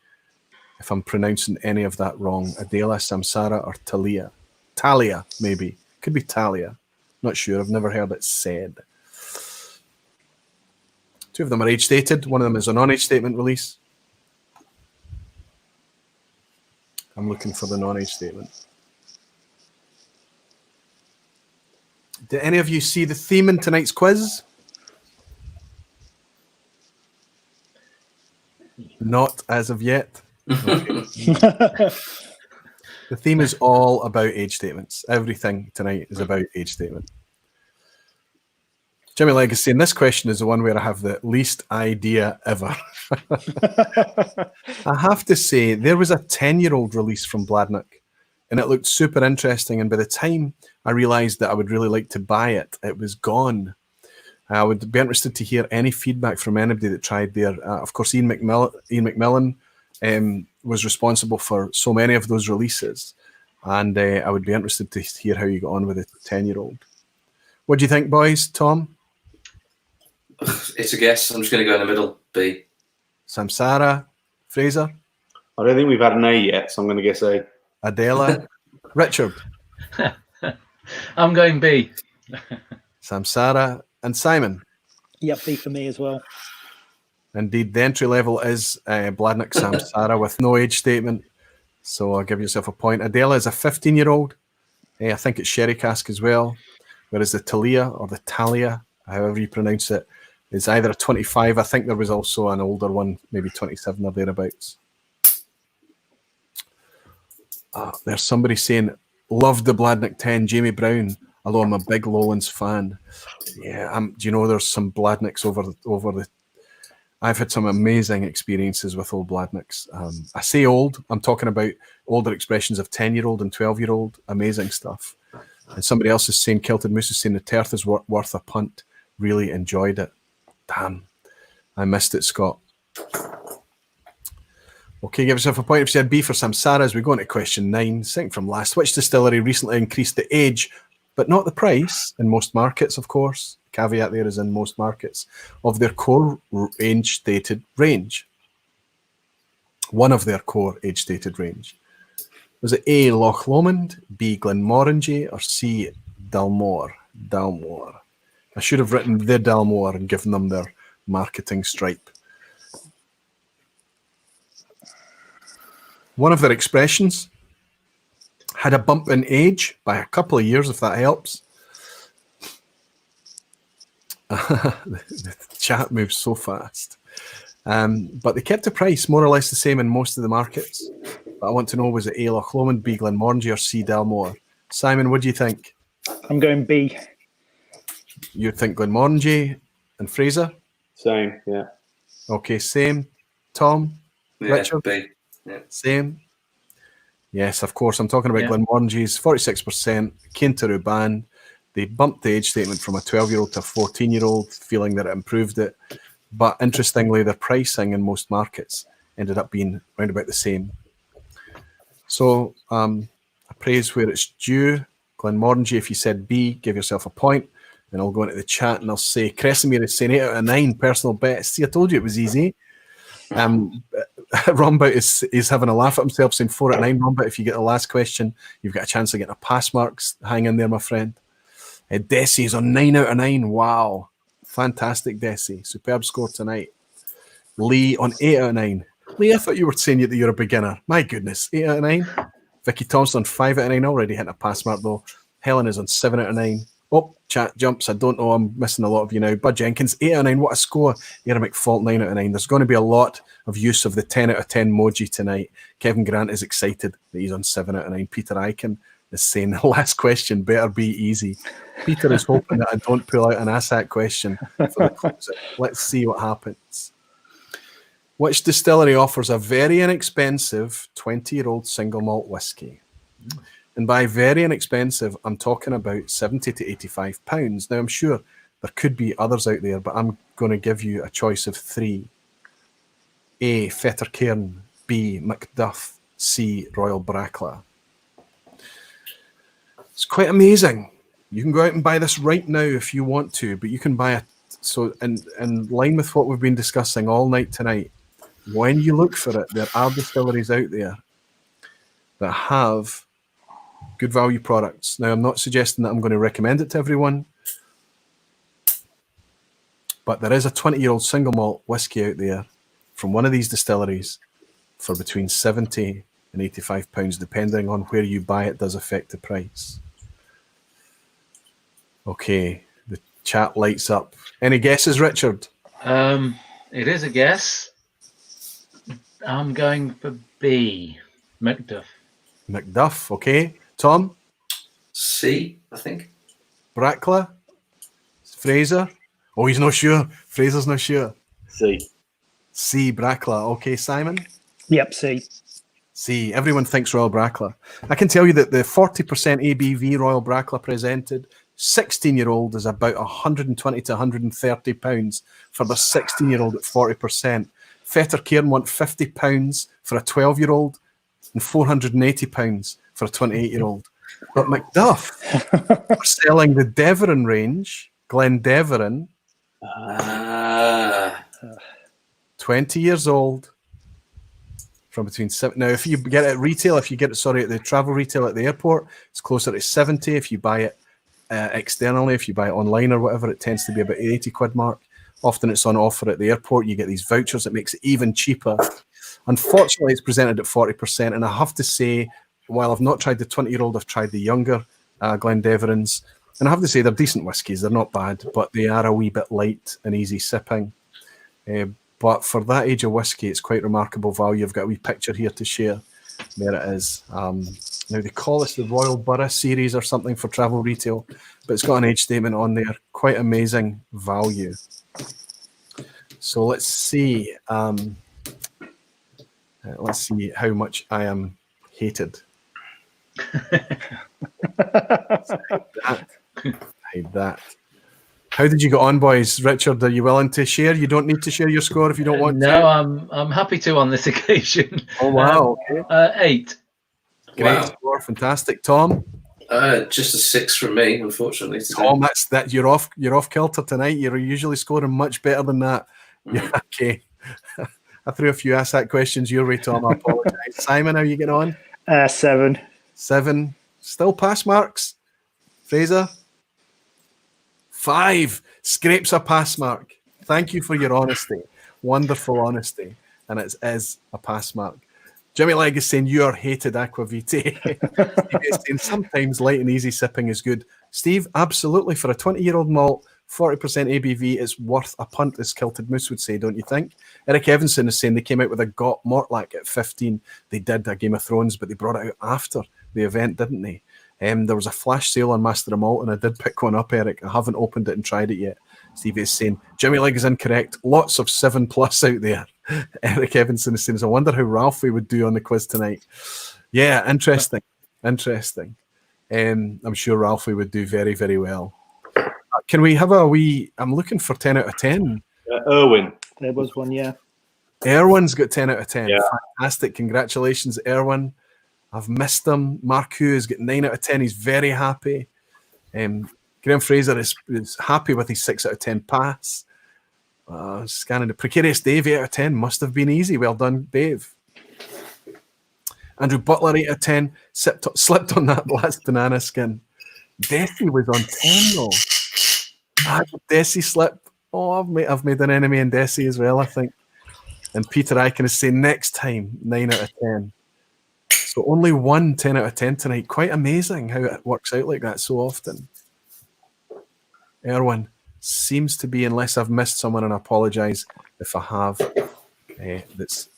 if I'm pronouncing any of that wrong. Adela, Samsara, or Talia? Talia, maybe. Could be Talia. Not sure. I've never heard it said. 2 of them are age stated. One of them is a non-age statement release. I'm looking for the non-age statement. Did any of you see the theme in tonight's quiz? Not as of yet. Okay. The theme is all about age statements. Everything tonight is about age statement. Jimmy Legg is saying this question is the one where I have the least idea ever. I have to say, there was a 10-year-old release from Bladnock, and it looked super interesting. And by the time I realised that I would really like to buy it, it was gone. I would be interested to hear any feedback from anybody that tried there. Of course, Ian McMillan was responsible for so many of those releases, and I would be interested to hear how you got on with the 10-year-old. What do you think, boys? Tom? It's a guess. I'm just going to go in the middle. B. Samsara? Fraser? I don't think we've had an A yet, so I'm going to guess A. Adela? Richard? I'm going B. Samsara? And Simon? Yep, B for me as well. Indeed, the entry level is Bladnoch Samsara with no age statement. So I'll give yourself a point. Adela is a 15-year-old. I think it's sherry cask as well. Whereas the Talia, or the Talia, however you pronounce it, is either a 25. I think there was also an older one, maybe 27 or thereabouts. There's somebody saying, love the Bladnoch 10, Jamie Brown, although I'm a big Lowlands fan. Yeah, do you know there's some Bladnochs over the... I've had some amazing experiences with old Bladnochs. I say old, I'm talking about older expressions of 10-year-old and 12-year-old. Amazing stuff. And somebody else is saying, Kilted Moose is saying, the Terth is worth a punt. Really enjoyed it. Damn, I missed it, Scott. Okay, give yourself a point if you said B for Samsara as we go into question 9. Second from last. Which distillery recently increased the age, but not the price, in most markets, of course? Caveat there is in most markets, of their core age-stated range. One of their core age-stated range. Was it A, Loch Lomond, B, Glenmorangie, or C, Dalmore? Dalmore. I should have written the Dalmore and given them their marketing stripe. One of their expressions had a bump in age by a couple of years, if that helps. The chat moves so fast. But they kept the price more or less the same in most of the markets. But I want to know, was it A, Loch Lomond, B, Glenmorangie, or C, Dalmore? Simon, what do you think? I'm going B. You think Glenmorangie and Fraser? Same, yeah. Okay, same. Tom? Yeah, Richard? B. Yeah. Same. Yes, of course. I'm talking about Glenmorangie's 46%, Kintaroo ban. They bumped the age statement from a 12-year-old to a 14-year-old, feeling that it improved it. But interestingly, their pricing in most markets ended up being around about the same. So I praise where it's due. Glenmorangie, if you said B, give yourself a point. And I'll go into the chat and I'll say, Cresimir is saying 8 out of 9 personal bets. See, I told you it was easy. Rombout is having a laugh at himself, saying 4 out of 9. Rombout, if you get the last question, you've got a chance of getting a pass marks. Hang in there, my friend. Desi is on 9 out of 9. Wow. Fantastic, Desi. Superb score tonight. Lee on 8 out of 9. Lee, I thought you were saying that you're a beginner. My goodness. 8 out of 9. Vicky Thompson on 5 out of 9. Already hitting a pass mark, though. Helen is on 7 out of 9. Oh, chat jumps. I don't know. I'm missing a lot of you now. Bud Jenkins, 8 out of 9. What a score. Aaron McFault, 9 out of 9. There's going to be a lot of use of the 10 out of 10 emoji tonight. Kevin Grant is excited that he's on 7 out of 9. Peter Eichen is saying the last question better be easy. Peter is hoping that I don't pull out an ASAC question for the closer. Let's see what happens. Which distillery offers a very inexpensive 20-year-old single malt whiskey? And by very inexpensive, I'm talking about £70 to £85. Now, I'm sure there could be others out there, but I'm going to give you a choice of 3. A, Fettercairn, B, Macduff, C, Royal Bracla. It's quite amazing. You can go out and buy this right now if you want to, but you can buy it. So in line with what we've been discussing all night tonight, when you look for it, there are distilleries out there that have good value products. Now, I'm not suggesting that I'm going to recommend it to everyone, but there is a 20-year-old single malt whiskey out there from one of these distilleries for between £70 and £85, depending on where you buy it does affect the price. Okay, the chat lights up. Any guesses, Richard? It is a guess. I'm going for B, Macduff. Macduff, okay. Tom? C, I think. Bracla? Fraser? Oh, he's not sure. Fraser's not sure. C. C, Bracla. Okay, Simon? Yep, C. C. Everyone thinks Royal Bracla. I can tell you that the 40% ABV Royal Bracla presented, 16-year-old is about £120 to £130 for the 16-year-old at 40%. Fettercairn want £50 for a 12-year-old and £480 for a 28-year-old. But Macduff are selling the Deveron range, Glendeveron, 20 years old, from between 7. Now, if you get it at retail, if you get it, at the travel retail at the airport, it's closer to 70. If you buy it externally, if you buy it online or whatever, it tends to be about 80 quid mark. Often it's on offer at the airport. You get these vouchers. It makes it even cheaper. Unfortunately, it's presented at 40%. And I have to say, while I've not tried the 20-year-old, I've tried the younger Glendeverons. And I have to say, they're decent whiskies. They're not bad, but they are a wee bit light and easy sipping. But for that age of whiskey, it's quite remarkable value. I've got a wee picture here to share. There it is. Now, they call this the Royal Borough series or something for travel retail, but it's got an age statement on there. Quite amazing value. So let's see. Let's see how much I am hated. Hide that. How did you get on, boys? Richard, are you willing to share? You don't need to share your score if you don't want to. No, I'm happy to on this occasion. Oh wow! Okay. 8. Great score, fantastic. Tom, just a 6 from me, unfortunately. Today. Tom, that's you're off kilter tonight. You're usually scoring much better than that. Yeah, okay. I threw a few ask that questions your way, Tom. I apologise. Simon, how are you getting on? 7. 7. Still pass marks. Fraser. 5. Scrapes a pass mark. Thank you for your honesty. Wonderful honesty. And it is a pass mark. Jimmy Legg is saying you are hated aquavite. Steve is saying sometimes light and easy sipping is good. Steve, absolutely. For a 20-year-old malt, 40% ABV is worth a punt, as Kilted Moose would say, don't you think? Eric Evanson is saying they came out with a Got Mortlach at 15. They did a Game of Thrones, but they brought it out after the event, didn't they? There was a flash sale on Master of Malt, and I did pick one up, Eric. I haven't opened it and tried it yet. Steve is saying, Jimmy Legg is incorrect. Lots of 7+ out there. Eric Evanson is saying, I wonder how Ralphie would do on the quiz tonight. Yeah, interesting. Interesting. I'm sure Ralphie would do very, very well. Can we have a wee... I'm looking for 10 out of 10. Erwin. There was one, yeah. Erwin's got 10 out of 10. Yeah. Fantastic. Congratulations, Erwin. I've missed him. Mark Hugh has got 9 out of 10. He's very happy. Graham Fraser is happy with his 6 out of 10 pass. Scanning the Precarious Dave, 8 out of 10. Must have been easy. Well done, Dave. Andrew Butler, 8 out of 10. Slipped on that last banana skin. Desi was on 10 though. Desi slipped. Oh, I've made an enemy in Desi as well, I think. And Peter Eichen is saying next time, 9 out of 10. So only one 10 out of 10 tonight. Quite amazing how it works out like that so often. Erwin seems to be, unless I've missed someone, and I apologise if I have, that's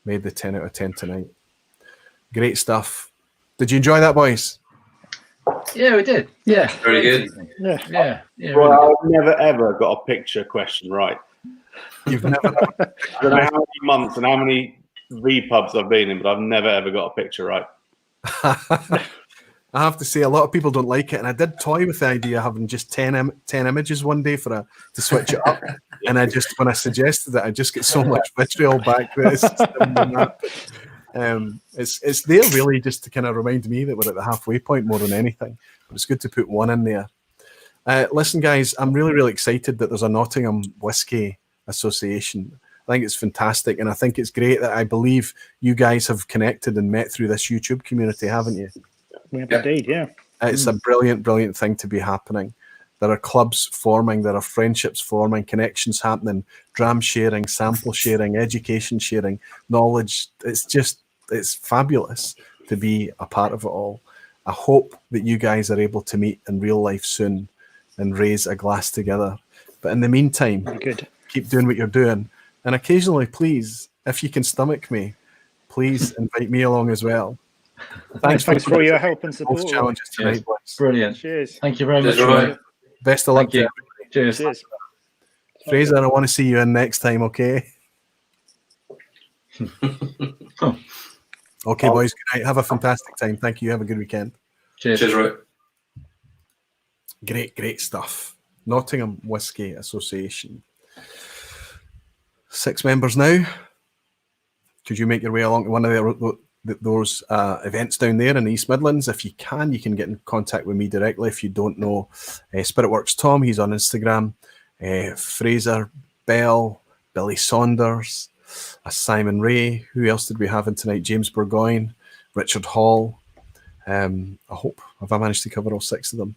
made the 10 out of 10 tonight. Great stuff. Did you enjoy that, boys? Yeah, we did. Yeah. Very good. Yeah. Well, Really I've never ever got a picture question right. You've never. I don't know how many months and how many vPubs I've been in, but I've never ever got a picture right. I have to say, a lot of people don't like it, and I did toy with the idea of having just 10 images one day to switch it up. And when I suggested it, I just get so much vitriol back that it's there really just to kind of remind me that we're at the halfway point more than anything. But it's good to put one in there. Listen, guys, I'm really, really excited that there's a Nottingham Whisky Association. I think it's fantastic, and I think it's great that I believe you guys have connected and met through this YouTube community, haven't you? We have indeed, yeah. It's a brilliant, brilliant thing to be happening. There are clubs forming, there are friendships forming, connections happening, dram sharing, sample sharing, education sharing, knowledge. It's fabulous to be a part of it all. I hope that you guys are able to meet in real life soon and raise a glass together. But in the meantime, Good. Keep doing what you're doing. And occasionally, please, if you can stomach me, please invite me along as well. Thanks for all your help and support. Both challenges tonight, boys. Brilliant. Cheers. Thank you very much. Right. Best of luck Thank you. to everybody. Cheers. Fraser, I want to see you in next time, okay? Okay, boys, good night. Have a fantastic time. Thank you. Have a good weekend. Cheers. Cheers, Roy. Great stuff. Nottingham Whisky Association. 6 members now. Could you make your way along to one of those events down there in the East Midlands? If you can get in contact with me directly. If you don't know Spiritworks Tom, he's on Instagram. Fraser Bell, Billy Saunders, Simon Ray. Who else did we have in tonight? James Burgoyne, Richard Hall. I hope have I managed to cover all 6 of them.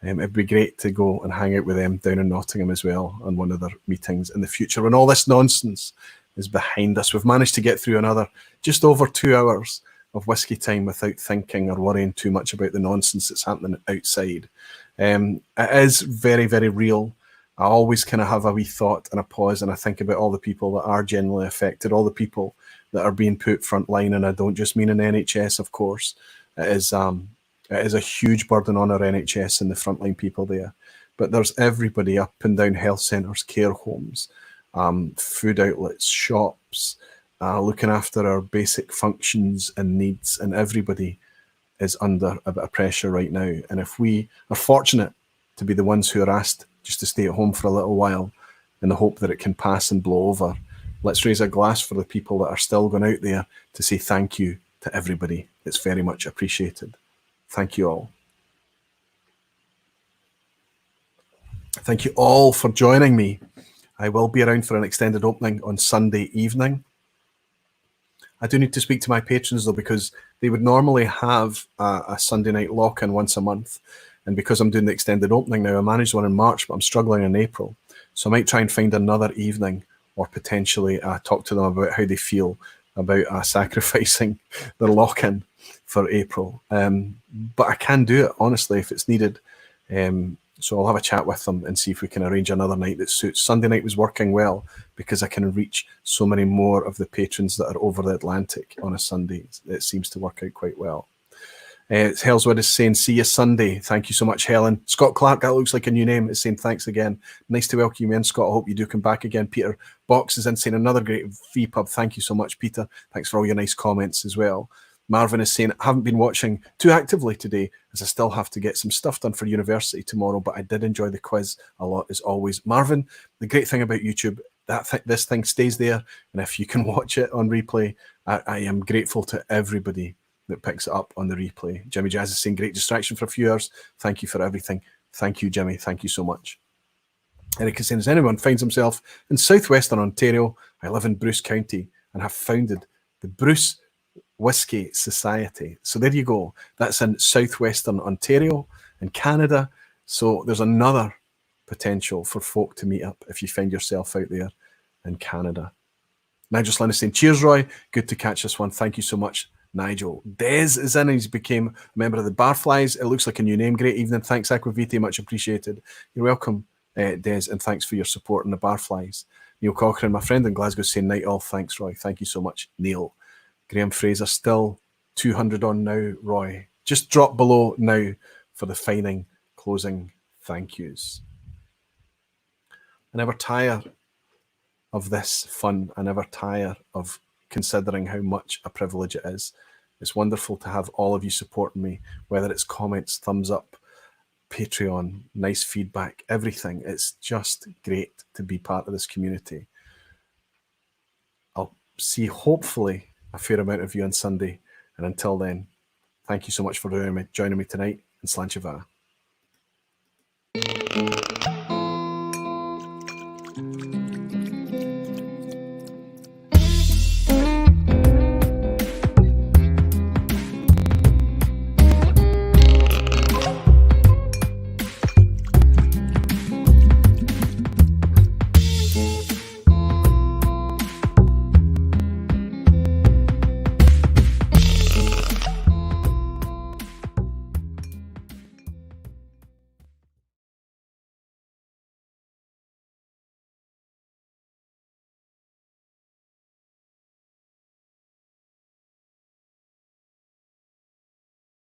It'd be great to go and hang out with them down in Nottingham as well on one of their meetings in the future when all this nonsense is behind us. We've managed to get through another just over 2 hours of whiskey time without thinking or worrying too much about the nonsense that's happening outside. It is very, very real. I always kind of have a wee thought and a pause, and I think about all the people that are generally affected, all the people that are being put front line, and I don't just mean in NHS, of course. It is a huge burden on our NHS and the frontline people there. But there's everybody up and down health centres, care homes, food outlets, shops, looking after our basic functions and needs, and everybody is under a bit of pressure right now. And if we are fortunate to be the ones who are asked just to stay at home for a little while in the hope that it can pass and blow over, let's raise a glass for the people that are still going out there to say thank you to everybody. It's very much appreciated. Thank you all. Thank you all for joining me. I will be around for an extended opening on Sunday evening. I do need to speak to my patrons though, because they would normally have a Sunday night lock-in once a month. And because I'm doing the extended opening now, I managed one in March, but I'm struggling in April. So I might try and find another evening or potentially talk to them about how they feel about sacrificing their lock-in for April. But I can do it, honestly, if it's needed. So I'll have a chat with them and see if we can arrange another night that suits. Sunday night was working well because I can reach so many more of the patrons that are over the Atlantic on a Sunday. It seems to work out quite well. Hellswood is saying, see you Sunday. Thank you so much, Helen. Scott Clark, that looks like a new name, is saying thanks again. Nice to welcome you in, Scott. I hope you do come back again. Peter Box is in saying, another great vPub. Thank you so much, Peter. Thanks for all your nice comments as well. Marvin is saying, I haven't been watching too actively today as I still have to get some stuff done for university tomorrow, but I did enjoy the quiz a lot as always. Marvin, the great thing about YouTube, this thing stays there, and if you can watch it on replay, I am grateful to everybody that picks it up on the replay. Jimmy Jazz is saying, great distraction for a few hours. Thank you for everything. Thank you, Jimmy. Thank you so much. Eric is saying, as anyone finds himself in southwestern Ontario, I live in Bruce County and have founded the Bruce Whisky Society. So there you go. That's in southwestern Ontario in Canada. So there's another potential for folk to meet up if you find yourself out there in Canada. Nigel Slynn is saying, cheers, Roy. Good to catch this one. Thank you so much, Nigel. Des is in. He's became a member of the Barflies. It looks like a new name. Great evening. Thanks, Aquavite. Much appreciated. You're welcome, Des, and thanks for your support in the Barflies. Neil Cochrane, my friend in Glasgow, saying, night all. Thanks, Roy. Thank you so much, Neil. Graham Fraser, still 200 on now, Roy. Just drop below now for the fining closing thank yous. I never tire of this fun. I never tire of considering how much a privilege it is. It's wonderful to have all of you supporting me, whether it's comments, thumbs up, Patreon, nice feedback, everything. It's just great to be part of this community. I'll see, hopefully, a fair amount of you on Sunday. And until then, thank you so much for joining me tonight, and Sláinte mhath.